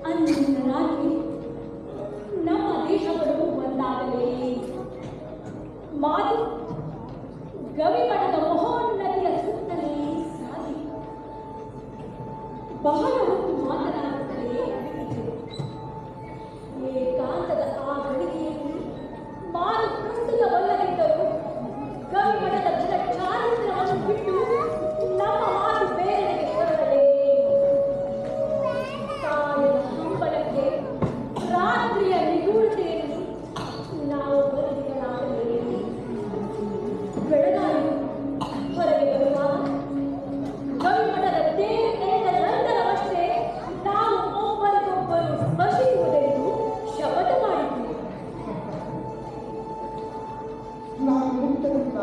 ಅಂದಿನ ರಾತ್ರಿ ನಮ್ಮ ದೇಹಗಳು ಒಂದಾಗಲೇ ಮಾತು ಗವಿಮಠದ ಮಹೋನ್ನತಿಯ ಸುತ್ತಲೇ ಸಾಗಿ ಬಹಳ ಹೊತ್ತು ಮಾತನಾಡುತ್ತಲೇ ಅಡಗಿದ್ದರು. ಏಕಾಂತದ ಆ ಗಳಿಗೆಯಲ್ಲಿ ಮಾತು ಪ್ರಸ್ತುತವಲ್ಲದಿದ್ದರು. ಗವಿಮಠದ ಘನ ಚಾರಿತ್ರವನ್ನು ಬಿಟ್ಟು ನಮ್ಮ ಮಾತು ಬೇರೆಡೆಗೆ ಹೊರಡಲೇ ಕಾಯದ ಹಂಬಲಕ್ಕೆ ರಾತ್ರಿಯ ನಿಗೂಢತೆಯಲ್ಲಿ ನಾವು ಬದುಕಲಾಗಲೇ ಬೆಳಗಾಯಿತು. ಹೊರಗೆ ಬರುವಾಗ ಗವಿಮಠದ ದೇವತೆಯ ನಂತರವಷ್ಟೇ ನಾವು ಒಬ್ಬರಿಗೊಬ್ಬರು ಸ್ಪರ್ಶಿಸುವುದೆಂದು ಶಪಥ ಮಾಡಿದ್ವಿ. ನಾನು ಮುಟ್ಟಲಿಲ್ಲ.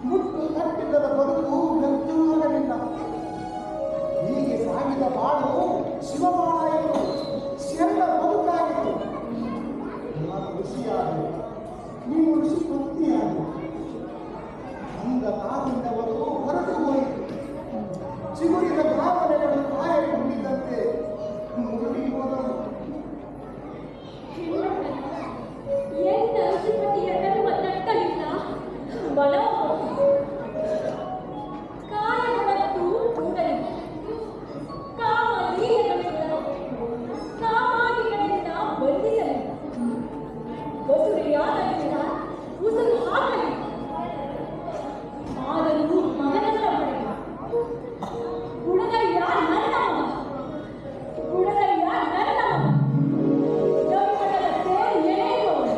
ಮುಟ್ಟು ಕಟ್ಟಿದ್ದದ ಬದುಕು ವ್ಯರ್ಥವಾಗಲಿಲ್ಲ. ಹೀಗೆ ಸಾಗಿದ ಬಾಳು ಶಿವಬಾಳಾಯಿತು. ಶರಣ ಬದುಕಾಗಿತ್ತು. ನಾನು ಋಷಿಯಾದೆ, ನೀನು ಋಷಿ ಪತ್ನಿಯಾದೆ. ಅಂದ ತಾದಿಂದವರು ಹೊರಟು ಹೋಯಿತು. ಚಿಗುರಿದ ಭಾವನೆಗಳು ಕಾಯಕೊಂಡಿದ್ದಂತೆ ಮುರುಳಿ ಹೋದವು. ಎಂತ ಋಷಿಪತಿಯ ಧರ್ಮ ತಟ್ಟಲಿಲ್ಲ. ಮನೋ ಕಾಯಗಳದ್ದು ಕೂಡಲಿ ಕಾಮ ಲೀಲೆಗಳಿಂದ ಕಾಮಾದಿಗಳಿಂದ ಬಂಧಿಸಲಿಲ್ಲ. ಬಸುರಿಯಾದರಿಂದ ಉಸಿರು ಹಾಕಲಿಲ್ಲ. ಆದರೂ ಮಗನನ್ನ ಪಡೆದ ಗುಣದಯ್ಯ ನನ್ನ ಮಗ, ಗುಣದಯ್ಯ ನನ್ನ ಮಗ. ಗವಿಮಠದ ತೇರು ಎಳೆಯುವವನು.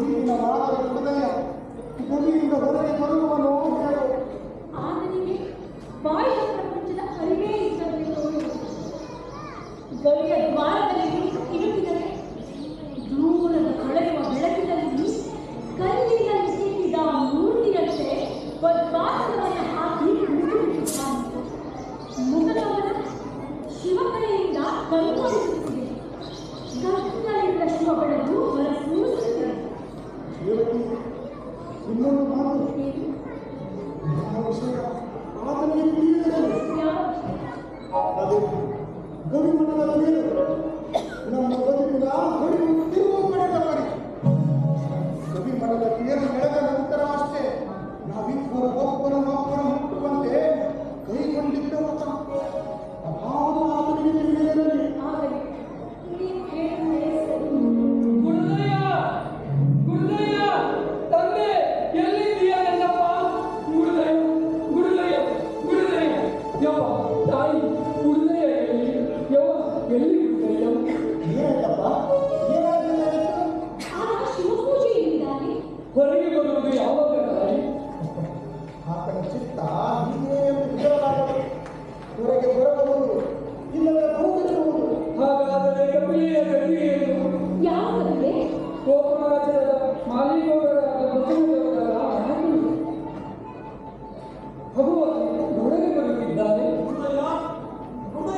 ಈಗಿನ ವಾರದ ಹೃದಯ ಗವಿಯಿಂದ ಹೊರಗೆ ಬರುವವನು ಹೇಳು. ಆತನಿಗೆ ಬಾಹ್ಯ ಪ್ರಪಂಚದ ಅರಿವೇ ಇದ್ದದ್ದು. ಗವಿಯ ದ್ವಾರದಲ್ಲಿ ಇರುತ್ತಿದ್ದರೆ ದೂರದ ಹೊಳೆಯುವ ಬೆಳಕಿನಲ್ಲಿ ಕಲ್ಲಿನಲ್ಲಿ ಸಿಕ್ಕಿದ ಮೂರ್ತಿಯಂತೆ ಬದ್ಮಾಸವನ್ನು ಹಾಕಿ ಕುಳಿತುಬಿಟ್ಟಿದ್ದಾನೆ. ಮುಖದವನ ಶಿವಕಲೆಯಿಂದ ಕೈಗೊಳಿಸುತ್ತಿದೆ. ಕತ್ತಲಿಂದ ಶಿವ ಬೆಳಕು ಹೊರಸೂಸುತ್ತಿದೆ. ದೇವತೆ ಇನ್ನೊಂದು ಮಾತು. ಯಾವ ವಿಷಯ ಆತನಿಗೆ ತಿಳಿಯಲಿಲ್ಲ. ಯಾವ ಅದು ಗವಿಮಠದ ಮೇಲೆ ನಮ್ಮ ಬದುಕಿನ ಹೊಡೆಯುವ ತಿರುವು ಪಡೆದ ಪರಿ. ಗವಿಮಠದ ತೇರು ಎಳೆದ ನಂತರ ಅಷ್ಟೇ ನಾವಿಬ್ಬರು ಒಬ್ಬರನ್ನೊಬ್ಬರು ಮುಟ್ಟುವಂತೆ ಕೈಗೊಂಡಿದ್ದ ವ್ರತ ಅಭಾವ ಆತನಿಗೆ ತಿಳಿದಿರಲಿ. ಆಗಲಿ ನೀವು ಹೇಳುವುದೇ ಸರಿ. ಗುರುದಯ್ಯ, ಗುರುದಯ್ಯ, ತಂದೆ ಎಲ್ಲಿದ್ದೀಯ ನನ್ನಪ್ಪ? ಗುರುದಯ್ಯ, ಗುರುದಯ್ಯ, ಗುರುದಯ್ಯ. ಯವ್ವ ತಾಯಿ, ಗುರುದಯ್ಯ ಎಲ್ಲಿ? ಯವ್ವ ಎಲ್ಲಿ ಗುರುದಯ್ಯ? ಏನಪ್ಪ ಏನಾಗಿದೆ? ಆಗ ಶಿವಪೂಜೆಯಿಂದಾಗಿ ಹೊರಗೆ ಬರುವುದು ಯಾವಾಗ ತಾಯಿ? ಆತನ ಚಿತ್ತ ಹೀಗೆ ವಿಚಾರವಾಗಲು ಹೊರಗೆ ಬರಬಹುದು, ಇಲ್ಲವೇ ಹೋಗಬಹುದು. ಹಾಗಾದರೆ ಕಪಿಲೆಯ ಗತಿ ಏನು? ಯಾವುದಕ್ಕೆ ಗೋಪರಾಜದ ಮಾಲಿಗೌಡರಾದ ಬಸವದೇವರ ಭಗವಂತ ಹೊರಗೆ ಬರುತ್ತಿದ್ದಾನೆ. ಹೃದಯ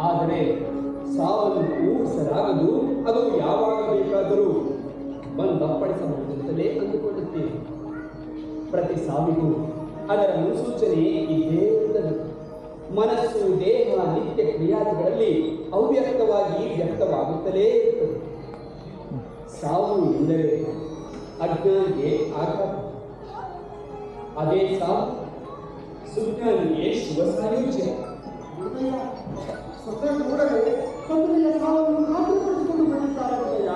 ಆದರೆ ಸಾವನ್ನು ಊಹಿಸಲಾಗದು, ಅದು ಯಾವಾಗ ಬೇಕಾದರೂ ಬಂದಪ್ಪಡಿಸಬಹುದಂತಲೇ ಅಂದುಕೊಳ್ಳುತ್ತೇವೆ. ಪ್ರತಿ ಸಾವಿಗೂ ಅದರ ಮುನ್ಸೂಚನೆ ಇದ್ದೇ ಇರುತ್ತದೆ. ಮನಸ್ಸು, ದೇಹ, ನಿತ್ಯ ಕ್ರಿಯಾದಿಗಳಲ್ಲಿ ಅವ್ಯಕ್ತವಾಗಿ ವ್ಯಕ್ತವಾಗುತ್ತಲೇ ಇರುತ್ತದೆ. ಸಾವು ಎಂದರೆ ಅಜ್ಞಾನಿಗೆ ಆಘಾತ, ಅದೇ ಸಾವು ಸುಜ್ಞಾನಿಗೆ ಶುಭ ಸಾಯುಜ್ಯ. ಸ್ವತಃ ಕೂಡಲೇ ಕಪಿಲೆಯ ಸಾವನ್ನು ಖಾತ್ರಿಪಡಿಸಿಕೊಂಡು ಬಂದಿದ್ದಾರೆ ಹೃದಯ.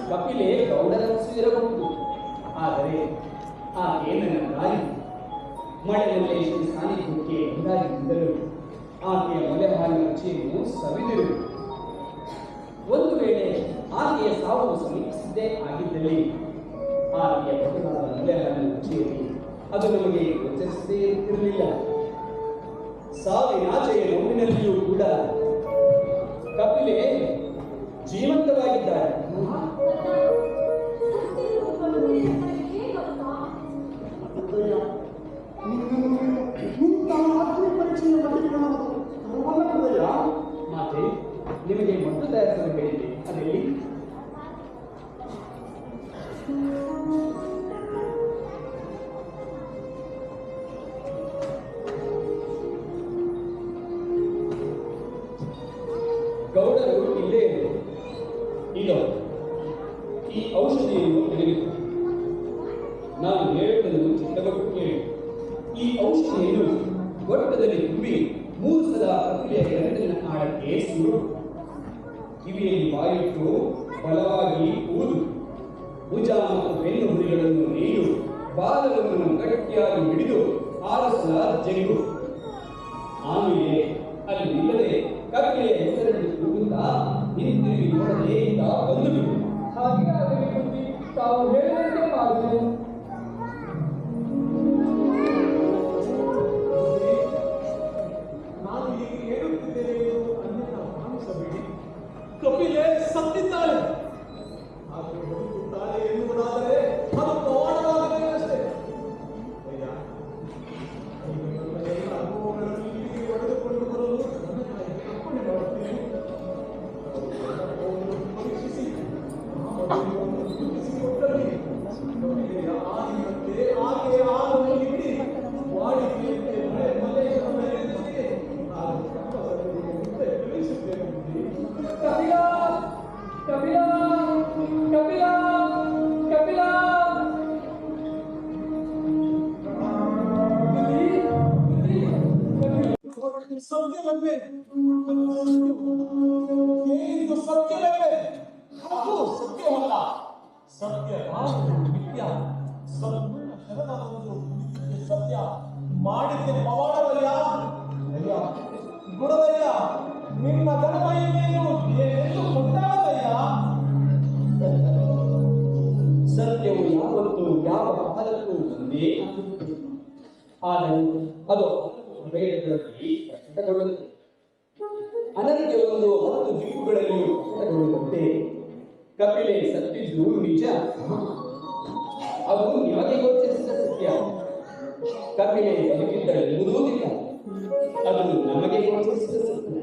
ಕಪಿಲೆ ಗೌಡರ ಇರಬಹುದು, ಆದರೆ ಆಕೆ ನನ್ನ ತಾಯಿ. ಮಳೆಮಲ್ಲೇಶ್ವರ ಸಾನ್ನಿಧ್ಯಕ್ಕೆ ಒಂದಾಗಿದ್ದರು ಆಕೆಯ ಮೊಲೆ ಹಾಲಿನ ರುಚಿಯನ್ನು ಸವಿದರು. ಒಂದು ವೇಳೆ ಆಕೆಯ ಸಾವು ಸಮೀಪಿಸಿದ್ದೇ ಆಗಿದ್ದಲ್ಲಿ ಆಕೆಯ ಬದಲಾದ ಮೊಲೆ ಹಾಲಿನ ರುಚಿಯಲ್ಲಿ ಅದು ನಮಗೆ ಗೋಚರಿಸದೇ ಇರುತ್ತಿರಲಿಲ್ಲ. ಸಾವಿನಾಚೆಯ ನೋವಿನಲ್ಲಿಯೂ ಕೂಡ ಕಪಿಲೆ ಜೀವಂತವಾಗಿದ್ದಾರೆ. ಹೃದಯ, ನಿನ್ನನ್ನು ಇಂಥ ಅಗ್ನಿ ಪರೀಕ್ಷೆಯ ಮಾಡಿಕೊಳ್ಳುವುದು ಸರ್ವಲ್ಲ ಹೃದಯ. ಮಾತೆ, ನಿಮಗೆ ಮೊದಲು ತಯಾರಿಸಲು ಹೇಳಿದೆ, ಅದೆಲ್ಲಿ? ಗೌಡರು ಇಲ್ಲೇ ಇದೆ. ಇದು ಈ ಔಷಧಿಯನ್ನು ತೆಗೆದುಕೊ. ನಾನು ಹೇಳುವುದನ್ನು ಚಿತ್ತಗೊಟ್ಟು ಕೇಳಿ. ಈ ಔಷಧಿಯನ್ನು ಗೊಟ್ಟದಲ್ಲಿ ತುಂಬಿ 3 ಸಲ ಕಪಿಲೆಯ ಗಂಟಲಿನ ಆಳಕ್ಕೆ ಸುರು. ಕಿವಿಯಲ್ಲಿ ಬಾಯಿಟ್ಟು ಬಲವಾಗಿ ಊದು. ಭುಜ ಮತ್ತು ಬೆನ್ನು ಹುರಿಗಳನ್ನು ನೀಡು. ಬಾಲವನ್ನು ಗಟ್ಟಿಯಾಗಿ ಹಿಡಿದು 6 ಸಲ ಜಗ್ಗು. ಆಮೇಲೆ ಅಲ್ಲಿ ನಿಲ್ಲದೆ ಕಪಿಲೆಯ ಹೆಸರನ್ನು ಕೂಗುತ್ತಾ ಹಿಂದಿರುಗಿ ನೋಡದೆ ಬಂದು ಬಿಡು. ಹಾಗೆ ಆಗಬೇಕು. ತಾವು ಹೇಳಿದಂತೆ ಮಾಡುವೆ. ನಾನು ಈಗ ಹೇಳುತ್ತಿದ್ದೇನೆ ಎಂದು ಅನ್ಯತಾ ಭಾವಿಸಬೇಡಿ. ಕಪಿಲೆ ಸತ್ತಿದ್ದಾಳೆ. ಆಕೆ ಬದುಕುತ್ತಾಳೆ ಎನ್ನುವುದಾದರೆ ಅದು ಪವಾಡವಾಗಬೇಕಷ್ಟೇ. ಅಯ್ಯ, ಈಗ ನನ್ನ ಎಲ್ಲ ಅನುಭವಗಳನ್ನು ಇಲ್ಲಿಗೆ ಒಡೆದುಕೊಂಡು ಬರಲು ನನ್ನ ತಾಯಿಗೆ ಅಪ್ಪಣೆ ಮಾಡುತ್ತೇನೆ. ಪರೀಕ್ಷಿಸಿ ಗುರುತಿಸಿಕೊಟ್ಟಲ್ಲಿ ಕಪಿಲೆಯ ಆದಿನಂತೆ ಆಕೆಯ ಆದನ್ನು ನೀಡಿ ವಾಡಿಕೆಯಂತೆ ಮಳೆ ಮಲ್ಲೇಶ್ವರ ನಡೆಯುತ್ತಿದೆ. ನಾನು ಕ್ಯಾಂಪಸ್ಸಲ್ಲಿ ಮುಂದೆ ತಿಳಿಸುತ್ತೇನೆ. ಕಪಿಲಾ, ಕಪಿಲಾ, ಕಪಿಲಾ, ಕಪಿಲಾ. ಸತ್ಯವೇ, ಇದು ಸತ್ಯವೇ? ಅದು ಸತ್ಯವಲ್ಲ. ಸತ್ಯ ಯಾವುದು ಮಿಥ್ಯ, ಸಂಪೂರ್ಣ ಶರಣಾಗುವುದು ಸತ್ಯ. ಮಾಡಿದ್ದೆ ಪವಾಡವಯ್ಯ. ಅಯ್ಯ ಗುಣವಯ್ಯ, ನಿಮ್ಮ ಧರ್ಮ ಏನೇನು ಏನೆಂದು ಗೊತ್ತಾಗದಯ್ಯ. ಸತ್ಯವು ಯಾವತ್ತು ಯಾವ ಕಾಲಕ್ಕೂ ಒಂದೇ ಆದರೆ ಅದು ವೇದಗಳಲ್ಲಿ ಪ್ರಕಟಗೊಳ್ಳುತ್ತದೆ. ಅನರ್ಘ್ಯವೊಂದು 10 ದಿಕ್ಕುಗಳಲ್ಲಿಯೂ ಪ್ರಕಟಗೊಳ್ಳುವಂತೆ ಕಪಿಲೆ ಸತ್ತಿದ್ದು ನಿಜ. ಅದು ನಿಮಗೆ ಗೋಚರಿಸಿದ ಸತ್ಯ. ಕಪಿಲೆ ಬದುಕಿದ್ದಳೆಂಬುದೂ ನಿಜ, ಅದು ನಮಗೆ ಗೋಚರಿಸಿದ ಸತ್ಯ.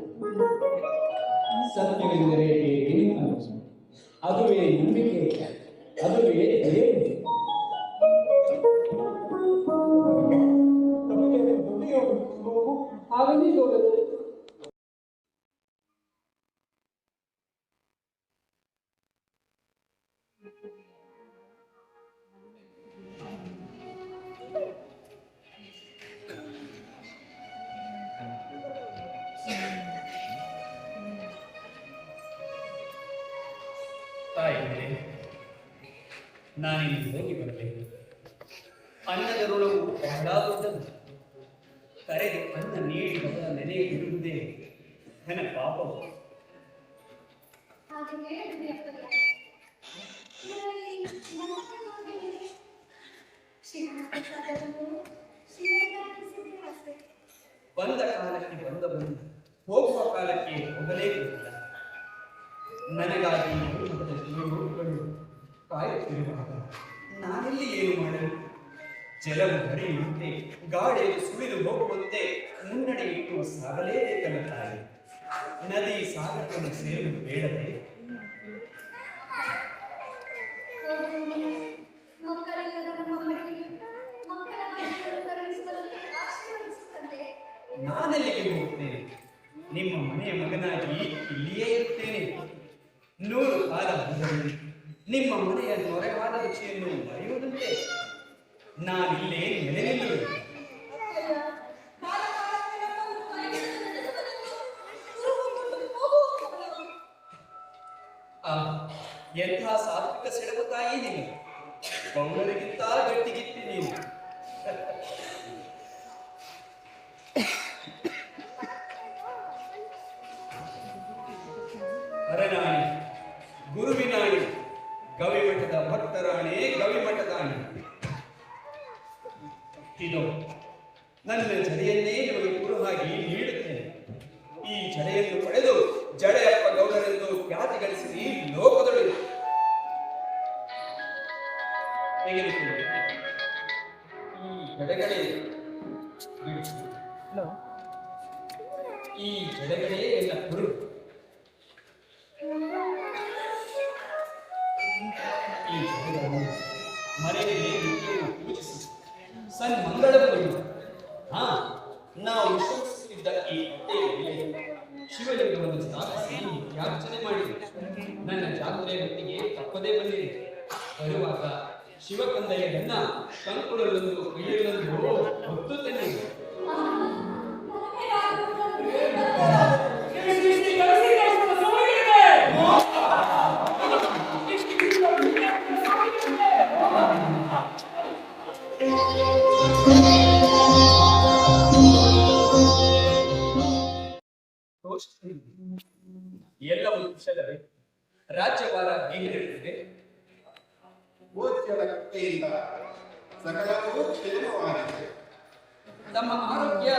ಸತ್ಯವೆಂದರೆ ಏನಿಲ್ಲ, ಅದುವೇ ನಂಬಿಕೆ, ಅದುವೇ ದಯೆ. ಆಗಲಿ ಗೌಡರು. ತಾಯಿಗಳೇ, ನಾನಿಲ್ಲಿ ಹೋಗಿ ಬರಬೇಕು. ಅನ್ನದ ಋಣವು ಬಹಳ ದೊಡ್ಡದು. ಕರೆದು ಅನ್ನ ನೀಡಿದವರ ನೆನೆಯಿರುವುದೇ ನನ್ನ ಪಾಪವು. ಬಂದ ಕಾಲಕ್ಕೆ ಬಂದ ಹೋಗುವ ಕಾಲಕ್ಕೆ ಹೋಗಲೇಬೇಕಿಲ್ಲ. ನನಗಾಗಿ ಕಾಯುತ್ತಿರುವಾಗ ನಾನೆಲ್ಲಿ ಏನು ಮಾಡಲು? ಜಲವು ಹರಿಯುವಂತೆ ಗಾಳಿಯು ಸುಳಿದು ಹೋಗುವಂತೆ ಮುನ್ನಡೆ ಇಟ್ಟು ಸಾಗಲೇಬೇಕಲ್ಲ ತಾಯಿ. ನದಿ ಸಾಗರವನ್ನು ಸೇರುವುದು ಬೇಡವೇ? ಮಕ್ಕಳಿಲ್ಲದ ನಮ್ಮ ಮನೆಗೆ ಮಕ್ಕಳ ಮನೆಯನ್ನು ಕರುಣಿಸುವಂತೆ ಆಶೀರ್ವದಿಸುತ್ತದೆ. ನಾನೆಲ್ಲಿಗೆ ಹೋಗ್ತೇನೆ? ನಿಮ್ಮ ಮನೆಯ ಮಗನಾಗಿ ಇಲ್ಲಿಯೇ ಇರುತ್ತೇನೆ. 100 ಕಾಲ ಬಂದರೂ ನಿಮ್ಮ ಮನೆಯ ನೊರೆವಾದ ರುಚಿಯನ್ನು ಮರೆಯುವುದಂತೆ ನಾನಿಲ್ಲೇ ನೆಲೆ ನಿಲ್ಲುವೆ. ಎಂಥ ಸಾತ್ವಿಕ ಸೆಳೆವು ತಾಯಿ ನೀನು, ಗೌರರಿಗಿಂತ ಗಟ್ಟಿಗಿತ್ತಿ ನೀನು. ಹರನಾಣಿ, ಗುರುವಿನಾಣಿ, ಗವಿಮಠದ ಭಕ್ತರಾಣೆ, ಗವಿಮಠದಾಣಿ. ಇದು ನನ್ನ ಜಡೆಯನ್ನೇ ನಿಮಗೆ ಕುರುಹಾಗಿ ನೀಡುತ್ತೇನೆ. ಈ ಜಡೆಯನ್ನು ಪಡೆದು ಜಡೆಯಪ್ಪ ಗೌಡರೆಂದು ಖ್ಯಾತಿ ಗಳಿಸಿ ಲೋಕದೊಳಗೆ ತೆಗೆದುಕೊಳ್ಳಿ. ಈ ಜಡೆಗಳೇ ಎಲ್ಲ ಕುರು. ಈ ಜಡೆಗಳನ್ನು ಮನೆಯಲ್ಲಿ ಪೂಜಿಸಿ ಸನ್ಮಂಗಳವನ್ನು ನಾವು ವಿಶ್ವಸಿಸಿದ್ದ ಈ ಹೊಟ್ಟೆಯಲ್ಲಿ ಶಿವಲಿಂಗವನ್ನು ಸ್ಥಾಪಿಸಿ ಯಾಚನೆ ಮಾಡಿದೆ. ನನ್ನ ಜಾತ್ರೆಯ ಹೊತ್ತಿಗೆ ತಪ್ಪದೇ ಬಂದಿದೆ. ಬರುವಾಗ ಶಿವಕಂದಯ್ಯನನ್ನ ಕಂಕುಳಲ್ಲೊಂದು ಕೈಯಲ್ಲೊಂದು ಹೊತ್ತು ತಂದಿದೆ. ಎಲ್ಲವೂ ಕುಶಲವೇ? ರಾಜ್ಯಭಾರ ಹೇಗೆ ನಡೆದಿದೆ? ಗೋಚರ ಕೃಪೆಯಿಂದ ಸಕಲವೂ ಕ್ಷೇಮವಾಗಿದೆ. ತಮ್ಮ ಆರೋಗ್ಯ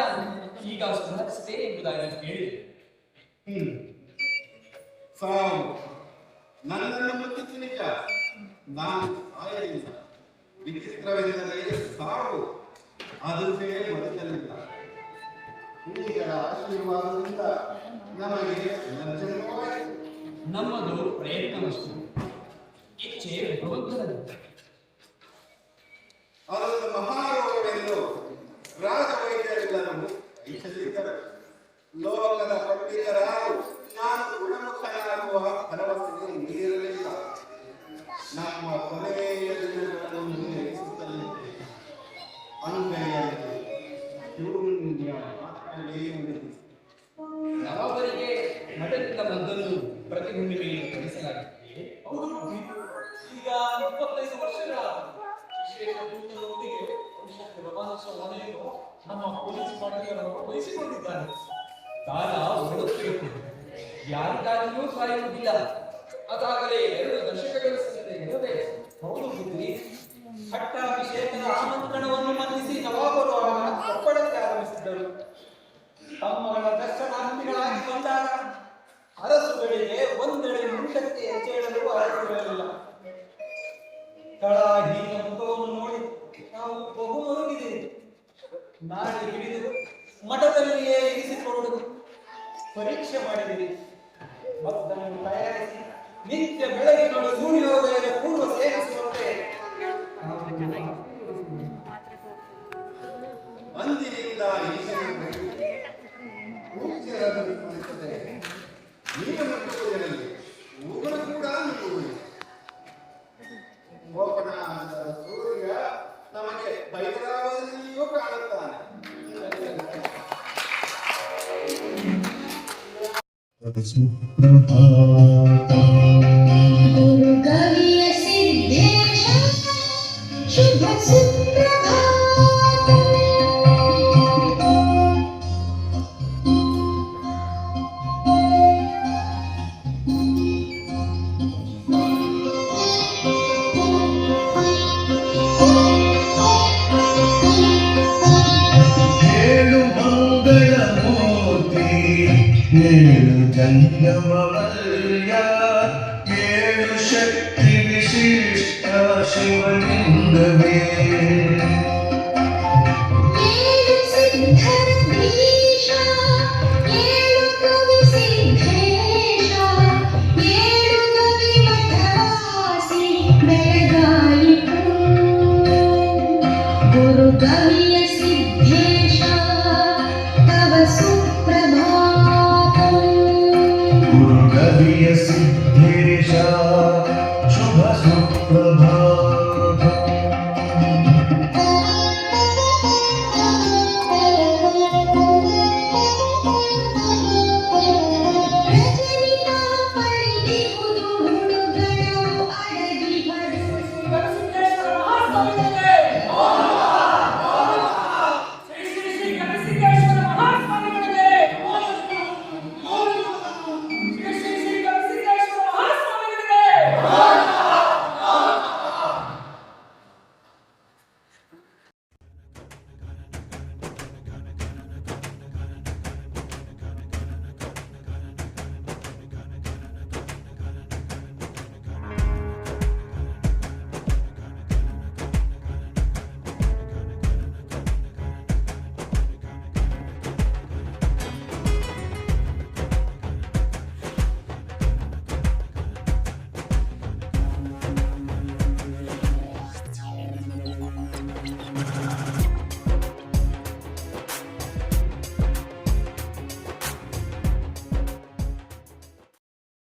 ಈಗ ಸುಧಾರಿಸಿದೆ ಎಂಬುದಾಗಿ ಕೇಳಿದೆ. ಸಾವು ನನ್ನನ್ನು ಮುಟ್ಟಿತು ನಿಜ, ನಾನು ಸಾಯಲಿಲ್ಲ. ವಿಚಿತ್ರವೆಂದರೆ ಸಾವು ಅದು ಬೇರೆ ಬದುಕಲಿಲ್ಲ. ಹಿರಿಯರ ಆಶೀರ್ವಾದದಿಂದ ನಮಗೆ ಪುನರ್ಜನ್ಮವಾಯಿತು. ನಮ್ಮದು ಪ್ರಯತ್ನವಷ್ಟು, ಇಚ್ಛೆ ಭಗವಂತನದ್ದು. ಅದೊಂದು ಮಹಾರೋಗವೆಂದು ರಾಜವೈದ್ಯರೆಲ್ಲರೂ ಐಚ್ಛಿಸಿದ್ದರು. ಲೋಕದ ಪಂಡಿತರಾರು ನಾನು ಗುಣಮುಖನಾಗುವ ಭರವಸೆ ನೀಡಿರಲಿಲ್ಲ. ನಮ್ಮ ಕೊನೆಯ ದಿನಗಳನ್ನು ನಿರ್ಣಯಿಸುತ್ತಲಿದ್ದೆ. ಅಂಗೈಯಲ್ಲಿ ಶೂನ್ಯ ಮಾತ್ರವೇ ಉಳಿದಿದೆ. ನವಾಬರಿಗೆ ಮಠದಿಂದ ಮದ್ದನ್ನು ಪ್ರತಿ ಹುಣ್ಣಿಮೆಯಲ್ಲಿ ಕಳಿಸಲಾಗುತ್ತದೆ. ಈಗ 25 ವರ್ಷಗಳ ವಿಶೇಷ ದೂತರೊಂದಿಗೆ ಮನೆಯನ್ನು ನಮ್ಮ ಪೊಲೀಸ್ ಪಾಟೀಲರವರು ವಹಿಸಿಕೊಂಡಿದ್ದಾರೆ. ಕಾಲ ಓಡುತ್ತಿರುತ್ತದೆ, ಯಾರಿಗಾಗಿಯೂ ಕಾಯುವುದಿಲ್ಲ. ಅದಾಗಲೇ 2 ದಶಕಗಳ ಸಂಗತಿ ಇರದೆ. ಹೌದು ಬುದ್ಧಿ. ಪಟ್ಟಾಭಿಷೇಕದ ಆಮಂತ್ರಣವನ್ನು ಮನ್ನಿಸಿ ನವಾಬರು ಅವರ ಕೊಪ್ಪಳಕ್ಕೆ ಆಗಮಿಸಿದ್ದರು. ತಮ್ಮಗಳ ದರ್ಶನಾರ್ಥಿಗಳಾಗಿ ಬಂದಾಗ ಅರಸುಗಳಿಗೆ ಒಂದೆಡೆ ಮುಂದಕ್ಕೆ ಹೆಜ್ಜೆಯಿಡಲು ಅವಕಾಶವಿರಲಿಲ್ಲ. ತಳ ಹೀನ ಮುಖವನ್ನು ನೋಡಿ ನಾವು ಬಹು ನೋಡಿದ್ದೇವೆ. ನಾಳೆ ಹಿಡಿದು ಮಠದಲ್ಲಿಯೇ ಇರಿಸಿಕೊಂಡು ಪರೀಕ್ಷೆ ಮಾಡಿದಿರಿ. ಮದ್ದನ್ನು ತಯಾರಿಸಿ ನಿತ್ಯ ಬೆಳಗಿನ ಸೂರ್ಯೋದಯದ ಪೂರ್ವ ಸೇರಿಸುವಂತೆ ಅಂದಿನಿಂದ ನೀನು ಮುಟ್ಟುವುದರಲ್ಲಿ ಉಗುಳು ಕೂಡ ಮುಟ್ಟುವುದಿಲ್ಲ. ಗೋಪನಾದ ಸೂರ್ಯ ನಮಗೆ ಹೈದರಾಬಾದಿನಲ್ಲಿಯೂ ಕಾಣುತ್ತಾನೆ. ಗುರುಗವಿಯ ಸಿದ್ದೇಶ ಶುಭ ಸುಪ್ರಭಾತ. ಏಳು ಮಂಗಳ ಮೂರ್ತಿ, ಏಳು ಜಂಗಮವಲ್ಯ, ಏಳು ಶಕ್ತಿ ವಿಶಿಷ್ಟ ಶಿವಲಿಂಗವೇ. ಏಳು ಸಿದ್ಧರ ದ್ವೇಷ, ಏಳು ಕವಿ ರವಿಯ ಸಿದ್ಧೇಶ